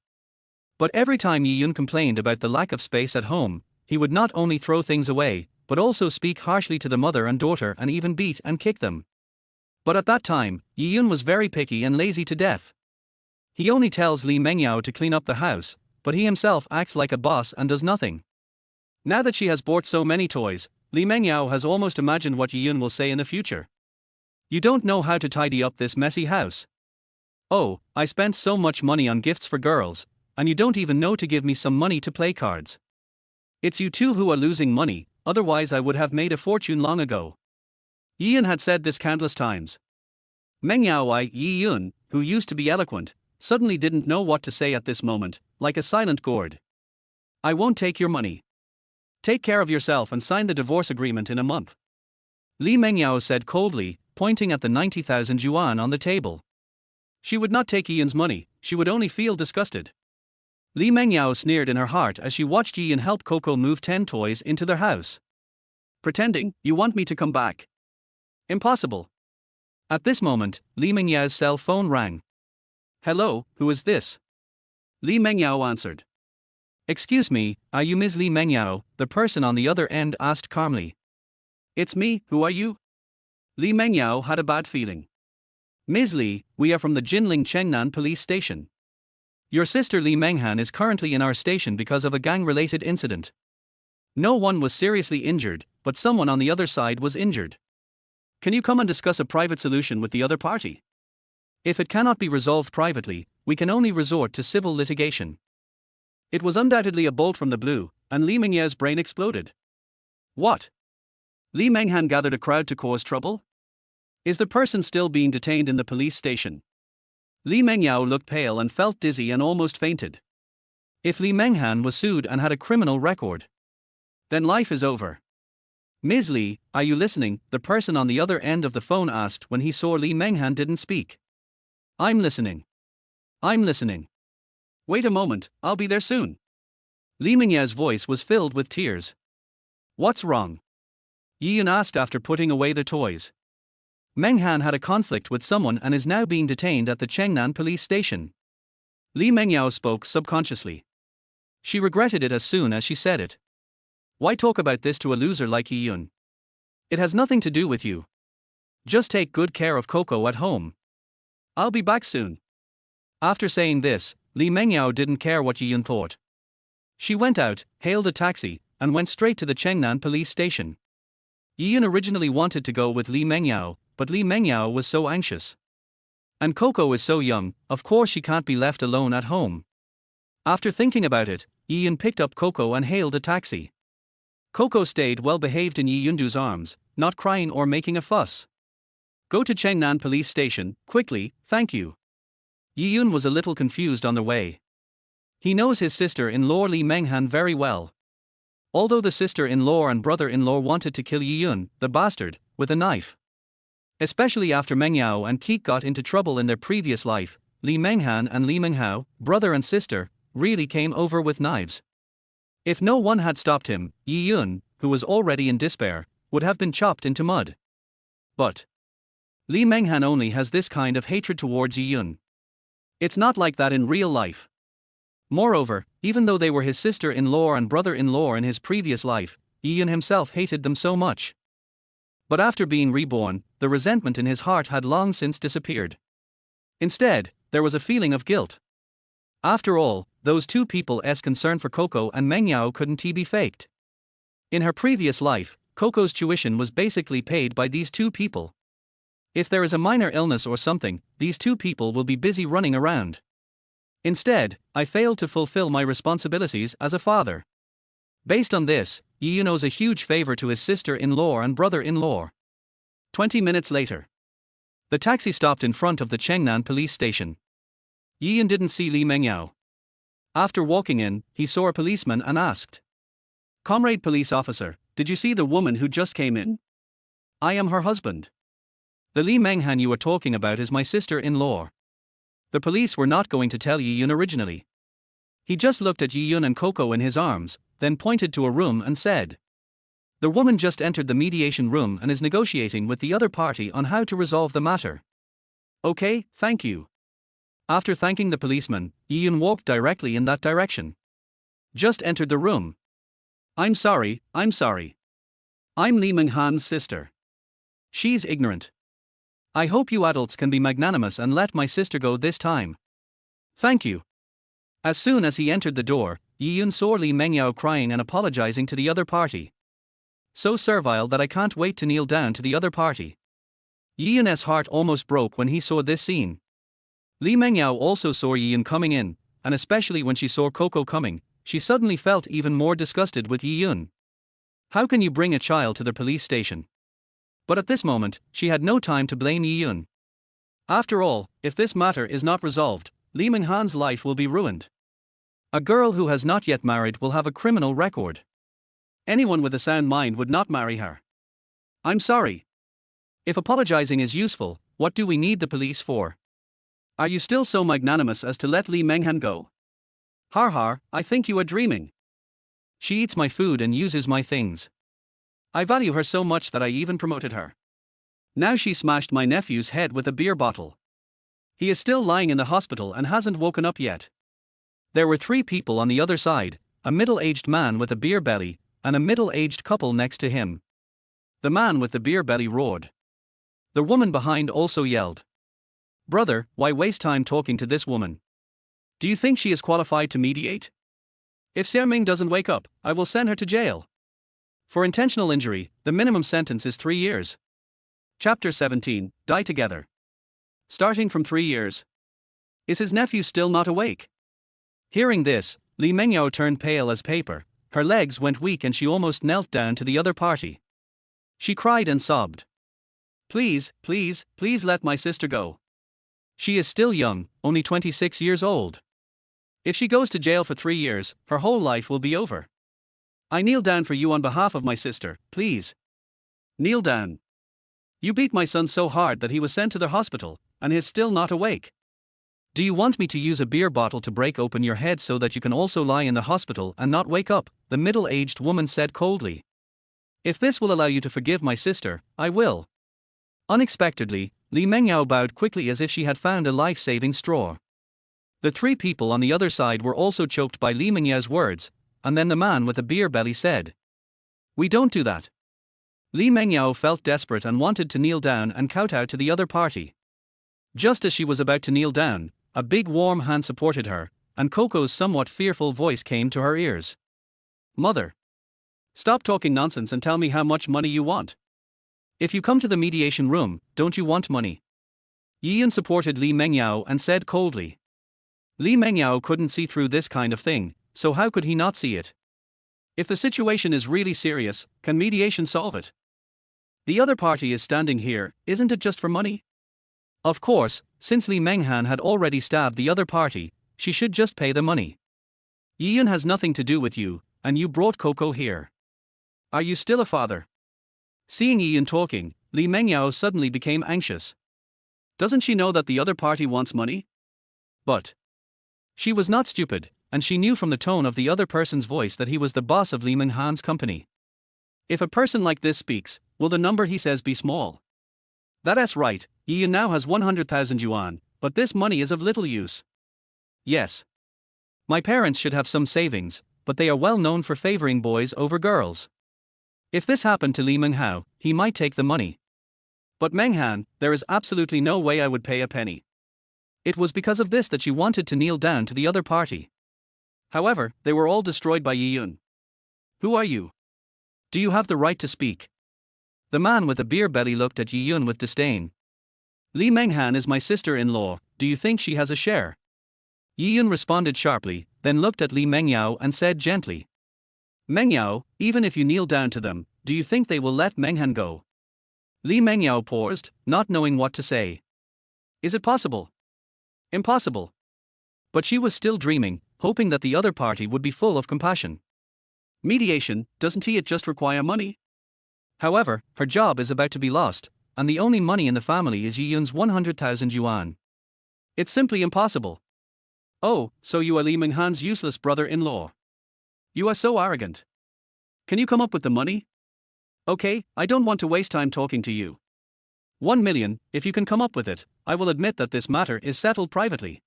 But every time Yi Yun complained about the lack of space at home, he would not only throw things away, but also speak harshly to the mother and daughter and even beat and kick them. But at that time, Yi Yun was very picky and lazy to death. He only tells Li Mengyao to clean up the house, but he himself acts like a boss and does nothing. Now that she has bought so many toys, Li Mengyao has almost imagined what Yi Yun will say in the future. You don't know how to tidy up this messy house. Oh, I spent so much money on gifts for girls, and you don't even know to give me some money to play cards. It's you two who are losing money, otherwise I would have made a fortune long ago. Yi Yun had said this countless times. Mengyao Yi Yun, who used to be eloquent, suddenly didn't know what to say at this moment, like a silent gourd. I won't take your money. Take care of yourself and sign the divorce agreement in a month. Li Mengyao said coldly, pointing at the 90,000 yuan on the table. She would not take Yi Yun's money, she would only feel disgusted. Li Mengyao sneered in her heart as she watched Yi Yun help Coco move 10 toys into their house. Pretending, you want me to come back? Impossible. At this moment, Li Mengyao's cell phone rang. Hello, who is this? Li Mengyao answered. Excuse me, are you Ms. Li Mengyao? The person on the other end asked calmly. It's me, who are you? Li Mengyao had a bad feeling. Ms. Li, we are from the Jinling Chengnan police station. Your sister Li Menghan is currently in our station because of a gang-related incident. No one was seriously injured, but someone on the other side was injured. Can you come and discuss a private solution with the other party? If it cannot be resolved privately, we can only resort to civil litigation. It was undoubtedly a bolt from the blue, and Li Mengyao's brain exploded. What? Li Menghan gathered a crowd to cause trouble? Is the person still being detained in the police station? Li Mengyao looked pale and felt dizzy and almost fainted. If Li Menghan was sued and had a criminal record, then life is over. Ms. Li, are you listening? The person on the other end of the phone asked when he saw Li Menghan didn't speak. I'm listening. I'm listening. Wait a moment, I'll be there soon. Li Mengyao's voice was filled with tears. What's wrong? Yi Yun asked after putting away the toys. Menghan had a conflict with someone and is now being detained at the Chengnan police station. Li Mengyao spoke subconsciously. She regretted it as soon as she said it. Why talk about this to a loser like Yi Yun? It has nothing to do with you. Just take good care of Coco at home. I'll be back soon. After saying this, Li Mengyao didn't care what Yi Yun thought. She went out, hailed a taxi, and went straight to the Chengnan police station. Yi Yun originally wanted to go with Li Mengyao, but Li Mengyao was so anxious. And Coco is so young, of course she can't be left alone at home. After thinking about it, Yi Yun picked up Coco and hailed a taxi. Coco stayed well behaved in Yi Yun's arms, not crying or making a fuss. Go to Chengnan police station, quickly, thank you. Yi Yun was a little confused on the way. He knows his sister-in-law Li Menghan very well. Although the sister-in-law and brother-in-law wanted to kill Yi Yun, the bastard, with a knife. Especially after Meng Yao and Keek got into trouble in their previous life, Li Menghan and Li Menghao, brother and sister, really came over with knives. If no one had stopped him, Yi Yun, who was already in despair, would have been chopped into mud. But Li Menghan only has this kind of hatred towards Yi Yun. It's not like that in real life. Moreover, even though they were his sister-in-law and brother-in-law in his previous life, Yi Yun himself hated them so much. But after being reborn, the resentment in his heart had long since disappeared. Instead, there was a feeling of guilt. After all, those two people's concern for Coco and Meng Yao couldn't be faked. In her previous life, Coco's tuition was basically paid by these two people. If there is a minor illness or something, these two people will be busy running around. Instead, I failed to fulfill my responsibilities as a father. Based on this, Yi Yun owes a huge favor to his sister-in-law and brother-in-law. 20 minutes later. The taxi stopped in front of the Chengnan police station. Yi Yun didn't see Li Mengyao. After walking in, he saw a policeman and asked, "Comrade police officer, did you see the woman who just came in?" "I am her husband." "The Li Menghan you are talking about is my sister-in-law." The police were not going to tell Yi Yun originally. He just looked at Yi Yun and Coco in his arms, then pointed to a room and said, "The woman just entered the mediation room and is negotiating with the other party on how to resolve the matter." "Okay, thank you." After thanking the policeman, Yi Yun walked directly in that direction. Just entered the room. I'm sorry. I'm Li Menghan's sister. She's ignorant. I hope you adults can be magnanimous and let my sister go this time. Thank you." As soon as he entered the door, Yi Yun saw Li Mengyao crying and apologizing to the other party. "So servile that I can't wait to kneel down to the other party." Yi Yun's heart almost broke when he saw this scene. Li Mengyao also saw Yi Yun coming in, and especially when she saw Coco coming, she suddenly felt even more disgusted with Yi Yun. How can you bring a child to the police station? But at this moment, she had no time to blame Yi Yun. After all, if this matter is not resolved, Li Menghan's life will be ruined. A girl who has not yet married will have a criminal record. Anyone with a sound mind would not marry her. I'm sorry. If apologizing is useful, what do we need the police for? Are you still so magnanimous as to let Li Menghan go? Har har, I think you are dreaming. She eats my food and uses my things. I value her so much that I even promoted her. Now she smashed my nephew's head with a beer bottle. He is still lying in the hospital and hasn't woken up yet. There were 3 people on the other side, a middle-aged man with a beer belly, and a middle-aged couple next to him. The man with the beer belly roared. The woman behind also yelled. "Brother, why waste time talking to this woman? Do you think she is qualified to mediate? If Xiaoming doesn't wake up, I will send her to jail. For intentional injury, the minimum sentence is 3 years. Chapter 17, Die Together. Starting from 3 years. Is his nephew still not awake? Hearing this, Li Mengyao turned pale as paper, her legs went weak and she almost knelt down to the other party. She cried and sobbed. Please let my sister go. She is still young, only 26 years old. If she goes to jail for 3 years, her whole life will be over. I kneel down for you on behalf of my sister, please. Kneel down. You beat my son so hard that he was sent to the hospital, and is still not awake. Do you want me to use a beer bottle to break open your head so that you can also lie in the hospital and not wake up? The middle-aged woman said coldly. If this will allow you to forgive my sister, I will. Unexpectedly, Li Mengyao bowed quickly as if she had found a life-saving straw. The 3 people on the other side were also choked by Li Mengyao's words, and then the man with the beer belly said, We don't do that. Li Mengyao felt desperate and wanted to kneel down and kowtow to the other party. Just as she was about to kneel down, a big warm hand supported her, and Coco's somewhat fearful voice came to her ears. Mother. Stop talking nonsense and tell me how much money you want. If you come to the mediation room, don't you want money? Yi Yun supported Li Mengyao and said coldly. Li Mengyao couldn't see through this kind of thing, so how could he not see it? If the situation is really serious, can mediation solve it? The other party is standing here, isn't it just for money? Of course, since Li Menghan had already stabbed the other party, she should just pay the money. Yi Yun has nothing to do with you, and you brought Coco here. Are you still a father? Seeing Yi Yun talking, Li Mengyao suddenly became anxious. Doesn't she know that the other party wants money? But she was not stupid, and she knew from the tone of the other person's voice that he was the boss of Li Menghan's company. If a person like this speaks, will the number he says be small? That's right, Yi Yun now has 100,000 yuan, but this money is of little use. Yes. My parents should have some savings, but they are well known for favoring boys over girls. If this happened to Li Menghao, he might take the money. But Menghan, there is absolutely no way I would pay a penny. It was because of this that she wanted to kneel down to the other party. However, they were all destroyed by Yi Yun. Who are you? Do you have the right to speak? The man with the beer belly looked at Yi Yun with disdain. Li Menghan is my sister-in-law, do you think she has a share? Yi Yun responded sharply, then looked at Li Mengyao and said gently. Mengyao, even if you kneel down to them, do you think they will let Menghan go? Li Mengyao paused, not knowing what to say. Is it possible? Impossible. But she was still dreaming, hoping that the other party would be full of compassion. Mediation, doesn't it just require money? However, her job is about to be lost, and the only money in the family is Yi Yun's 100,000 yuan. It's simply impossible. Oh, so you are Li Menghan's useless brother-in-law. You are so arrogant. Can you come up with the money? Okay, I don't want to waste time talking to you. 1 million, if you can come up with it, I will admit that this matter is settled privately.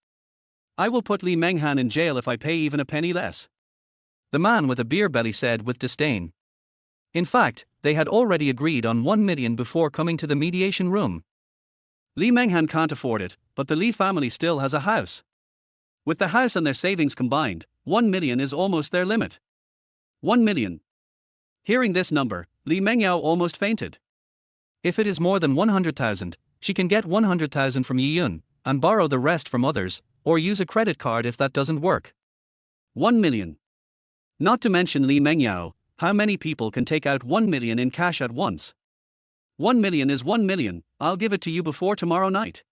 I will put Li Menghan in jail if I pay even a penny less. The man with a beer belly said with disdain. In fact, they had already agreed on 1 million before coming to the mediation room. Li Menghan can't afford it, but the Li family still has a house. With the house and their savings combined, 1 million is almost their limit. 1 million. Hearing this number, Li Mengyao almost fainted. If it is more than 100,000, she can get 100,000 from Yi Yun, and borrow the rest from others, or use a credit card if that doesn't work. 1 million. Not to mention Li Mengyao, how many people can take out 1 million in cash at once? 1 million is 1 million, I'll give it to you before tomorrow night.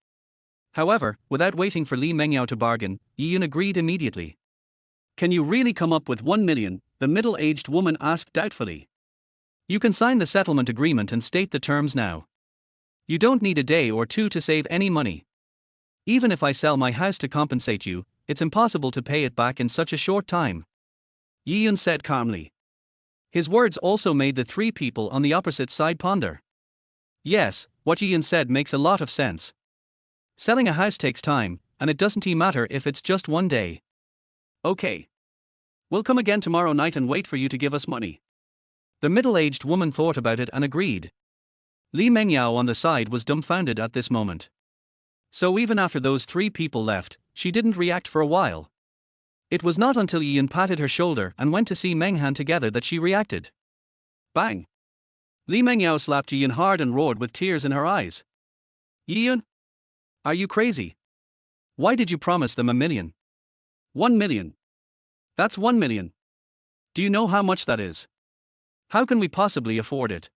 However, without waiting for Li Mengyao to bargain, Yi Yun agreed immediately. Can you really come up with 1 million? The middle-aged woman asked doubtfully. You can sign the settlement agreement and state the terms now. You don't need a day or two to save any money. Even if I sell my house to compensate you, it's impossible to pay it back in such a short time. Yi Yun said calmly. His words also made the three people on the opposite side ponder. Yes, what Yi Yun said makes a lot of sense. Selling a house takes time, and it doesn't matter if it's just one day. Okay. We'll come again tomorrow night and wait for you to give us money. The middle-aged woman thought about it and agreed. Li Mengyao on the side was dumbfounded at this moment. So even after those three people left, she didn't react for a while. It was not until Yi Yun patted her shoulder and went to see Menghan together that she reacted. Bang! Li Mengyao slapped Yi Yun hard and roared with tears in her eyes. Yi Yun? Are you crazy? Why did you promise them 1 million? 1 million. That's 1 million. Do you know how much that is? How can we possibly afford it?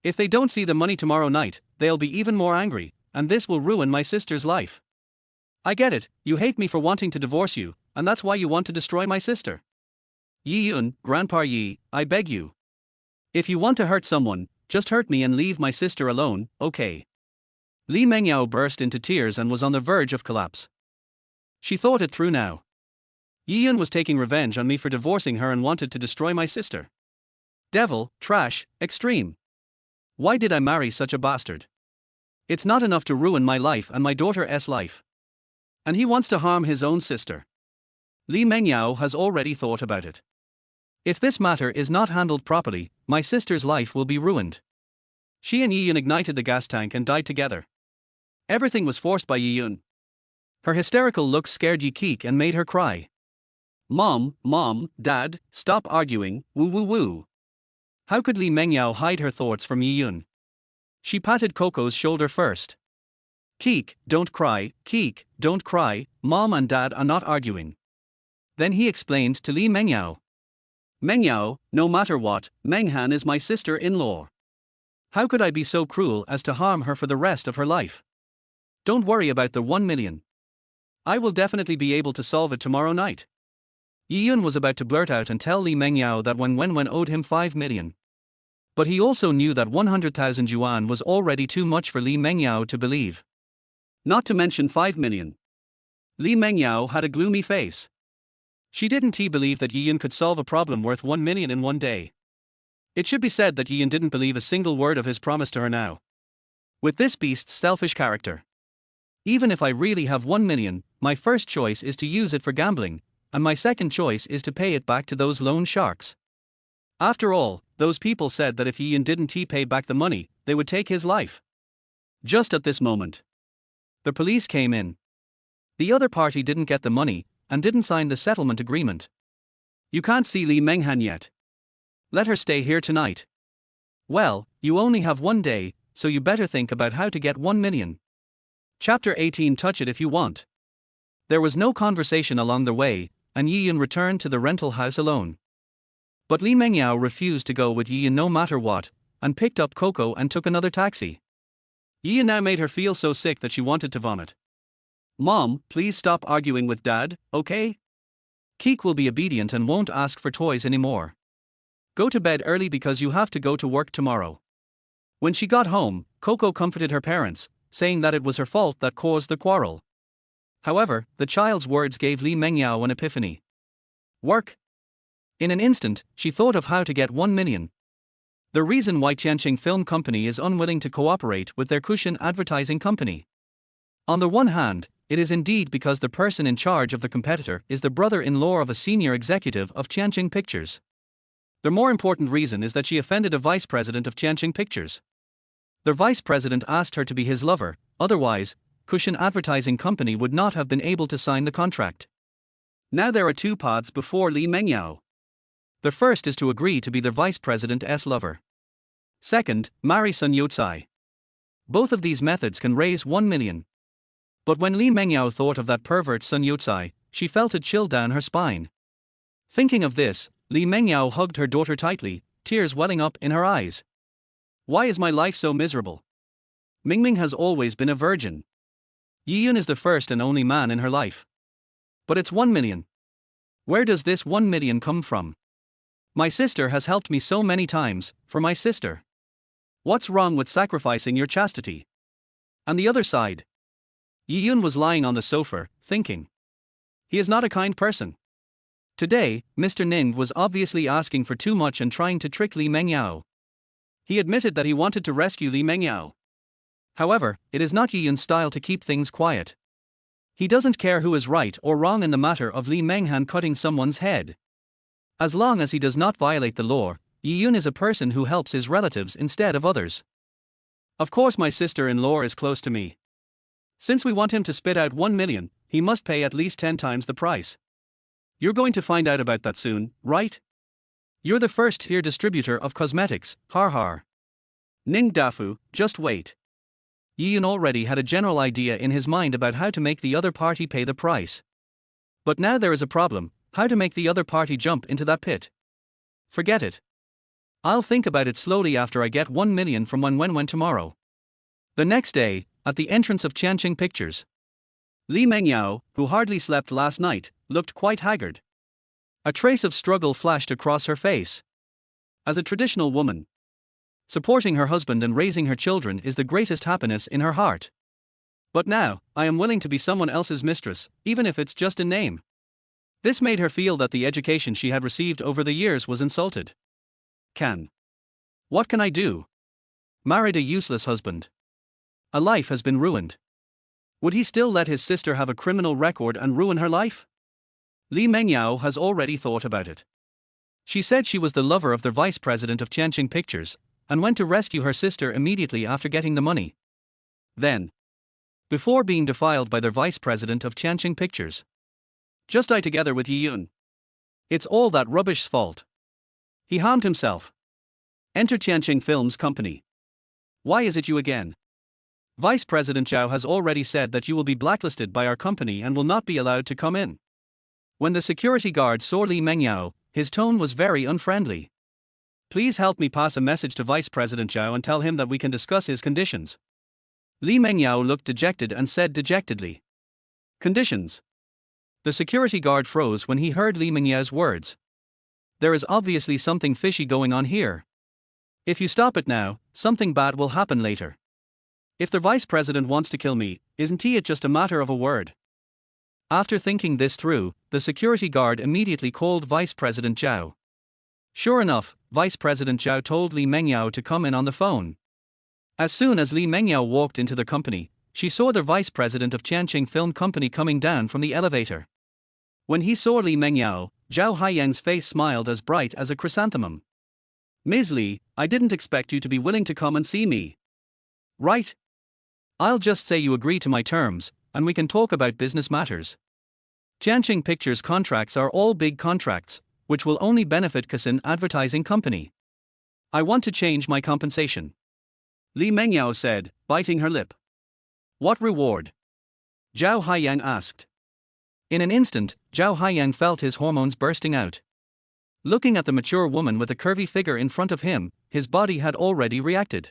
If they don't see the money tomorrow night, they'll be even more angry, and this will ruin my sister's life. I get it, you hate me for wanting to divorce you, and that's why you want to destroy my sister. Yi Yun, Grandpa Yi, I beg you. If you want to hurt someone, just hurt me and leave my sister alone, okay? Li Mengyao burst into tears and was on the verge of collapse. She thought it through now. Yi Yun was taking revenge on me for divorcing her and wanted to destroy my sister. Devil, trash, extreme. Why did I marry such a bastard? It's not enough to ruin my life and my daughter's life. And he wants to harm his own sister. Li Mengyao has already thought about it. If this matter is not handled properly, my sister's life will be ruined. She and Yi Yun ignited the gas tank and died together. Everything was forced by Yi Yun. Her hysterical look scared Yi Keek and made her cry. Mom, Dad, stop arguing, woo woo woo. How could Li Mengyao hide her thoughts from Yi Yun? She patted Coco's shoulder first. Keek, don't cry, Mom and Dad are not arguing. Then he explained to Li Mengyao. Mengyao, no matter what, Menghan is my sister-in-law. How could I be so cruel as to harm her for the rest of her life? Don't worry about the 1 million. I will definitely be able to solve it tomorrow night. Yi Yun was about to blurt out and tell Li Mengyao that Wen Wenwen owed him 5 million. But he also knew that 100,000 yuan was already too much for Li Mengyao to believe. Not to mention 5 million. Li Mengyao had a gloomy face. She didn't believe that Yi Yun could solve a problem worth 1 million in one day. It should be said that Yi Yun didn't believe a single word of his promise to her now. With this beast's selfish character. Even if I really have 1 million, my first choice is to use it for gambling, and my second choice is to pay it back to those loan sharks. After all, those people said that if Yi Yun didn't pay back the money, they would take his life. Just at this moment, the police came in. The other party didn't get the money, and didn't sign the settlement agreement. You can't see Li Menghan yet. Let her stay here tonight. Well, you only have 1 day, so you better think about how to get 1 million. Chapter 18. Touch it if you want. There was no conversation along the way, and Yi Yun returned to the rental house alone. But Li Mengyao refused to go with Yi Yun no matter what, and picked up Coco and took another taxi. Yi Yun now made her feel so sick that she wanted to vomit. Mom, please stop arguing with Dad, okay? Keek will be obedient and won't ask for toys anymore. Go to bed early because you have to go to work tomorrow. When she got home, Coco comforted her parents, saying that it was her fault that caused the quarrel. However, the child's words gave Li Mengyao an epiphany. Work? In an instant, she thought of how to get 1 million. The reason why Tianqing Film Company is unwilling to cooperate with their cushion advertising company. On the one hand, it is indeed because the person in charge of the competitor is the brother-in-law of a senior executive of Tianqing Pictures. The more important reason is that she offended a vice president of Tianqing Pictures. The vice president asked her to be his lover, otherwise, Cushion Advertising Company would not have been able to sign the contract. Now there are two paths before Li Mengyao. The first is to agree to be the vice president's lover. Second, marry Sun Yotsai. Both of these methods can raise 1 million. But when Li Mengyao thought of that pervert Sun Yotsai, she felt a chill down her spine. Thinking of this, Li Mengyao hugged her daughter tightly, tears welling up in her eyes. Why is my life so miserable? Mingming has always been a virgin. Yi Yun is the first and only man in her life. But it's 1 million. Where does this 1 million come from? My sister has helped me so many times, for my sister. What's wrong with sacrificing your chastity? On the other side, Yi Yun was lying on the sofa, thinking. He is not a kind person. Today, Mr. Ning was obviously asking for too much and trying to trick Li Mengyao. He admitted that he wanted to rescue Li Mengyao. However, it is not Yi Yun's style to keep things quiet. He doesn't care who is right or wrong in the matter of Li Menghan cutting someone's head. As long as he does not violate the law, Yi Yun is a person who helps his relatives instead of others. Of course my sister-in-law is close to me. Since we want him to spit out 1 million, he must pay at least 10 times the price. You're going to find out about that soon, right? You're the first-tier distributor of cosmetics, har. Ning Dafu, just wait. Yi Yun already had a general idea in his mind about how to make the other party pay the price. But now there is a problem, how to make the other party jump into that pit. Forget it. I'll think about it slowly after I get 1 million from when tomorrow. The next day, at the entrance of Tianqing Pictures, Li Mengyao, who hardly slept last night, looked quite haggard. A trace of struggle flashed across her face. As a traditional woman, supporting her husband and raising her children is the greatest happiness in her heart. But now, I am willing to be someone else's mistress, even if it's just in name. This made her feel that the education she had received over the years was insulted. What can I do? Married a useless husband. A life has been ruined. Would he still let his sister have a criminal record and ruin her life? Li Mengyao has already thought about it. She said she was the lover of the vice president of Tianqing Pictures, and went to rescue her sister immediately after getting the money. Then, before being defiled by the vice president of Tianqing Pictures, just die together with Yi Yun. It's all that rubbish's fault. He harmed himself. Enter Tianqing Films Company. Why is it you again? Vice President Zhao has already said that you will be blacklisted by our company and will not be allowed to come in. When the security guard saw Li Mengyao, his tone was very unfriendly. Please help me pass a message to Vice President Zhao and tell him that we can discuss his conditions. Li Mengyao looked dejected and said dejectedly. Conditions? The security guard froze when he heard Li Mengyao's words. There is obviously something fishy going on here. If you stop it now, something bad will happen later. If the vice president wants to kill me, isn't it just a matter of a word? After thinking this through, the security guard immediately called Vice President Zhao. Sure enough, Vice President Zhao told Li Mengyao to come in on the phone. As soon as Li Mengyao walked into the company, she saw the vice president of Tianqing Film Company coming down from the elevator. When he saw Li Mengyao, Zhao Haiyang's face smiled as bright as a chrysanthemum. Ms. Li, I didn't expect you to be willing to come and see me. Right? I'll just say you agree to my terms, and we can talk about business matters. Tianqing Pictures contracts are all big contracts, which will only benefit Kasin Advertising Company. I want to change my compensation. Li Mengyao said, biting her lip. What reward? Zhao Haiyang asked. In an instant, Zhao Haiyang felt his hormones bursting out. Looking at the mature woman with a curvy figure in front of him, his body had already reacted.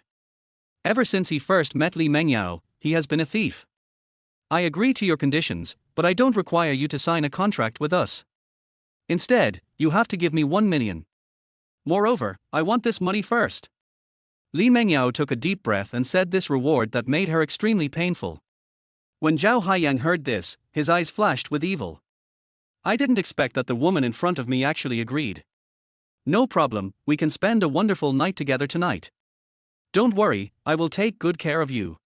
Ever since he first met Li Mengyao, he has been a thief. I agree to your conditions, but I don't require you to sign a contract with us. Instead, you have to give me 1 million. Moreover, I want this money first. Li Mengyao took a deep breath and said this reward that made her extremely painful. When Zhao Haiyang heard this, his eyes flashed with evil. I didn't expect that the woman in front of me actually agreed. No problem, we can spend a wonderful night together tonight. Don't worry, I will take good care of you.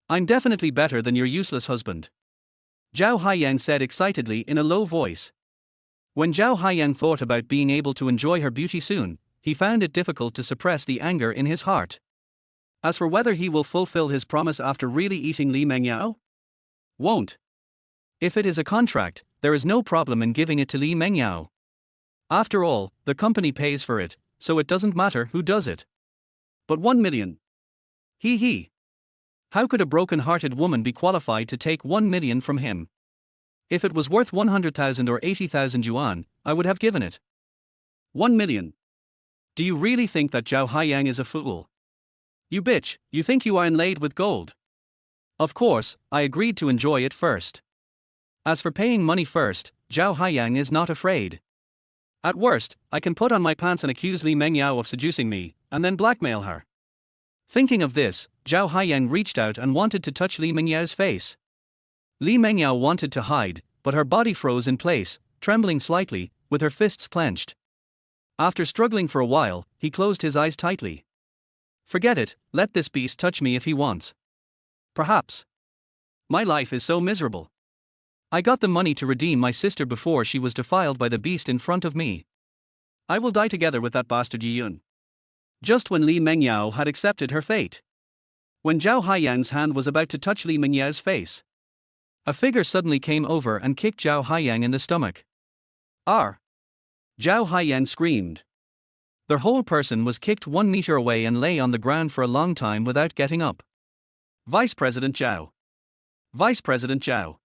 I'm definitely better than your useless husband. Zhao Haiyang said excitedly in a low voice. When Zhao Haiyang thought about being able to enjoy her beauty soon, he found it difficult to suppress the anger in his heart. As for whether he will fulfill his promise after really eating Li Mengyao? Won't. If it is a contract, there is no problem in giving it to Li Mengyao. After all, the company pays for it, so it doesn't matter who does it. But 1 million. He. How could a broken-hearted woman be qualified to take 1 million from him? If it was worth 100,000 or 80,000 yuan, I would have given it. 1 million. Do you really think that Zhao Haiyang is a fool? You bitch, you think you are inlaid with gold. Of course, I agreed to enjoy it first. As for paying money first, Zhao Haiyang is not afraid. At worst, I can put on my pants and accuse Li Mengyao of seducing me, and then blackmail her. Thinking of this, Zhao Haiyang reached out and wanted to touch Li Mengyao's face. Li Mengyao wanted to hide, but her body froze in place, trembling slightly, with her fists clenched. After struggling for a while, he closed his eyes tightly. Forget it, let this beast touch me if he wants. Perhaps. My life is so miserable. I got the money to redeem my sister before she was defiled by the beast in front of me. I will die together with that bastard Yiyun. Just when Li Mengyao had accepted her fate. When Zhao Haiyang's hand was about to touch Li Mengyao's face, a figure suddenly came over and kicked Zhao Haiyang in the stomach. Arr! Zhao Haiyang screamed. The whole person was kicked 1 meter away and lay on the ground for a long time without getting up. Vice President Zhao. Vice President Zhao.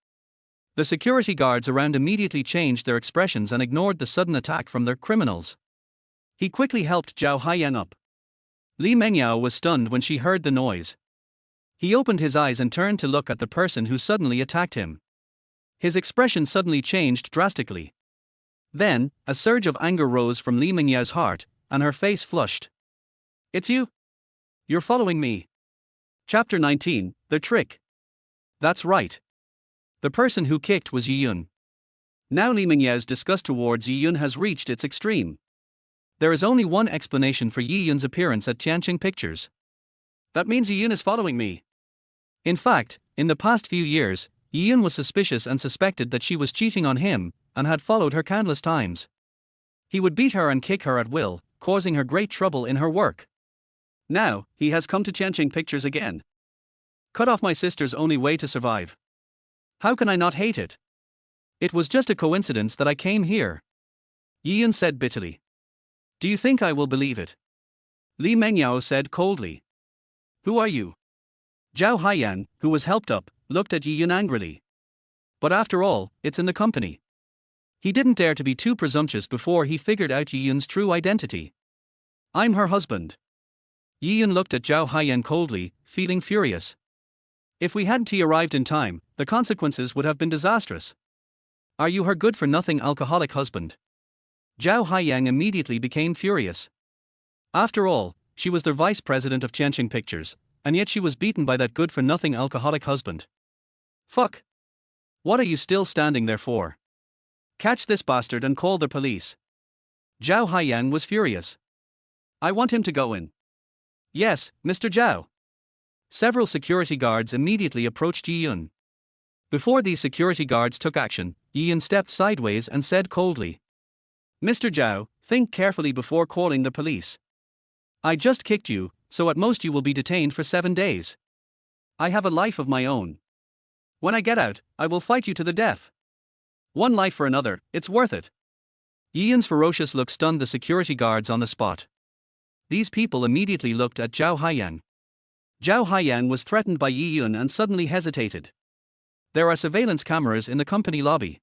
The security guards around immediately changed their expressions and ignored the sudden attack from their criminals. He quickly helped Zhao Haiyang up. Li Mengyao was stunned when she heard the noise. He opened his eyes and turned to look at the person who suddenly attacked him. His expression suddenly changed drastically. Then, a surge of anger rose from Li Mengyao's heart, and her face flushed. It's you? You're following me. Chapter 19, The Trick. That's right. The person who kicked was Yiyun. Now Li Mengyao's disgust towards Yiyun has reached its extreme. There is only one explanation for Yiyun's appearance at Tianqing Pictures. That means Yiyun is following me. In fact, in the past few years, Yiyun was suspicious and suspected that she was cheating on him, and had followed her countless times. He would beat her and kick her at will, causing her great trouble in her work. Now, he has come to Tianqing Pictures again. Cut off my sister's only way to survive. How can I not hate it? It was just a coincidence that I came here. Yiyun said bitterly. Do you think I will believe it? Li Mengyao said coldly. Who are you? Zhao Haiyang, who was helped up, looked at Yiyun angrily. But after all, it's in the company. He didn't dare to be too presumptuous before he figured out Yiyun's true identity. I'm her husband. Yiyun looked at Zhao Haiyang coldly, feeling furious. If we hadn't arrived in time, the consequences would have been disastrous. Are you her good-for-nothing alcoholic husband? Zhao Haiyang immediately became furious. After all, she was the vice president of Chenching Pictures, and yet she was beaten by that good-for-nothing alcoholic husband. Fuck. What are you still standing there for? Catch this bastard and call the police. Zhao Haiyang was furious. I want him to go in. Yes, Mr. Zhao. Several security guards immediately approached Yi Yun. Before these security guards took action, Yi Yun stepped sideways and said coldly, Mr. Zhao, think carefully before calling the police. I just kicked you, so at most you will be detained for 7 days. I have a life of my own. When I get out, I will fight you to the death. One life for another, it's worth it. Yi Yun's ferocious look stunned the security guards on the spot. These people immediately looked at Zhao Haiyang. Zhao Haiyang was threatened by Yi Yun and suddenly hesitated. There are surveillance cameras in the company lobby.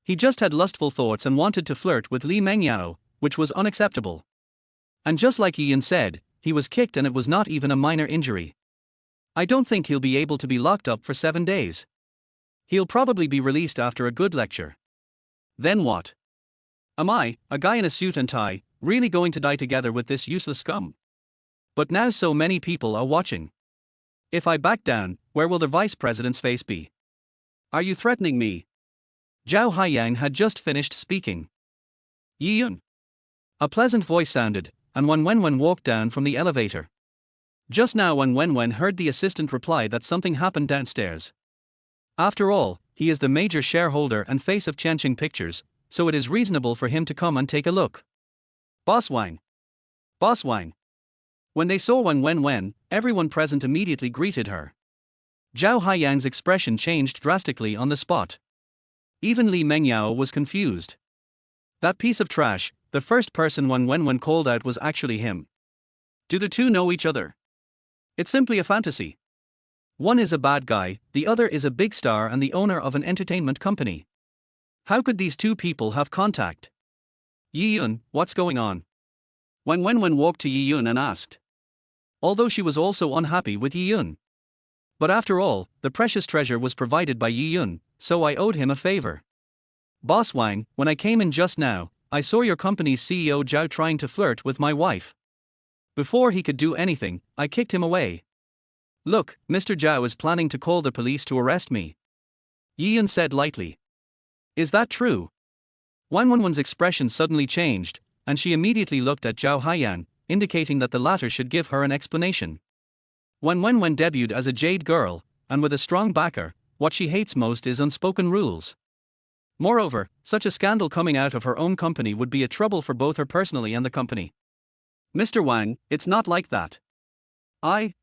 He just had lustful thoughts and wanted to flirt with Li Mengyao, which was unacceptable. And just like Yi Yun said, he was kicked and it was not even a minor injury. I don't think he'll be able to be locked up for 7 days. He'll probably be released after a good lecture. Then what? Am I, a guy in a suit and tie, really going to die together with this useless scum? But now so many people are watching. If I back down, where will the vice president's face be? Are you threatening me? Zhao Haiyang had just finished speaking. Yi Yun. A pleasant voice sounded, and Wan Wenwen walked down from the elevator. Just now Wan Wenwen heard the assistant reply that something happened downstairs. After all, he is the major shareholder and face of Chenching Pictures, so it is reasonable for him to come and take a look. Boss Wang. Boss Wang. When they saw Wan Wenwen, everyone present immediately greeted her. Zhao Haiyang's expression changed drastically on the spot. Even Li Mengyao was confused. That piece of trash, the first person Wan Wenwen called out was actually him. Do the two know each other? It's simply a fantasy. One is a bad guy, the other is a big star and the owner of an entertainment company. How could these two people have contact? Yi Yun, what's going on? Wan Wenwen walked to Yi Yun and asked. Although she was also unhappy with Yi Yun. But after all, the precious treasure was provided by Yi Yun, so I owed him a favor. Boss Wang, when I came in just now, I saw your company's CEO Zhao trying to flirt with my wife. Before he could do anything, I kicked him away. Look, Mr. Zhao is planning to call the police to arrest me. Yi Yun said lightly. Is that true? Wan Wenwen's expression suddenly changed, and she immediately looked at Zhao Haiyang, indicating that the latter should give her an explanation. Wan Wenwen debuted as a jade girl, and with a strong backer, what she hates most is unspoken rules. Moreover, such a scandal coming out of her own company would be a trouble for both her personally and the company. Mr. Wang, it's not like that. I.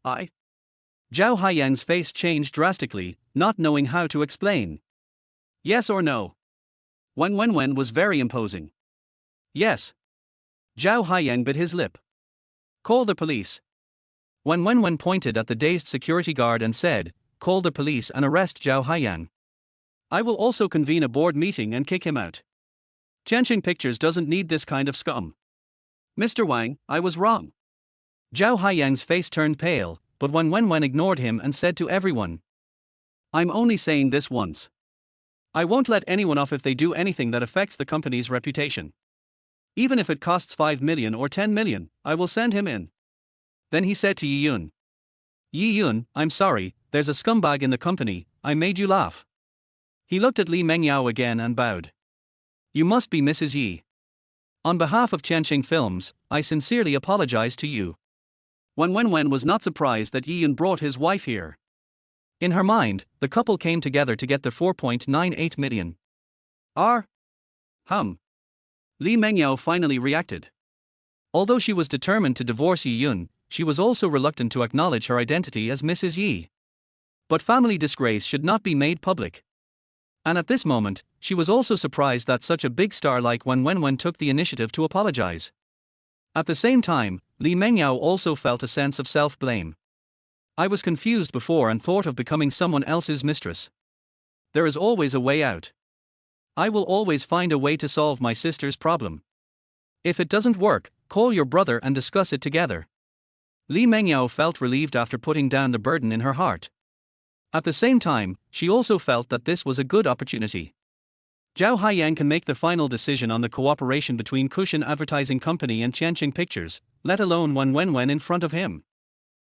Zhao Haiyang's face changed drastically, not knowing how to explain. Yes or no? Wan Wenwen was very imposing. Yes. Zhao Haiyang bit his lip. Call the police. Wan Wenwen pointed at the dazed security guard and said, call the police and arrest Zhao Haiyang. I will also convene a board meeting and kick him out. Chenching Pictures doesn't need this kind of scum. Mr. Wang, I was wrong. Zhao Haiyang's face turned pale, but Wan Wenwen ignored him and said to everyone. I'm only saying this once. I won't let anyone off if they do anything that affects the company's reputation. Even if it costs 5 million or 10 million, I will send him in. Then he said to Yi Yun. Yi Yun, I'm sorry, there's a scumbag in the company, I made you laugh. He looked at Li Mengyao again and bowed. You must be Mrs. Yi. On behalf of Chenching Films, I sincerely apologize to you. Wan Wenwen was not surprised that Yi Yun brought his wife here. In her mind, the couple came together to get the 4.98 million. Li Mengyao finally reacted. Although she was determined to divorce Yi Yun, she was also reluctant to acknowledge her identity as Mrs. Yi. But family disgrace should not be made public. And at this moment, she was also surprised that such a big star like Wan Wenwen took the initiative to apologize. At the same time, Li Mengyao also felt a sense of self-blame. I was confused before and thought of becoming someone else's mistress. There is always a way out. I will always find a way to solve my sister's problem. If it doesn't work, call your brother and discuss it together. Li Mengyao felt relieved after putting down the burden in her heart. At the same time, she also felt that this was a good opportunity. Zhao Haiyang can make the final decision on the cooperation between Cushion Advertising Company and Qianqing Pictures, let alone Wen Wenwen in front of him.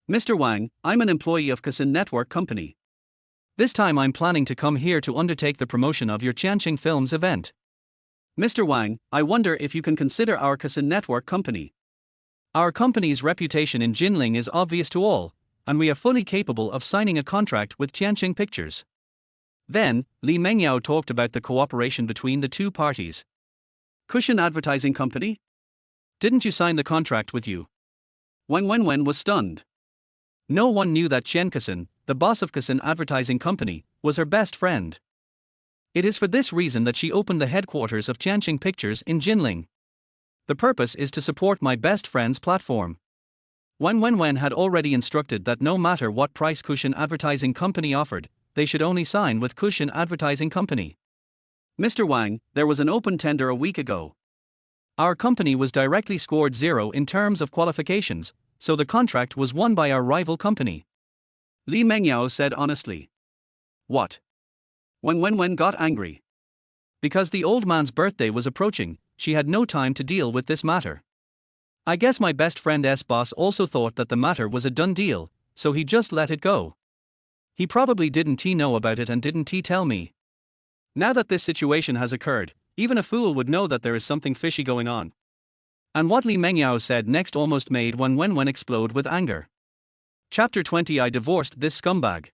Mr. Wang, I'm an employee of Cushion Network Company. This time I'm planning to come here to undertake the promotion of your Qianqing Films event. Mr. Wang, I wonder if you can consider our Cushion Network Company. Our company's reputation in Jinling is obvious to all, and we are fully capable of signing a contract with Qianqing Pictures. Then, Li Mengyao talked about the cooperation between the two parties. Cushion Advertising Company? Didn't you sign the contract with you? Wang Wenwen was stunned. No one knew that Chen Cushion, the boss of Cushion Advertising Company, was her best friend. It is for this reason that she opened the headquarters of Qianqing Pictures in Jinling. The purpose is to support my best friend's platform. Wang Wenwen had already instructed that no matter what price Cushion Advertising Company offered, they should only sign with Cushion Advertising Company. Mr. Wang, there was an open tender a week ago. Our company was directly scored 0 in terms of qualifications, so the contract was won by our rival company. Li Mengyao said honestly. What? Wang Wenwen got angry. Because the old man's birthday was approaching, she had no time to deal with this matter. I guess my best friend's boss also thought that the matter was a done deal, so he just let it go. He probably didn't know about it and didn't tell me. Now that this situation has occurred, even a fool would know that there is something fishy going on. And what Li Mengyao said next almost made Wang Wenwen explode with anger. Chapter 20 I divorced this scumbag.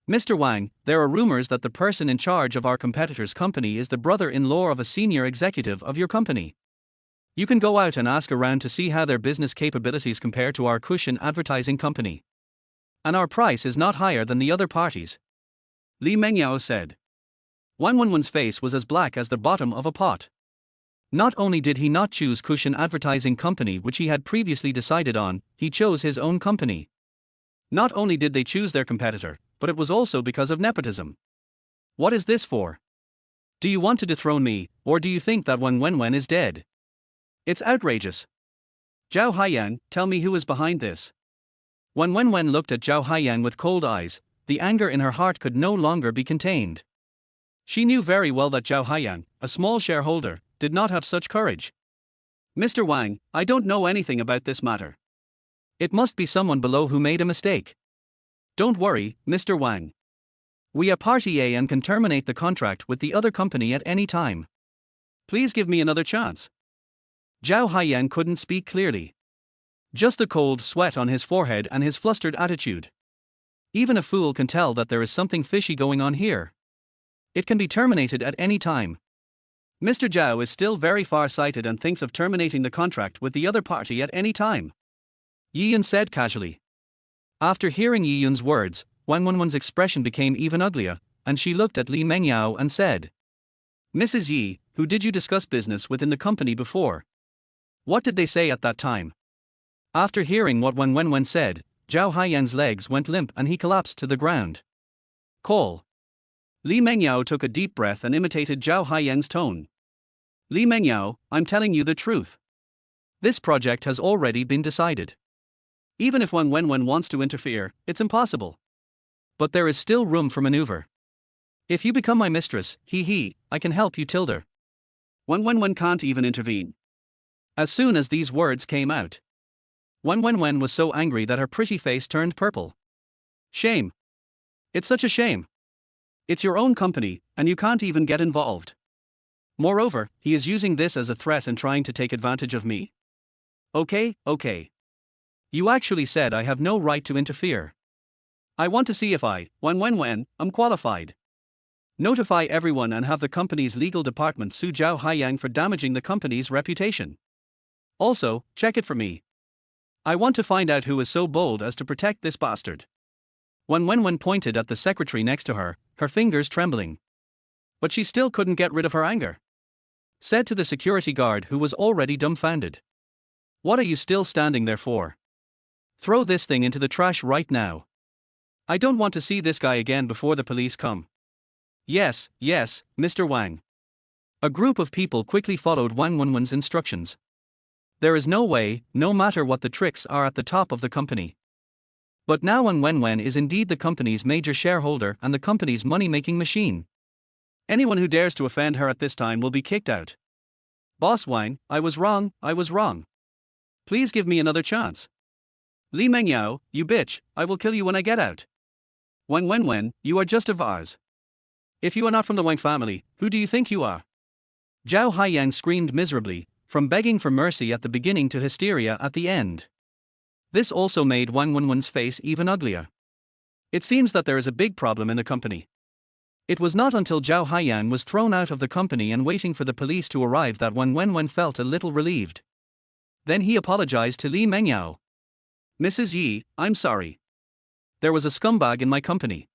Mr. Wang, there are rumors that the person in charge of our competitor's company is the brother-in-law of a senior executive of your company. You can go out and ask around to see how their business capabilities compare to our Cushion Advertising Company. And our price is not higher than the other parties. Li Mengyao said. Wang Wenwen's face was as black as the bottom of a pot. Not only did he not choose Cushion Advertising Company which he had previously decided on, he chose his own company. Not only did they choose their competitor, but it was also because of nepotism. What is this for? Do you want to dethrone me, or do you think that Wang Wenwen is dead? It's outrageous. Zhao Haiyang, tell me who is behind this. Wang Wenwen looked at Zhao Haiyang with cold eyes, the anger in her heart could no longer be contained. She knew very well that Zhao Haiyang, a small shareholder, did not have such courage. Mr. Wang, I don't know anything about this matter. It must be someone below who made a mistake. Don't worry, Mr. Wang. We are Party A and can terminate the contract with the other company at any time. Please give me another chance. Zhao Haiyang couldn't speak clearly. Just the cold sweat on his forehead and his flustered attitude. Even a fool can tell that there is something fishy going on here. It can be terminated at any time. Mr. Zhao is still very far-sighted and thinks of terminating the contract with the other party at any time. Yi Yun said casually. After hearing Yi Yun's words, Wang Wenwen's expression became even uglier, and she looked at Li Mengyao and said, Mrs. Yi, who did you discuss business with in the company before? What did they say at that time? After hearing what Wang Wenwen said, Zhao Haiyang's legs went limp and he collapsed to the ground. Call. Li Mengyao took a deep breath and imitated Zhao Haiyang's tone. Li Mengyao, I'm telling you the truth. This project has already been decided. Even if Wang Wenwen wants to interfere, it's impossible. But there is still room for maneuver. If you become my mistress, I can help you tilde. Wang Wenwen can't even intervene. As soon as these words came out, Wang Wenwen was so angry that her pretty face turned purple. Shame. It's such a shame. It's your own company, and you can't even get involved. Moreover, he is using this as a threat and trying to take advantage of me. Okay. You actually said I have no right to interfere. I want to see if Wang Wenwen, am qualified. Notify everyone and have the company's legal department sue Zhao Haiyang for damaging the company's reputation. Also, check it for me. I want to find out who is so bold as to protect this bastard. Wang Wenwen pointed at the secretary next to her, her fingers trembling. But she still couldn't get rid of her anger. Said to the security guard who was already dumbfounded. What are you still standing there for? Throw this thing into the trash right now. I don't want to see this guy again before the police come. Yes, Mr. Wang. A group of people quickly followed Wang Wenwen's instructions. There is no way, no matter what the tricks are at the top of the company. But now Wang Wenwen is indeed the company's major shareholder and the company's money-making machine. Anyone who dares to offend her at this time will be kicked out. Boss Wang, I was wrong. Please give me another chance. Li Mengyao, you bitch, I will kill you when I get out. Wen, you are just a vase. If you are not from the Wang family, who do you think you are? Zhao Haiyang screamed miserably, from begging for mercy at the beginning to hysteria at the end. This also made Wang Wenwen's face even uglier. It seems that there is a big problem in the company. It was not until Zhao Haiyang was thrown out of the company and waiting for the police to arrive that Wang Wenwen felt a little relieved. Then he apologized to Li Mengyao. Mrs. Yi, I'm sorry. There was a scumbag in my company.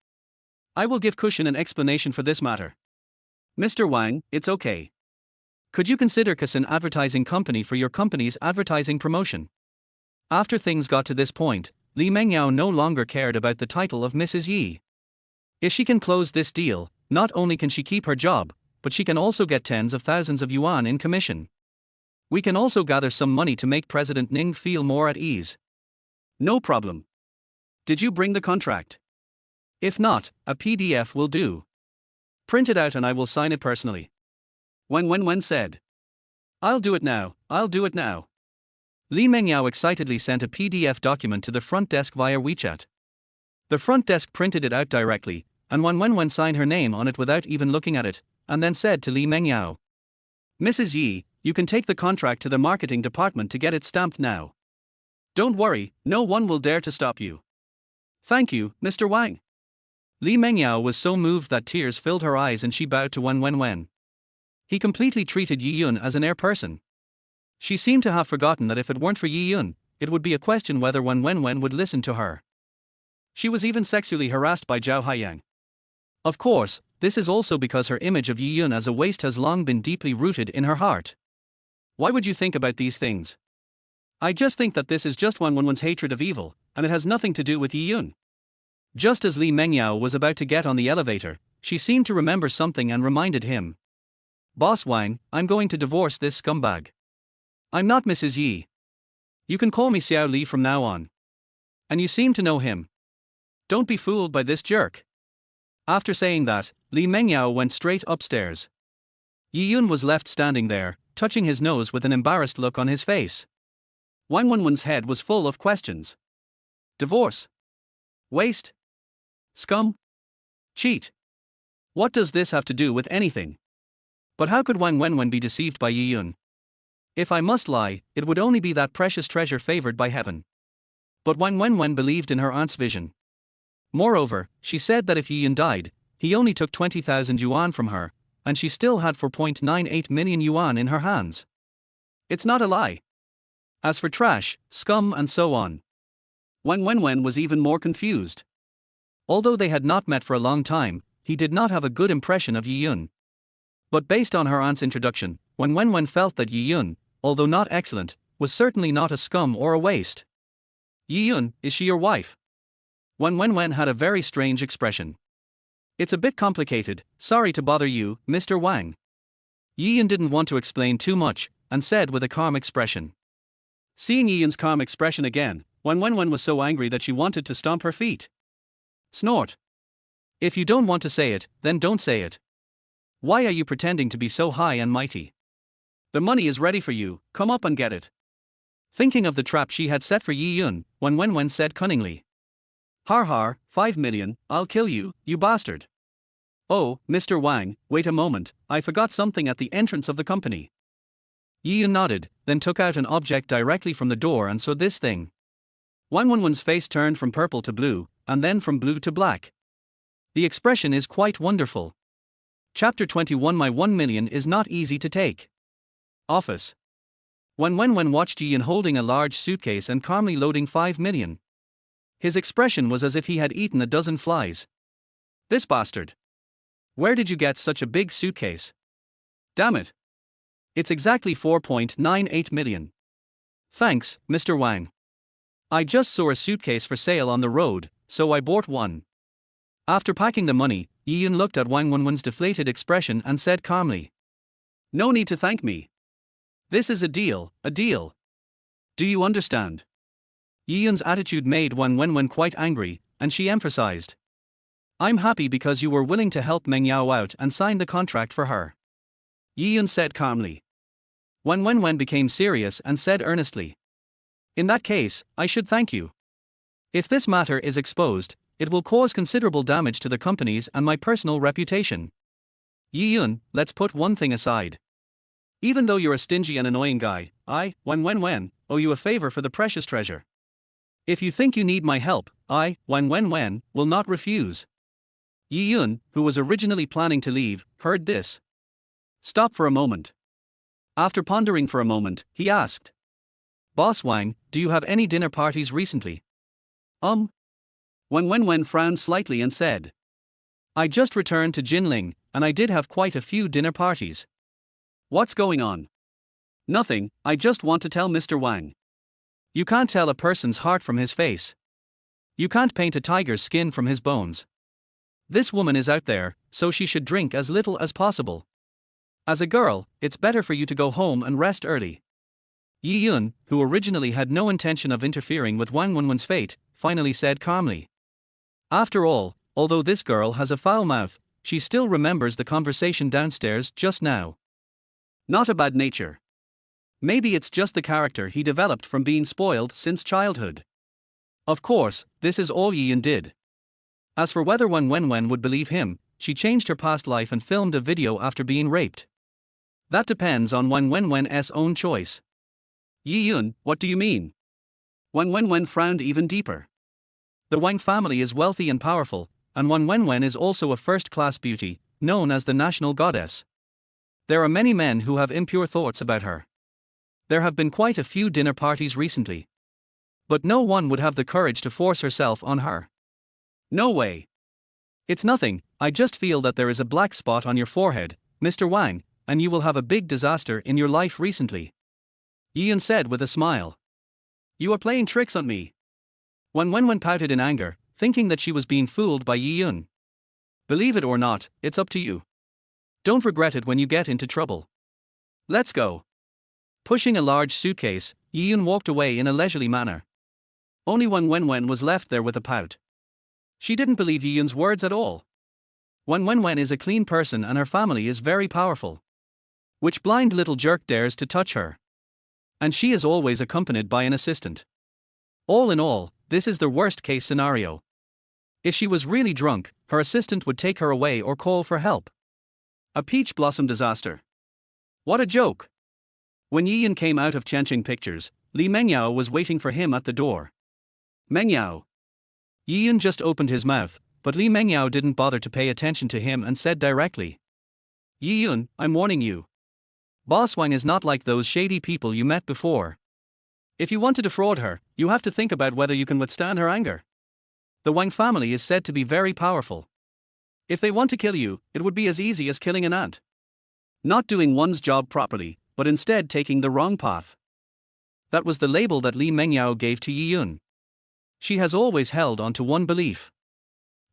I will give Cushion an explanation for this matter. Mr. Wang, it's okay. Could you consider Cushion Advertising Company for your company's advertising promotion? After things got to this point, Li Mengyao no longer cared about the title of Mrs. Yi. If she can close this deal, not only can she keep her job, but she can also get tens of thousands of yuan in commission. We can also gather some money to make President Ning feel more at ease. No problem. Did you bring the contract? If not, a PDF will do. Print it out and I will sign it personally. Wang Wenwen said. I'll do it now. Li Mengyao excitedly sent a PDF document to the front desk via WeChat. The front desk printed it out directly, and Wang Wenwen signed her name on it without even looking at it, and then said to Li Mengyao. Mrs. Yi, you can take the contract to the marketing department to get it stamped now. Don't worry, no one will dare to stop you. Thank you, Mr. Wang. Li Mengyao was so moved that tears filled her eyes and she bowed to Wang Wenwen. He completely treated Yi Yun as an air person. She seemed to have forgotten that if it weren't for Yi Yun, it would be a question whether Wang Wenwen would listen to her. She was even sexually harassed by Zhao Haiyang. Of course, this is also because her image of Yi Yun as a waste has long been deeply rooted in her heart. Why would you think about these things? I just think that this is just Wang Wenwen's hatred of evil, and it has nothing to do with Yi Yun. Just as Li Mengyao was about to get on the elevator, she seemed to remember something and reminded him. Boss Wang, I'm going to divorce this scumbag. I'm not Mrs. Yi. You can call me Xiao Li from now on. And you seem to know him. Don't be fooled by this jerk. After saying that, Li Mengyao went straight upstairs. Yi Yun was left standing there, touching his nose with an embarrassed look on his face. Wang Wenwen's head was full of questions. Divorce? Waste? Scum? Cheat? What does this have to do with anything? But how could Wang Wenwen be deceived by Yi Yun? If I must lie, it would only be that precious treasure favored by heaven. But Wang Wenwen believed in her aunt's vision. Moreover, she said that if Yi Yun died, he only took 20,000 yuan from her, and she still had 4.98 million yuan in her hands. It's not a lie. As for trash, scum and so on. Wang Wenwen was even more confused. Although they had not met for a long time, he did not have a good impression of Yi Yun. But based on her aunt's introduction, Wang Wenwen felt that Yi Yun, although not excellent, was certainly not a scum or a waste. Yi Yun, is she your wife? Wang Wenwen had a very strange expression. It's a bit complicated, sorry to bother you, Mr. Wang. Yi Yun didn't want to explain too much, and said with a calm expression. Seeing Yi Yun's calm expression again, Wang Wenwen was so angry that she wanted to stomp her feet. Snort. If you don't want to say it, then don't say it. Why are you pretending to be so high and mighty? The money is ready for you, come up and get it. Thinking of the trap she had set for Yi Yun, Wang Wenwen said cunningly. Har, 5 million, I'll kill you, you bastard. Oh, Mr. Wang, wait a moment, I forgot something at the entrance of the company. Yi Yun nodded, then took out an object directly from the door and saw this thing. Wang Wenwen's face turned from purple to blue, and then from blue to black. The expression is quite wonderful. Chapter 21. My 1 million is not easy to take. Office. Wang Wenwen watched Yi Yun holding a large suitcase and calmly loading 5 million. His expression was as if he had eaten a dozen flies. This bastard. Where did you get such a big suitcase? Damn it. It's exactly 4.98 million. Thanks, Mr. Wang. I just saw a suitcase for sale on the road, so I bought one. After packing the money, Yi Yun looked at Wang Wenwen's deflated expression and said calmly. No need to thank me. This is a deal, a deal. Do you understand? Yi Yun's attitude made Wang Wenwen quite angry, and she emphasized. I'm happy because you were willing to help Meng Yao out and sign the contract for her. Yi Yun said calmly. Wen Wenwen became serious and said earnestly. In that case, I should thank you. If this matter is exposed, it will cause considerable damage to the company's and my personal reputation. Yi Yun, let's put one thing aside. Even though you're a stingy and annoying guy, I, Wen Wenwen, owe you a favor for the precious treasure. If you think you need my help, I, Wen Wenwen, will not refuse. Yi Yun, who was originally planning to leave, heard this. Stop for a moment. After pondering for a moment, he asked. Boss Wang, do you have any dinner parties recently? Wen Wenwen frowned slightly and said. I just returned to Jinling, and I did have quite a few dinner parties. What's going on? Nothing, I just want to tell Mr. Wang. You can't tell a person's heart from his face. You can't paint a tiger's skin from his bones. This woman is out there, so she should drink as little as possible. As a girl, it's better for you to go home and rest early. Yi Yun, who originally had no intention of interfering with Wang Wenwen's fate, finally said calmly. After all, although this girl has a foul mouth, she still remembers the conversation downstairs just now. Not a bad nature. Maybe it's just the character he developed from being spoiled since childhood. Of course, this is all Yi Yun did. As for whether Wang Wenwen would believe him, she changed her past life and filmed a video after being raped. That depends on Wang Wenwen's own choice. Yi Yun, what do you mean? Wang Wenwen frowned even deeper. The Wang family is wealthy and powerful, and Wang Wenwen is also a first-class beauty, known as the national goddess. There are many men who have impure thoughts about her. There have been quite a few dinner parties recently. But no one would have the courage to force herself on her. No way. It's nothing, I just feel that there is a black spot on your forehead, Mr. Wang, and you will have a big disaster in your life recently. Yi Yun said with a smile. You are playing tricks on me. Wang Wenwen pouted in anger, thinking that she was being fooled by Yi Yun. Believe it or not, it's up to you. Don't regret it when you get into trouble. Let's go. Pushing a large suitcase, Yi Yun walked away in a leisurely manner. Only Wang Wenwen was left there with a pout. She didn't believe Yi Yun's words at all. Wang Wenwen is a clean person and her family is very powerful. Which blind little jerk dares to touch her? And she is always accompanied by an assistant. All in all, this is the worst case scenario. If she was really drunk, her assistant would take her away or call for help. A peach blossom disaster. What a joke! When Yi Yun came out of Qianqing Pictures, Li Mengyao was waiting for him at the door. Mengyao. Yi Yun just opened his mouth, but Li Mengyao didn't bother to pay attention to him and said directly. Yi Yun, I'm warning you. Boss Wang is not like those shady people you met before. If you want to defraud her, you have to think about whether you can withstand her anger. The Wang family is said to be very powerful. If they want to kill you, it would be as easy as killing an ant. Not doing one's job properly, but instead taking the wrong path. That was the label that Li Mengyao gave to Yi Yun. She has always held on to one belief.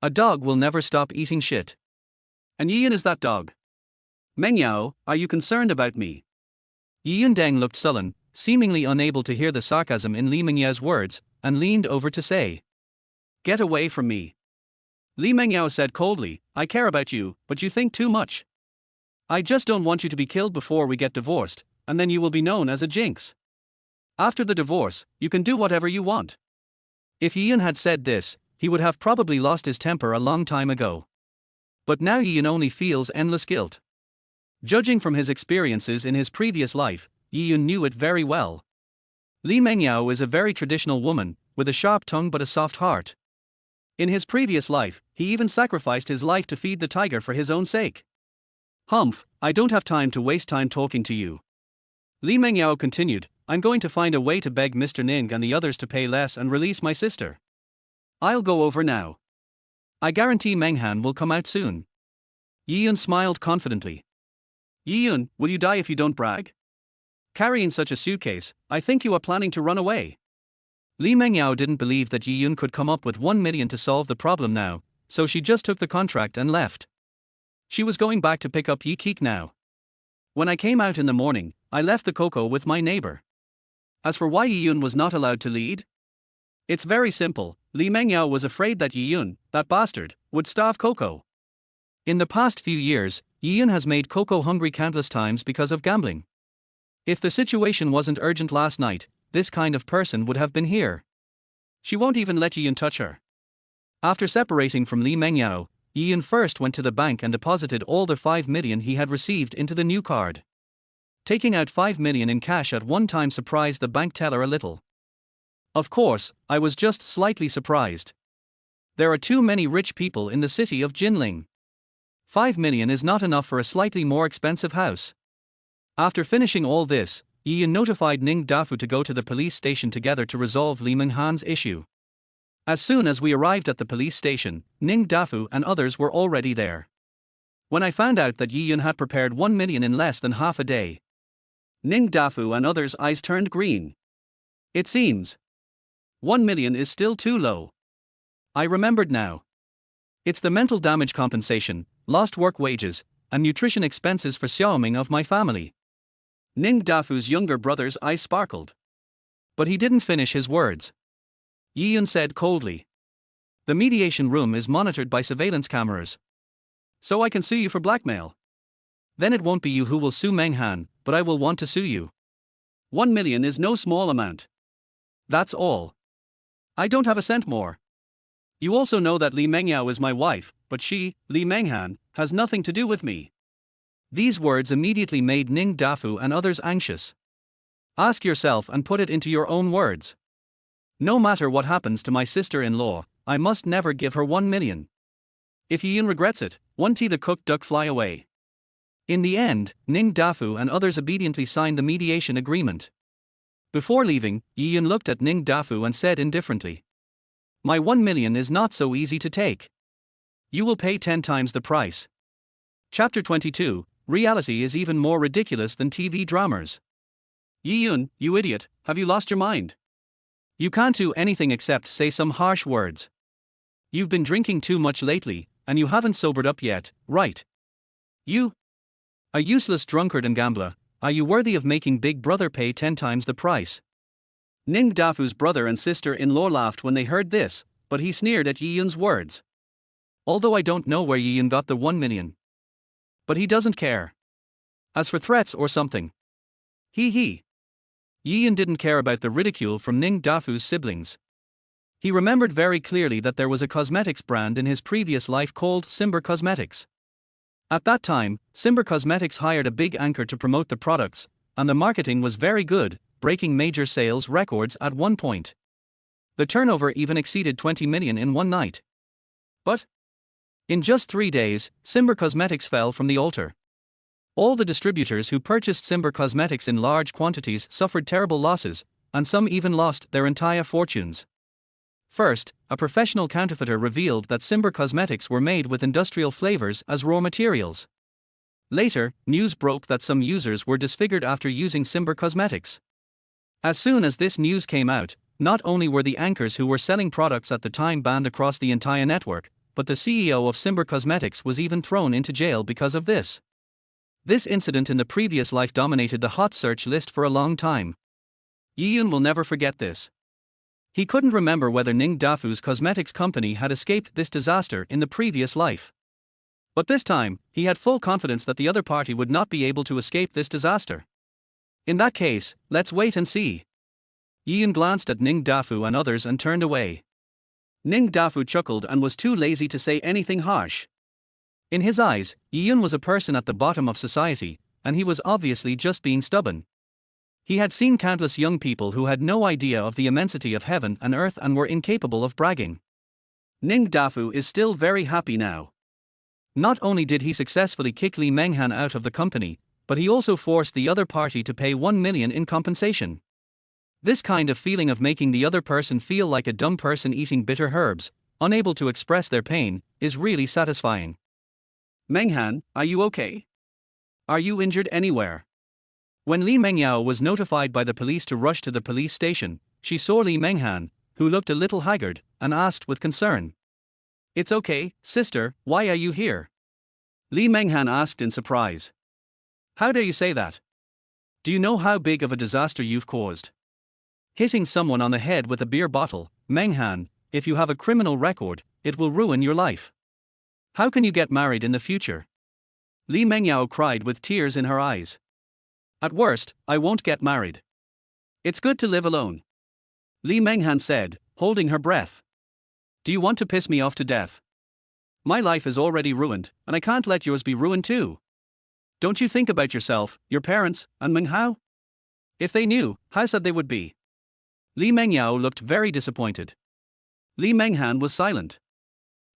A dog will never stop eating shit. And Yi Yun is that dog. Mengyao, are you concerned about me? Yi Yun Deng looked sullen, seemingly unable to hear the sarcasm in Li Mengyao's words, and leaned over to say. Get away from me. Li Mengyao said coldly, I care about you, but you think too much. I just don't want you to be killed before we get divorced, and then you will be known as a jinx. After the divorce, you can do whatever you want. If Yi Yun had said this, he would have probably lost his temper a long time ago. But now Yi Yun only feels endless guilt. Judging from his experiences in his previous life, Yi Yun knew it very well. Li Mengyao is a very traditional woman, with a sharp tongue but a soft heart. In his previous life, he even sacrificed his life to feed the tiger for his own sake. Humph, I don't have time to waste time talking to you. Li Mengyao continued, I'm going to find a way to beg Mr. Ning and the others to pay less and release my sister. I'll go over now. I guarantee Menghan will come out soon. Yi Yun smiled confidently. Yi Yun, will you die if you don't brag? Carrying such a suitcase, I think you are planning to run away. Li Mengyao didn't believe that Yi Yun could come up with 1 million to solve the problem now, so she just took the contract and left. She was going back to pick up Yi Keek now. When I came out in the morning, I left the cocoa with my neighbor. As for why Yi Yun was not allowed to lead? It's very simple. Li Mengyao was afraid that Yiyun, that bastard, would starve Coco. In the past few years, Yiyun has made Coco hungry countless times because of gambling. If the situation wasn't urgent last night, this kind of person would have been here. She won't even let Yiyun touch her. After separating from Li Mengyao, Yiyun first went to the bank and deposited all the 5 million he had received into the new card. Taking out 5 million in cash at one time surprised the bank teller a little. Of course, I was just slightly surprised. There are too many rich people in the city of Jinling. 5 million is not enough for a slightly more expensive house. After finishing all this, Yiyun notified Ning Dafu to go to the police station together to resolve Li Menghan's issue. As soon as we arrived at the police station, Ning Dafu and others were already there. When I found out that Yiyun had prepared 1 million in less than half a day, Ning Dafu and others' eyes turned green. It seems 1 million is still too low. I remembered now. It's the mental damage compensation, lost work wages, and nutrition expenses for Xiaoming of my family. Ning Dafu's younger brother's eyes sparkled. But he didn't finish his words. Yiyun said coldly. The mediation room is monitored by surveillance cameras. So I can sue you for blackmail. Then it won't be you who will sue Menghan, but I will want to sue you. 1 million is no small amount. That's all. I don't have a cent more. You also know that Li Mengyao is my wife, but she, Li Menghan, has nothing to do with me. These words immediately made Ning Dafu and others anxious. Ask yourself and put it into your own words. No matter what happens to my sister-in-law, I must never give her 1 million. If Yiyun regrets it, won't he the cooked duck fly away? In the end, Ning Dafu and others obediently signed the mediation agreement. Before leaving, Yiyun looked at Ning Dafu and said indifferently, my 1 million is not so easy to take. You will pay 10 times the price. Chapter 22, Reality is even more ridiculous than TV dramas. Yiyun, you idiot, have you lost your mind? You can't do anything except say some harsh words. You've been drinking too much lately, and you haven't sobered up yet, right? You? A useless drunkard and gambler, are you worthy of making Big Brother pay 10 times the price? Ning Dafu's brother and sister-in-law laughed when they heard this, but he sneered at Yiyun's words. Although I don't know where Yiyun got the 1 million. But he doesn't care. As for threats or something. He. Yiyun didn't care about the ridicule from Ning Dafu's siblings. He remembered very clearly that there was a cosmetics brand in his previous life called Simber Cosmetics. At that time, Simber Cosmetics hired a big anchor to promote the products, and the marketing was very good, breaking major sales records at one point. The turnover even exceeded 20 million in one night. But in just 3 days, Simber Cosmetics fell from the altar. All the distributors who purchased Simber Cosmetics in large quantities suffered terrible losses, and some even lost their entire fortunes. First, a professional counterfeiter revealed that Simber Cosmetics were made with industrial flavors as raw materials. Later, news broke that some users were disfigured after using Simber Cosmetics. As soon as this news came out, not only were the anchors who were selling products at the time banned across the entire network, but the CEO of Simber Cosmetics was even thrown into jail because of this. This incident in the previous life dominated the hot search list for a long time. Yiyun will never forget this. He couldn't remember whether Ning Dafu's cosmetics company had escaped this disaster in the previous life. But this time, he had full confidence that the other party would not be able to escape this disaster. In that case, let's wait and see. Yiyun glanced at Ning Dafu and others and turned away. Ning Dafu chuckled and was too lazy to say anything harsh. In his eyes, Yiyun was a person at the bottom of society, and he was obviously just being stubborn. He had seen countless young people who had no idea of the immensity of heaven and earth and were incapable of bragging. Ning Dafu is still very happy now. Not only did he successfully kick Li Menghan out of the company, but he also forced the other party to pay 1 million in compensation. This kind of feeling of making the other person feel like a dumb person eating bitter herbs, unable to express their pain, is really satisfying. Menghan, are you okay? Are you injured anywhere? When Li Mengyao was notified by the police to rush to the police station, she saw Li Menghan, who looked a little haggard, and asked with concern. It's okay, sister, why are you here? Li Menghan asked in surprise. How dare you say that? Do you know how big of a disaster you've caused? Hitting someone on the head with a beer bottle, Menghan, if you have a criminal record, it will ruin your life. How can you get married in the future? Li Mengyao cried with tears in her eyes. At worst, I won't get married. It's good to live alone. Li Menghan said, holding her breath. Do you want to piss me off to death? My life is already ruined, and I can't let yours be ruined too. Don't you think about yourself, your parents, and Menghao? If they knew, how sad they would be. Li Mengyao looked very disappointed. Li Menghan was silent.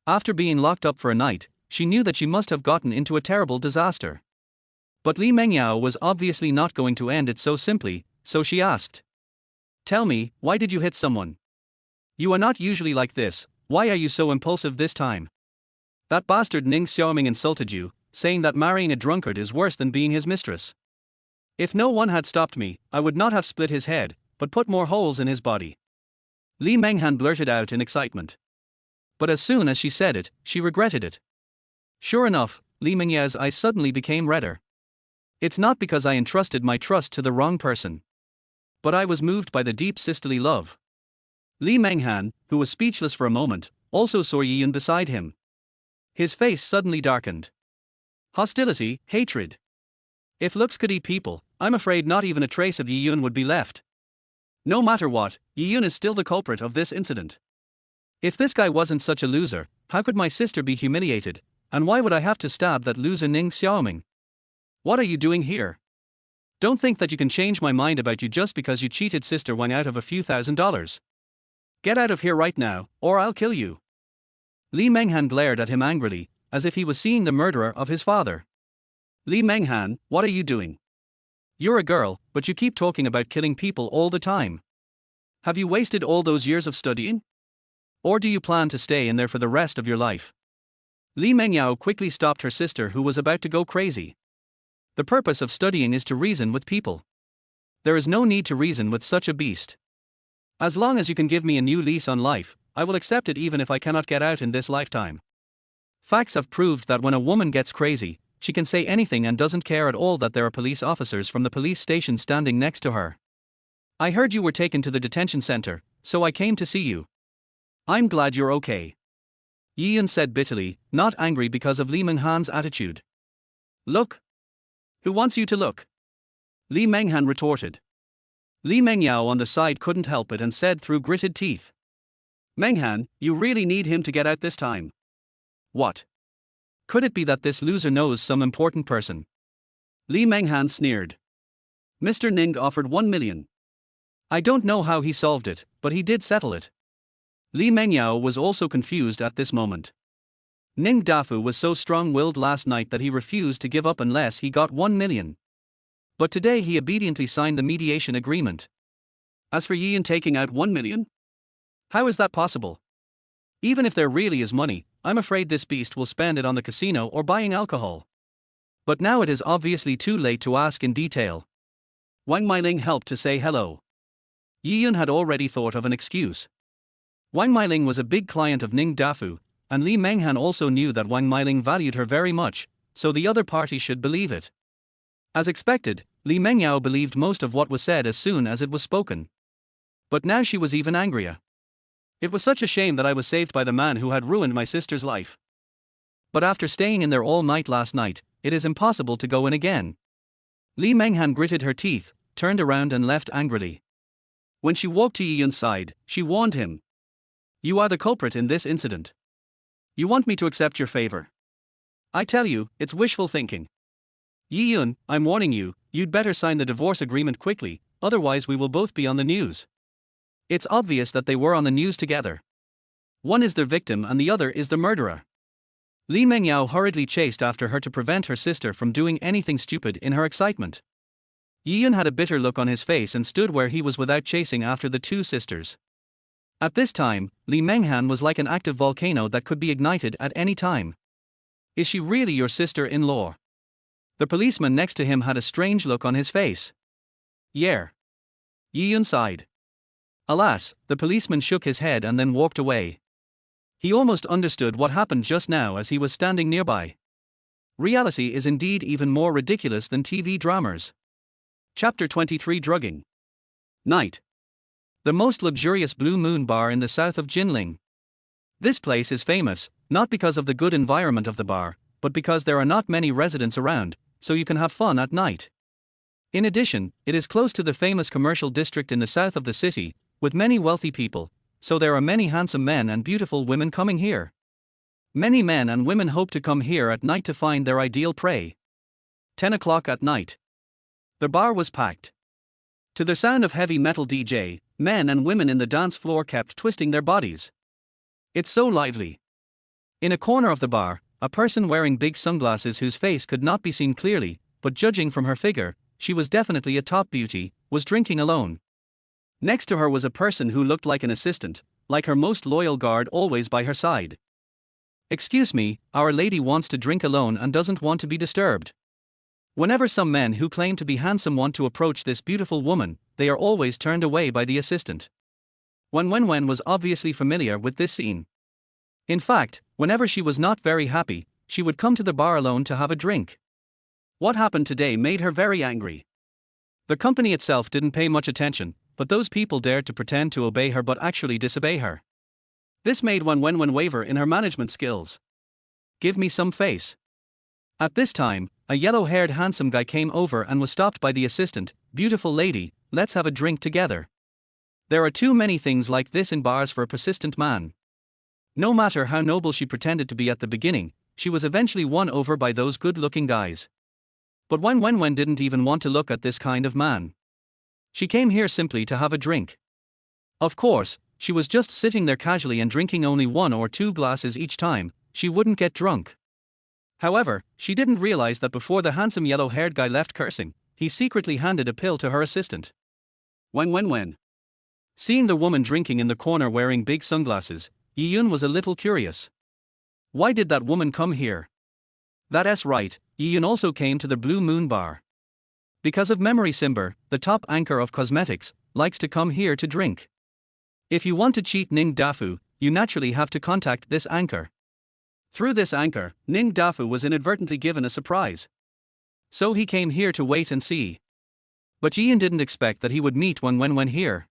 After being locked up for a night, she knew that she must have gotten into a terrible disaster. But Li Mengyao was obviously not going to end it so simply, so she asked. Tell me, why did you hit someone? You are not usually like this, why are you so impulsive this time? That bastard Ning Xiaoming insulted you, saying that marrying a drunkard is worse than being his mistress. If no one had stopped me, I would not have split his head, but put more holes in his body. Li Menghan blurted out in excitement. But as soon as she said it, she regretted it. Sure enough, Li Mengyao's eyes suddenly became redder. It's not because I entrusted my trust to the wrong person. But I was moved by the deep sisterly love. Li Menghan, who was speechless for a moment, also saw Yi Yun beside him. His face suddenly darkened. Hostility, hatred. If looks could eat people, I'm afraid not even a trace of Yi Yun would be left. No matter what, Yi Yun is still the culprit of this incident. If this guy wasn't such a loser, how could my sister be humiliated, and why would I have to stab that loser Ning Xiaoming? What are you doing here? Don't think that you can change my mind about you just because you cheated Sister Wang out of a few $1,000s. Get out of here right now, or I'll kill you. Li Menghan glared at him angrily, as if he was seeing the murderer of his father. Li Menghan, what are you doing? You're a girl, but you keep talking about killing people all the time. Have you wasted all those years of studying? Or do you plan to stay in there for the rest of your life? Li Mengyao quickly stopped her sister who was about to go crazy. The purpose of studying is to reason with people. There is no need to reason with such a beast. As long as you can give me a new lease on life, I will accept it even if I cannot get out in this lifetime. Facts have proved that when a woman gets crazy, she can say anything and doesn't care at all that there are police officers from the police station standing next to her. I heard you were taken to the detention center, so I came to see you. I'm glad you're okay. Yi Yun said bitterly, not angry because of Li Menghan's attitude. Look. Who wants you to look? Li Menghan retorted. Li Mengyao on the side couldn't help it and said through gritted teeth. Menghan, you really need him to get out this time. What? Could it be that this loser knows some important person? Li Menghan sneered. Mr. Ning offered 1 million. I don't know how he solved it, but he did settle it. Li Mengyao was also confused at this moment. Ning Dafu was so strong-willed last night that he refused to give up unless he got 1 million. But today he obediently signed the mediation agreement. As for Yi Yun taking out 1 million? How is that possible? Even if there really is money, I'm afraid this beast will spend it on the casino or buying alcohol. But now it is obviously too late to ask in detail. Wang Meiling helped to say hello. Yi Yun had already thought of an excuse. Wang Meiling was a big client of Ning Dafu, and Li Menghan also knew that Wang Meiling valued her very much, so the other party should believe it. As expected, Li Mengyao believed most of what was said as soon as it was spoken. But now she was even angrier. It was such a shame that I was saved by the man who had ruined my sister's life. But after staying in there all night last night, it is impossible to go in again. Li Menghan gritted her teeth, turned around and left angrily. When she walked to Yi Yun's side, she warned him. You are the culprit in this incident. You want me to accept your favor? I tell you, it's wishful thinking. Yi Yun, I'm warning you, you'd better sign the divorce agreement quickly, otherwise we will both be on the news. It's obvious that they were on the news together. One is the victim and the other is the murderer. Li Mengyao hurriedly chased after her to prevent her sister from doing anything stupid in her excitement. Yi Yun had a bitter look on his face and stood where he was without chasing after the two sisters. At this time, Li Menghan was like an active volcano that could be ignited at any time. Is she really your sister-in-law? The policeman next to him had a strange look on his face. Yeah. Yi Yun sighed. Alas, the policeman shook his head and then walked away. He almost understood what happened just now as he was standing nearby. Reality is indeed even more ridiculous than TV dramas. Chapter 23 Drugging. Night. the most luxurious Blue Moon bar in the south of Jinling. This place is famous, not because of the good environment of the bar, but because there are not many residents around, so you can have fun at night. In addition, it is close to the famous commercial district in the south of the city, with many wealthy people, so there are many handsome men and beautiful women coming here. Many men and women hope to come here at night to find their ideal prey. 10 o'clock at night. The bar was packed. To the sound of heavy metal DJ, men and women in the dance floor kept twisting their bodies. It's so lively. In a corner of the bar, a person wearing big sunglasses whose face could not be seen clearly, but judging from her figure, she was definitely a top beauty, was drinking alone. Next to her was a person who looked like an assistant, like her most loyal guard always by her side. "Excuse me, our lady wants to drink alone and doesn't want to be disturbed." Whenever some men who claim to be handsome want to approach this beautiful woman, they are always turned away by the assistant. Wen was obviously familiar with this scene. In fact, whenever she was not very happy, she would come to the bar alone to have a drink. What happened today made her very angry. The company itself didn't pay much attention, but those people dared to pretend to obey her but actually disobey her. This made Wen waver in her management skills. "Give me some face." At this time, a yellow-haired handsome guy came over and was stopped by the assistant. "Beautiful lady, let's have a drink together." There are too many things like this in bars for a persistent man. No matter how noble she pretended to be at the beginning, she was eventually won over by those good-looking guys. But Wen didn't even want to look at this kind of man. She came here simply to have a drink. Of course, she was just sitting there casually and drinking only 1 or 2 glasses each time. She wouldn't get drunk. However, she didn't realize that before the handsome yellow-haired guy left cursing, he secretly handed a pill to her assistant. Wen. Seeing the woman drinking in the corner wearing big sunglasses, Yiyun was a little curious. Why did that woman come here? That's right, Yiyun also came to the Blue Moon bar. Because of Memory Simber, the top anchor of cosmetics, likes to come here to drink. If you want to cheat Ning Dafu, you naturally have to contact this anchor. Through this anchor, Ning Dafu was inadvertently given a surprise. So he came here to wait and see. But Yiyun didn't expect that he would meet Wen here.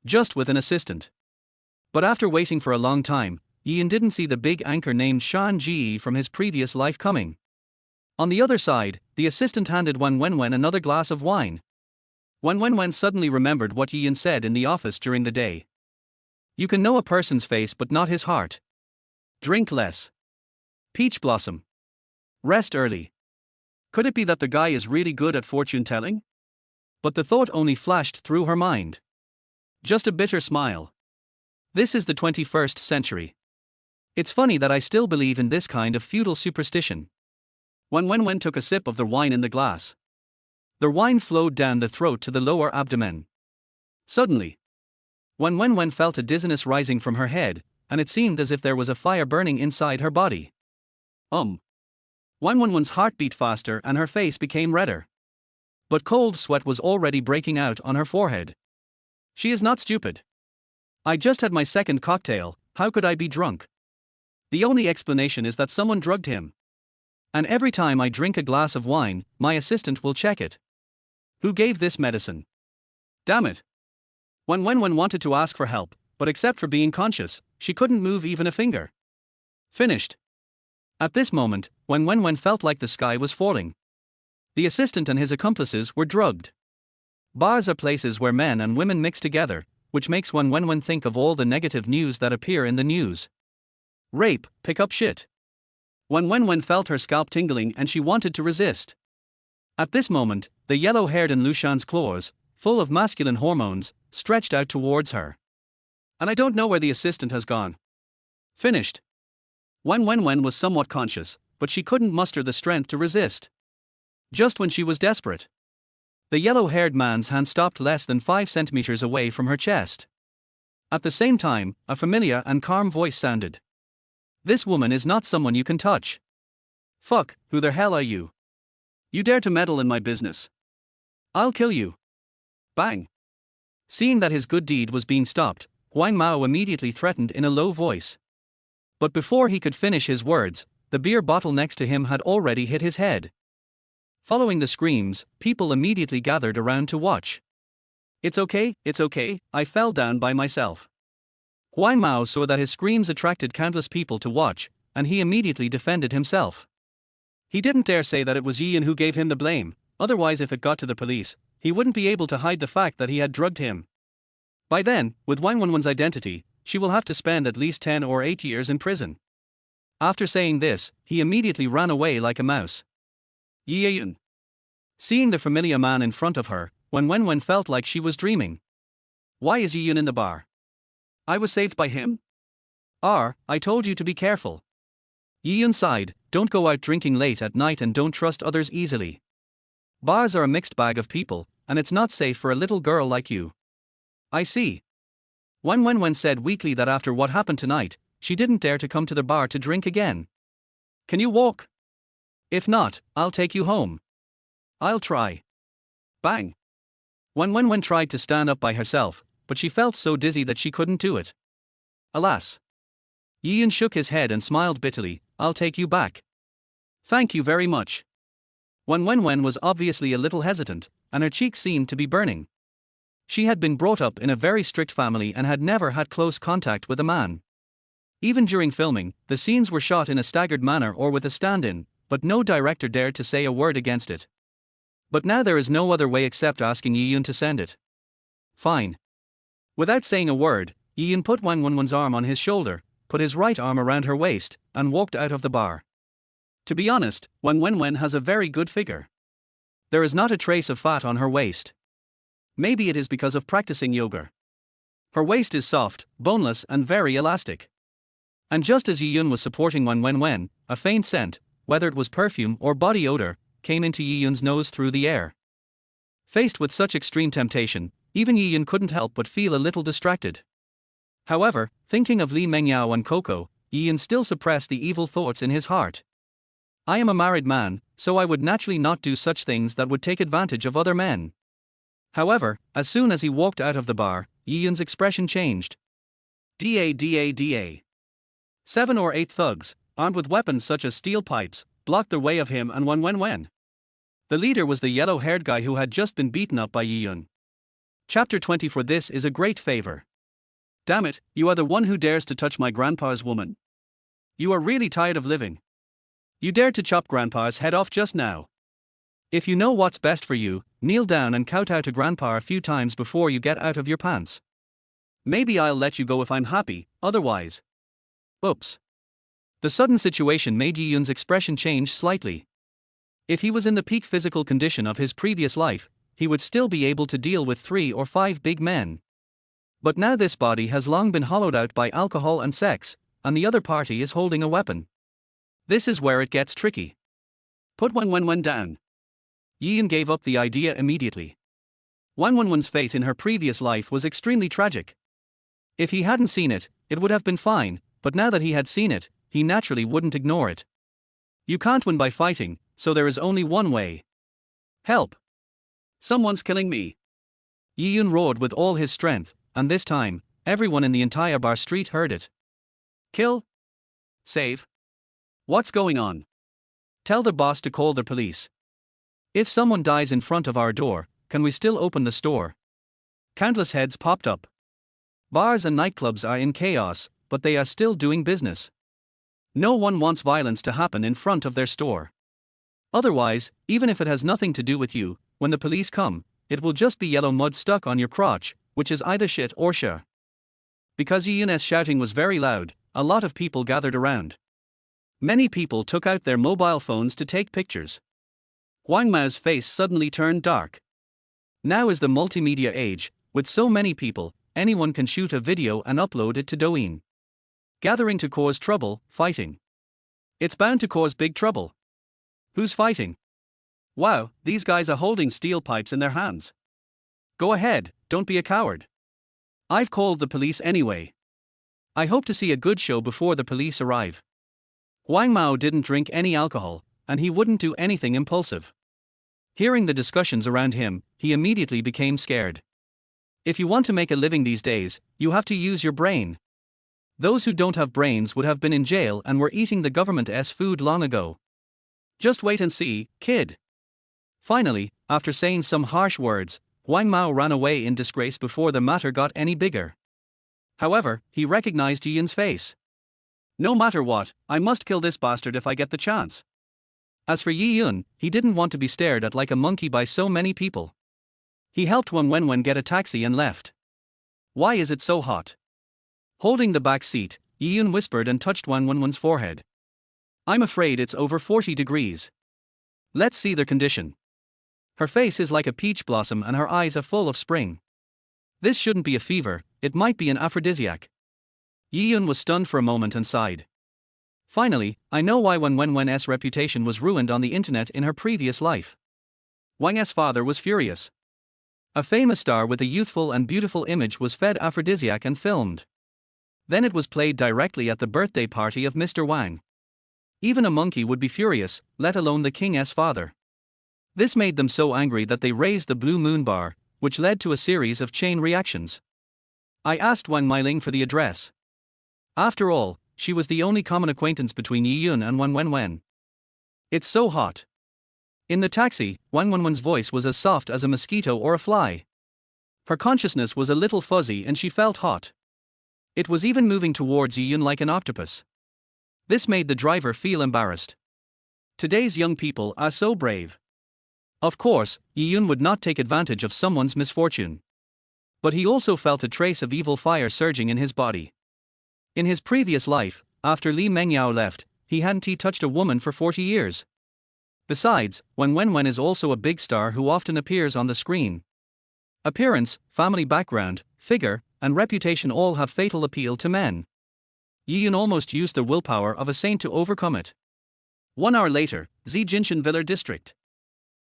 Just with an assistant. But after waiting for a long time, Yiyun didn't see the big anchor named Shan Ji from his previous life coming. On the other side, the assistant handed Wen another glass of wine. Wen suddenly remembered what Yiyun said in the office during the day. You can know a person's face but not his heart. Drink less. Peach blossom. Rest early. Could it be that the guy is really good at fortune telling? But the thought only flashed through her mind. Just a bitter smile. This is the 21st century. It's funny that I still believe in this kind of feudal superstition. Wen took a sip of the wine in the glass. The wine flowed down the throat to the lower abdomen. Suddenly, Wen felt a dizziness rising from her head, and it seemed as if there was a fire burning inside her body. Wen's heart beat faster and her face became redder. But cold sweat was already breaking out on her forehead. She is not stupid. I just had my second cocktail, how could I be drunk? The only explanation is that someone drugged him. And every time I drink a glass of wine, my assistant will check it. Who gave this medicine? Damn it. Wen wanted to ask for help, but except for being conscious, she couldn't move even a finger. Finished. At this moment, Wen felt like the sky was falling. The assistant and his accomplices were drugged. Bars are places where men and women mix together, which makes Wen think of all the negative news that appear in the news. Rape, pick up shit. Wen felt her scalp tingling and she wanted to resist. At this moment, the yellow-haired and Lushan's claws, full of masculine hormones, stretched out towards her. And I don't know where the assistant has gone. Finished. Wen was somewhat conscious, but she couldn't muster the strength to resist. Just when she was desperate, the yellow-haired man's hand stopped less than 5 centimeters away from her chest. At the same time, a familiar and calm voice sounded. This woman is not someone you can touch. Fuck, who the hell are you? You dare to meddle in my business? I'll kill you. Bang. Seeing that his good deed was being stopped, Huang Mao immediately threatened in a low voice. But before he could finish his words, the beer bottle next to him had already hit his head. Following the screams, people immediately gathered around to watch. It's okay, I fell down by myself. Huang Mao saw that his screams attracted countless people to watch, and he immediately defended himself. He didn't dare say that it was Yian who gave him the blame, otherwise if it got to the police, he wouldn't be able to hide the fact that he had drugged him. By then, with Wang Wenwen's identity, she will have to spend at least 10 or 8 years in prison. After saying this, he immediately ran away like a mouse. Yian. Seeing the familiar man in front of her, Wang Wenwen felt like she was dreaming. Why is Yian in the bar? I was saved by him? I told you to be careful. Yian sighed, don't go out drinking late at night and don't trust others easily. Bars are a mixed bag of people, and it's not safe for a little girl like you. I see. Wang Wenwen said weakly that after what happened tonight, she didn't dare to come to the bar to drink again. Can you walk? If not, I'll take you home. I'll try. Bang. Wang Wenwen tried to stand up by herself, but she felt so dizzy that she couldn't do it. Alas. Yian shook his head and smiled bitterly, I'll take you back. Thank you very much. Wang Wenwen was obviously a little hesitant, and her cheeks seemed to be burning. She had been brought up in a very strict family and had never had close contact with a man. Even during filming, the scenes were shot in a staggered manner or with a stand-in, but no director dared to say a word against it. But now there is no other way except asking Yian to send it. Fine. Without saying a word, Yian put Wang Wenwen's arm on his shoulder, put his right arm around her waist, and walked out of the bar. To be honest, Wang Wenwen has a very good figure. There is not a trace of fat on her waist. Maybe it is because of practicing yoga. Her waist is soft, boneless and very elastic. And just as Yian was supporting Wang Wenwen, a faint scent, whether it was perfume or body odor, came into Yian's nose through the air. Faced with such extreme temptation, even Yian couldn't help but feel a little distracted. However, thinking of Li Mengyao and Coco, Yian still suppressed the evil thoughts in his heart. I am a married man, so I would naturally not do such things that would take advantage of other men. However, as soon as he walked out of the bar, Yian's expression changed. Da. 7 or 8 thugs, armed with weapons such as steel pipes, blocked the way of him and Wang Wenwen. The leader was the yellow-haired guy who had just been beaten up by Yian. Chapter 20. For this is a great favor. Damn it, you are the one who dares to touch my grandpa's woman. You are really tired of living. You dared to chop grandpa's head off just now. If you know what's best for you, kneel down and kowtow to grandpa a few times before you get out of your pants. Maybe I'll let you go if I'm happy, otherwise. Oops. The sudden situation made Yian's expression change slightly. If he was in the peak physical condition of his previous life, he would still be able to deal with 3 or 5 big men. But now this body has long been hollowed out by alcohol and sex, and the other party is holding a weapon. This is where it gets tricky. Put Wang Wenwen down. Yian gave up the idea immediately. Wang Wenwen's fate in her previous life was extremely tragic. If he hadn't seen it, it would have been fine, but now that he had seen it, he naturally wouldn't ignore it. You can't win by fighting, so there is only one way. Help! Someone's killing me! Yian roared with all his strength, and this time, everyone in the entire bar street heard it. Kill? Save? What's going on? Tell the boss to call the police. If someone dies in front of our door, can we still open the store? Countless heads popped up. Bars and nightclubs are in chaos, but they are still doing business. No one wants violence to happen in front of their store. Otherwise, even if it has nothing to do with you, when the police come, it will just be yellow mud stuck on your crotch, which is either shit or sure. Because Yian's shouting was very loud, a lot of people gathered around. Many people took out their mobile phones to take pictures. Huang Mao's face suddenly turned dark. Now is the multimedia age, with so many people, anyone can shoot a video and upload it to Douyin. Gathering to cause trouble, fighting. It's bound to cause big trouble. Who's fighting? Wow, these guys are holding steel pipes in their hands. Go ahead, don't be a coward. I've called the police anyway. I hope to see a good show before the police arrive. Huang Mao didn't drink any alcohol, and he wouldn't do anything impulsive. Hearing the discussions around him, he immediately became scared. If you want to make a living these days, you have to use your brain. Those who don't have brains would have been in jail and were eating the government's food long ago. Just wait and see, kid. Finally, after saying some harsh words, Wang Mao ran away in disgrace before the matter got any bigger. However, he recognized Yi Yun's face. No matter what, I must kill this bastard if I get the chance. As for Yi Yun, he didn't want to be stared at like a monkey by so many people. He helped Wang Wenwen get a taxi and left. Why is it so hot? Holding the back seat, Yi Yun whispered and touched Wang Wenwen's forehead. I'm afraid it's over 40 degrees. Let's see their condition. Her face is like a peach blossom and her eyes are full of spring. This shouldn't be a fever, it might be an aphrodisiac. Yi Yun was stunned for a moment and sighed. Finally, I know why Wang Wenwen's reputation was ruined on the internet in her previous life. Wang's father was furious. A famous star with a youthful and beautiful image was fed aphrodisiac and filmed. Then it was played directly at the birthday party of Mr. Wang. Even a monkey would be furious, let alone the king's father. This made them so angry that they raised the Blue Moon bar, which led to a series of chain reactions. I asked Wang Mailing for the address. After all, she was the only common acquaintance between Yi Yun and Wang Wenwen. It's so hot. In the taxi, Wang Wenwen's voice was as soft as a mosquito or a fly. Her consciousness was a little fuzzy and she felt hot. It was even moving towards Yi Yun like an octopus. This made the driver feel embarrassed. Today's young people are so brave. Of course, Yi Yun would not take advantage of someone's misfortune. But he also felt a trace of evil fire surging in his body. In his previous life, after Li Mengyao left, he hadn't touched a woman for 40 years. Besides, Wang Wenwen is also a big star who often appears on the screen. Appearance, family background, figure, and reputation all have fatal appeal to men. Yi Yun almost used the willpower of a saint to overcome it. 1 hour later, Zijinshan Villa District.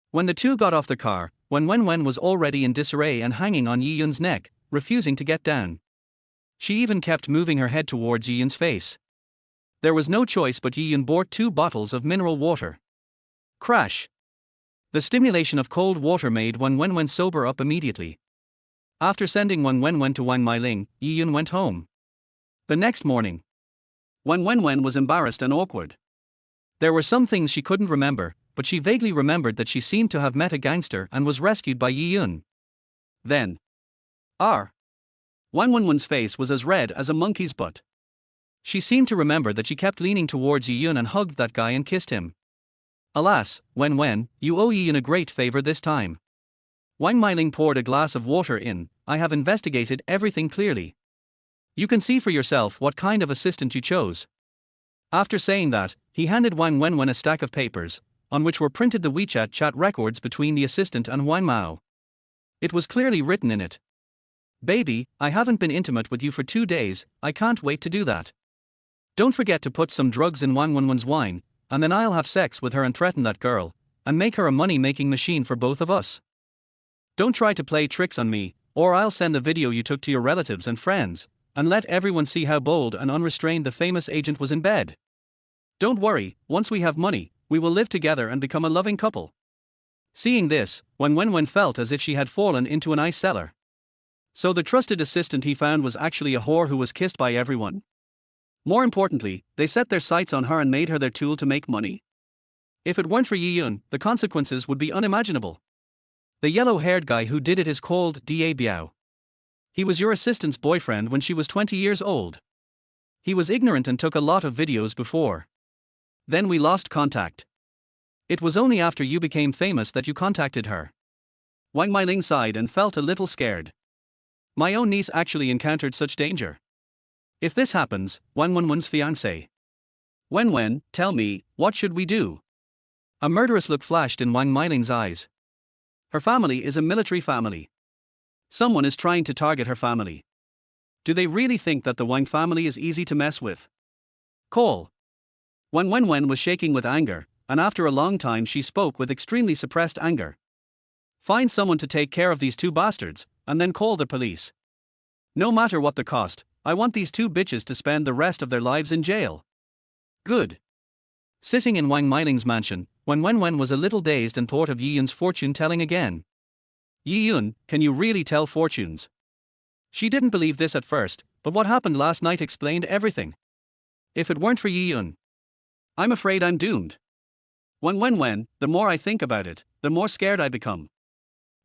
When the two got off the car, Wang Wenwen was already in disarray and hanging on Yi Yun's neck, refusing to get down. She even kept moving her head towards Yi Yun's face. There was no choice but Yi Yun bought 2 bottles of mineral water. Crash! The stimulation of cold water made Wang Wenwen sober up immediately. After sending Wang Wenwen to Wang Mailing, Yi Yun went home. The next morning, Wang Wenwen was embarrassed and awkward. There were some things she couldn't remember, but she vaguely remembered that she seemed to have met a gangster and was rescued by Yi Yun. Then, Wang Wenwen's face was as red as a monkey's butt. She seemed to remember that she kept leaning towards Yi Yun and hugged that guy and kissed him. Alas, Wenwen, you owe Yi Yun a great favor this time. Wang Mailing poured a glass of water in. I have investigated everything clearly. You can see for yourself what kind of assistant you chose. After saying that, he handed Wang Wenwen a stack of papers, on which were printed the WeChat chat records between the assistant and Wang Mao. It was clearly written in it. Baby, I haven't been intimate with you for 2 days, I can't wait to do that. Don't forget to put some drugs in Wang Wenwen's wine, and then I'll have sex with her and threaten that girl, and make her a money-making machine for both of us. Don't try to play tricks on me, or I'll send the video you took to your relatives and friends, and let everyone see how bold and unrestrained the famous agent was in bed. Don't worry, once we have money, we will live together and become a loving couple. Seeing this, Wang Wenwen felt as if she had fallen into an ice cellar. So the trusted assistant he found was actually a whore who was kissed by everyone. More importantly, they set their sights on her and made her their tool to make money. If it weren't for Yi Yun, the consequences would be unimaginable. The yellow-haired guy who did it is called Da Biao. He was your assistant's boyfriend when she was 20 years old. He was ignorant and took a lot of videos before. Then we lost contact. It was only after you became famous that you contacted her. Wang Mailing sighed and felt a little scared. My own niece actually encountered such danger. If this happens, Wang Wenwen's fiancé. Wenwen, tell me, what should we do? A murderous look flashed in Wang Mailing's eyes. Her family is a military family. Someone is trying to target her family. Do they really think that the Wang family is easy to mess with? Call. Wang Wenwen was shaking with anger, and after a long time she spoke with extremely suppressed anger. Find someone to take care of these 2 bastards, and then call the police. No matter what the cost, I want these 2 bitches to spend the rest of their lives in jail. Good. Sitting in Wang Mailing's mansion, Wang Wenwen was a little dazed and thought of Yi Yun's fortune-telling again. Yi Yun, can you really tell fortunes? She didn't believe this at first, but what happened last night explained everything. If it weren't for Yi Yun, I'm afraid I'm doomed. Wang Wenwen, the more I think about it, the more scared I become.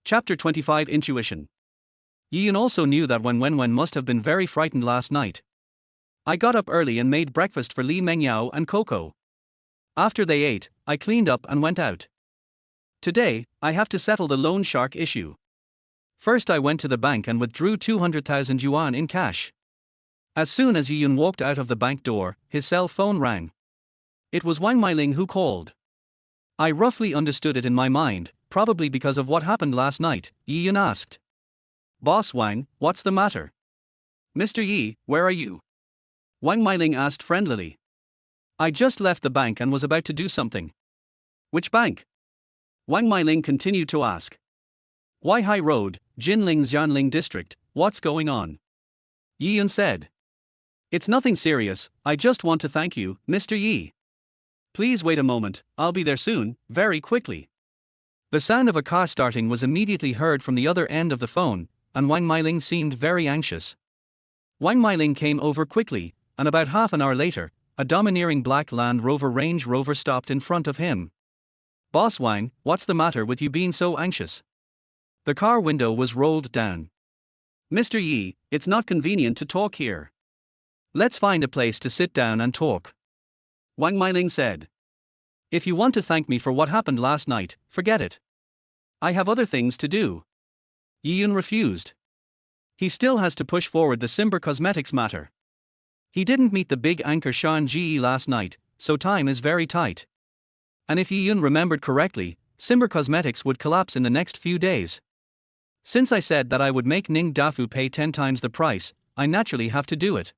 Chapter 25 Intuition. Yiyun also knew that Wen must have been very frightened last night. I got up early and made breakfast for Li Mengyao and Coco. After they ate, I cleaned up and went out. Today, I have to settle the loan shark issue. First I went to the bank and withdrew 200,000 yuan in cash. As soon as Yiyun walked out of the bank door, his cell phone rang. It was Wang Meiling who called. I roughly understood it in my mind, probably because of what happened last night. Yiyun asked. Boss Wang, what's the matter? Mr. Yi, where are you? Wang Meiling asked friendlily. I just left the bank and was about to do something. Which bank? Wang Meiling continued to ask. Weihai Road, Jinling Xianling District, what's going on? Yiyun said. It's nothing serious, I just want to thank you, Mr. Yi. Please wait a moment, I'll be there soon, very quickly. The sound of a car starting was immediately heard from the other end of the phone, and Wang Meiling seemed very anxious. Wang Meiling came over quickly, and about half an hour later, a domineering black Land Rover Range Rover stopped in front of him. Boss Wang, what's the matter with you being so anxious? The car window was rolled down. Mr. Yi, it's not convenient to talk here. Let's find a place to sit down and talk. Wang Meiling said. If you want to thank me for what happened last night, forget it. I have other things to do. Yiyun refused. He still has to push forward the Simber Cosmetics matter. He didn't meet the big anchor Shan Ji last night, so time is very tight. And if Yiyun remembered correctly, Simber Cosmetics would collapse in the next few days. Since I said that I would make Ning Dafu pay 10 times the price, I naturally have to do it.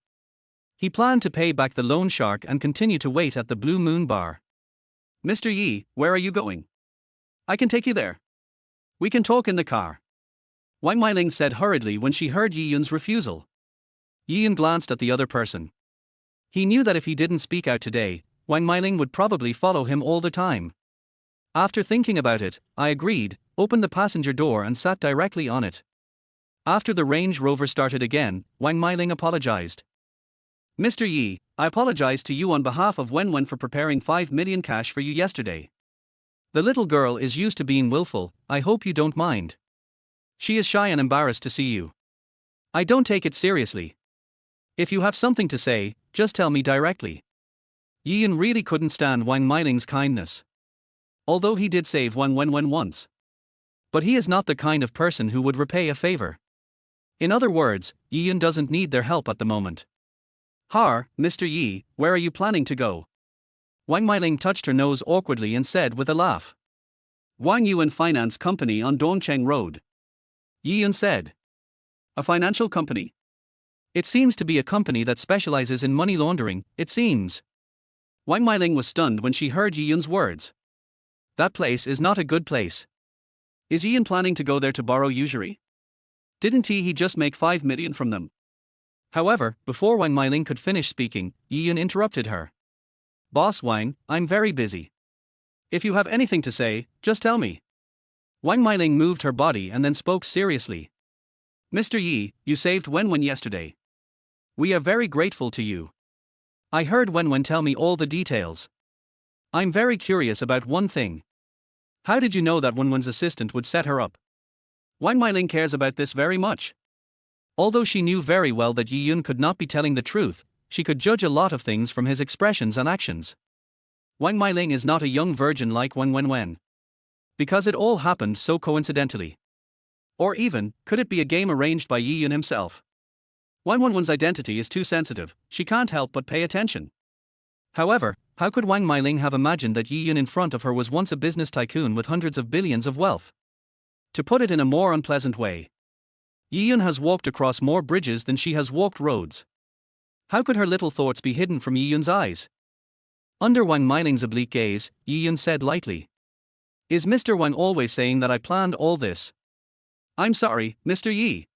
He planned to pay back the loan shark and continue to wait at the Blue Moon Bar. Mr. Yi, where are you going? I can take you there. We can talk in the car. Wang Meiling said hurriedly when she heard Yiyun's refusal. Yiyun glanced at the other person. He knew that if he didn't speak out today, Wang Meiling would probably follow him all the time. After thinking about it, I agreed, opened the passenger door and sat directly on it. After the Range Rover started again, Wang Meiling apologized. Mr. Yi, I apologize to you on behalf of Wen for preparing 5 million cash for you yesterday. The little girl is used to being willful, I hope you don't mind. She is shy and embarrassed to see you. I don't take it seriously. If you have something to say, just tell me directly. Yiyun really couldn't stand Wang Meiling's kindness. Although he did save Wang Wen once. But he is not the kind of person who would repay a favor. In other words, Yiyun doesn't need their help at the moment. Mr. Yi, where are you planning to go? Wang Meiling touched her nose awkwardly and said with a laugh. Wang Yuan Finance Company on Dongcheng Road. Yiyun said. A financial company? It seems to be a company that specializes in money laundering, it seems. Wang Meiling was stunned when she heard Yiyun's words. That place is not a good place. Is Yiyun planning to go there to borrow usury? Didn't he just make 5 million from them? However, before Wang Meiling could finish speaking, Yiyun interrupted her. Boss Wang, I'm very busy. If you have anything to say, just tell me. Wang Meiling moved her body and then spoke seriously. Mr. Yi, you saved Wen yesterday. We are very grateful to you. I heard Wen tell me all the details. I'm very curious about one thing. How did you know that Wen's assistant would set her up? Wang Meiling cares about this very much. Although she knew very well that Yiyun could not be telling the truth, she could judge a lot of things from his expressions and actions. Wang Meiling is not a young virgin like Wen. Because it all happened so coincidentally. Or even, could it be a game arranged by Yiyun himself? Wen's identity is too sensitive, she can't help but pay attention. However, how could Wang Meiling have imagined that Yiyun in front of her was once a business tycoon with hundreds of billions of wealth? To put it in a more unpleasant way, Yiyun has walked across more bridges than she has walked roads. How could her little thoughts be hidden from Yiyun's eyes? Under Wang Meiling's oblique gaze, Yiyun said lightly. Is Mr. Wang always saying that I planned all this? I'm sorry, Mr. Yi.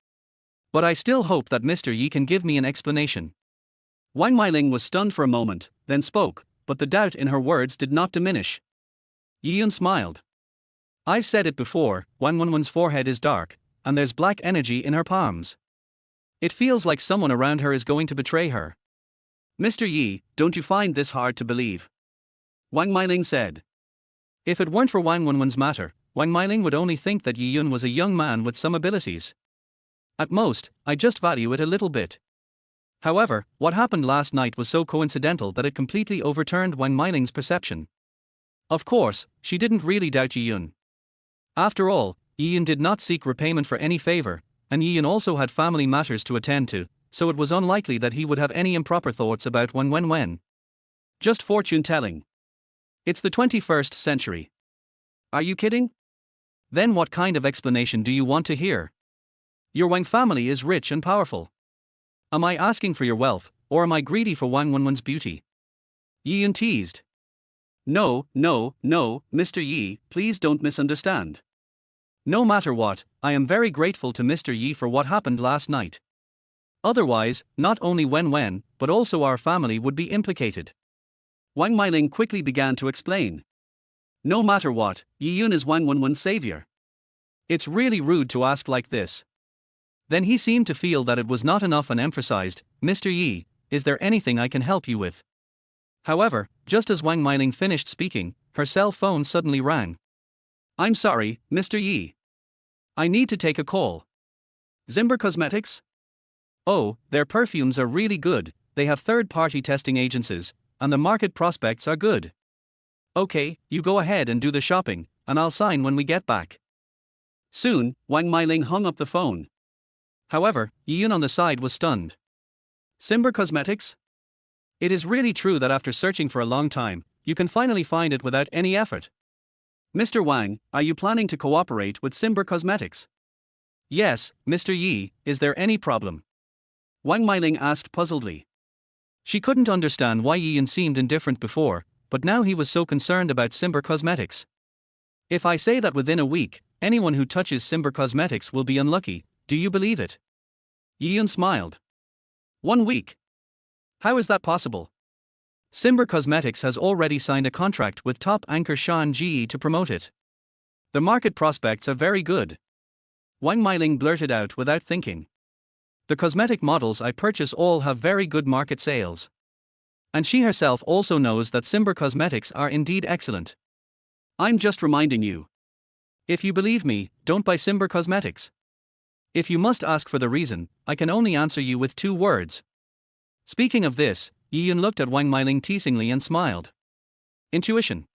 But I still hope that Mr. Yi can give me an explanation. Wang Meiling was stunned for a moment, then spoke, but the doubt in her words did not diminish. Yiyun smiled. I've said it before, Wen's forehead is dark, and there's black energy in her palms. It feels like someone around her is going to betray her. Mr. Yi, don't you find this hard to believe? Wang Meiling said. If it weren't for Wang Wen's matter, Wang Meiling would only think that Yi Yun was a young man with some abilities. At most, I just value it a little bit. However, what happened last night was so coincidental that it completely overturned Wang Meiling's perception. Of course, she didn't really doubt Yi Yun. After all, Yi Yun did not seek repayment for any favor, and Yi Yun also had family matters to attend to, so it was unlikely that he would have any improper thoughts about Wen. Just fortune telling. It's the 21st century. Are you kidding? Then what kind of explanation do you want to hear? Your Wang family is rich and powerful. Am I asking for your wealth, or am I greedy for Wang Wenwen's beauty? Yi Yun teased. No, Mr. Yi, please don't misunderstand. No matter what, I am very grateful to Mr. Yi for what happened last night. Otherwise, not only Wen, but also our family would be implicated. Wang Meiling quickly began to explain. No matter what, Yi Yun is Wang Wenwen's savior. It's really rude to ask like this. Then he seemed to feel that it was not enough and emphasized, Mr. Yi, is there anything I can help you with? However, just as Wang Meiling finished speaking, her cell phone suddenly rang. I'm sorry, Mr. Yi. I need to take a call. Zimber Cosmetics? Oh, their perfumes are really good, they have third-party testing agencies, and the market prospects are good. Okay, you go ahead and do the shopping, and I'll sign when we get back. Soon, Wang Meiling hung up the phone. However, Yi Yun on the side was stunned. Zimber Cosmetics? It is really true that after searching for a long time, you can finally find it without any effort. Mr. Wang, are you planning to cooperate with Zimber Cosmetics? Yes, Mr. Yi, is there any problem? Wang Meiling asked puzzledly. She couldn't understand why Yi Yun seemed indifferent before, but now he was so concerned about Zimber Cosmetics. If I say that within a week, anyone who touches Zimber Cosmetics will be unlucky, do you believe it? Yi Yun smiled. 1 week. How is that possible? Zimber Cosmetics has already signed a contract with top anchor Shan Ji to promote it. The market prospects are very good. Wang Meiling blurted out without thinking. The cosmetic models I purchase all have very good market sales. And she herself also knows that Zimber Cosmetics are indeed excellent. I'm just reminding you. If you believe me, don't buy Zimber Cosmetics. If you must ask for the reason, I can only answer you with 2 words. Speaking of this, Yi Yun looked at Wang Meiling teasingly and smiled. Intuition.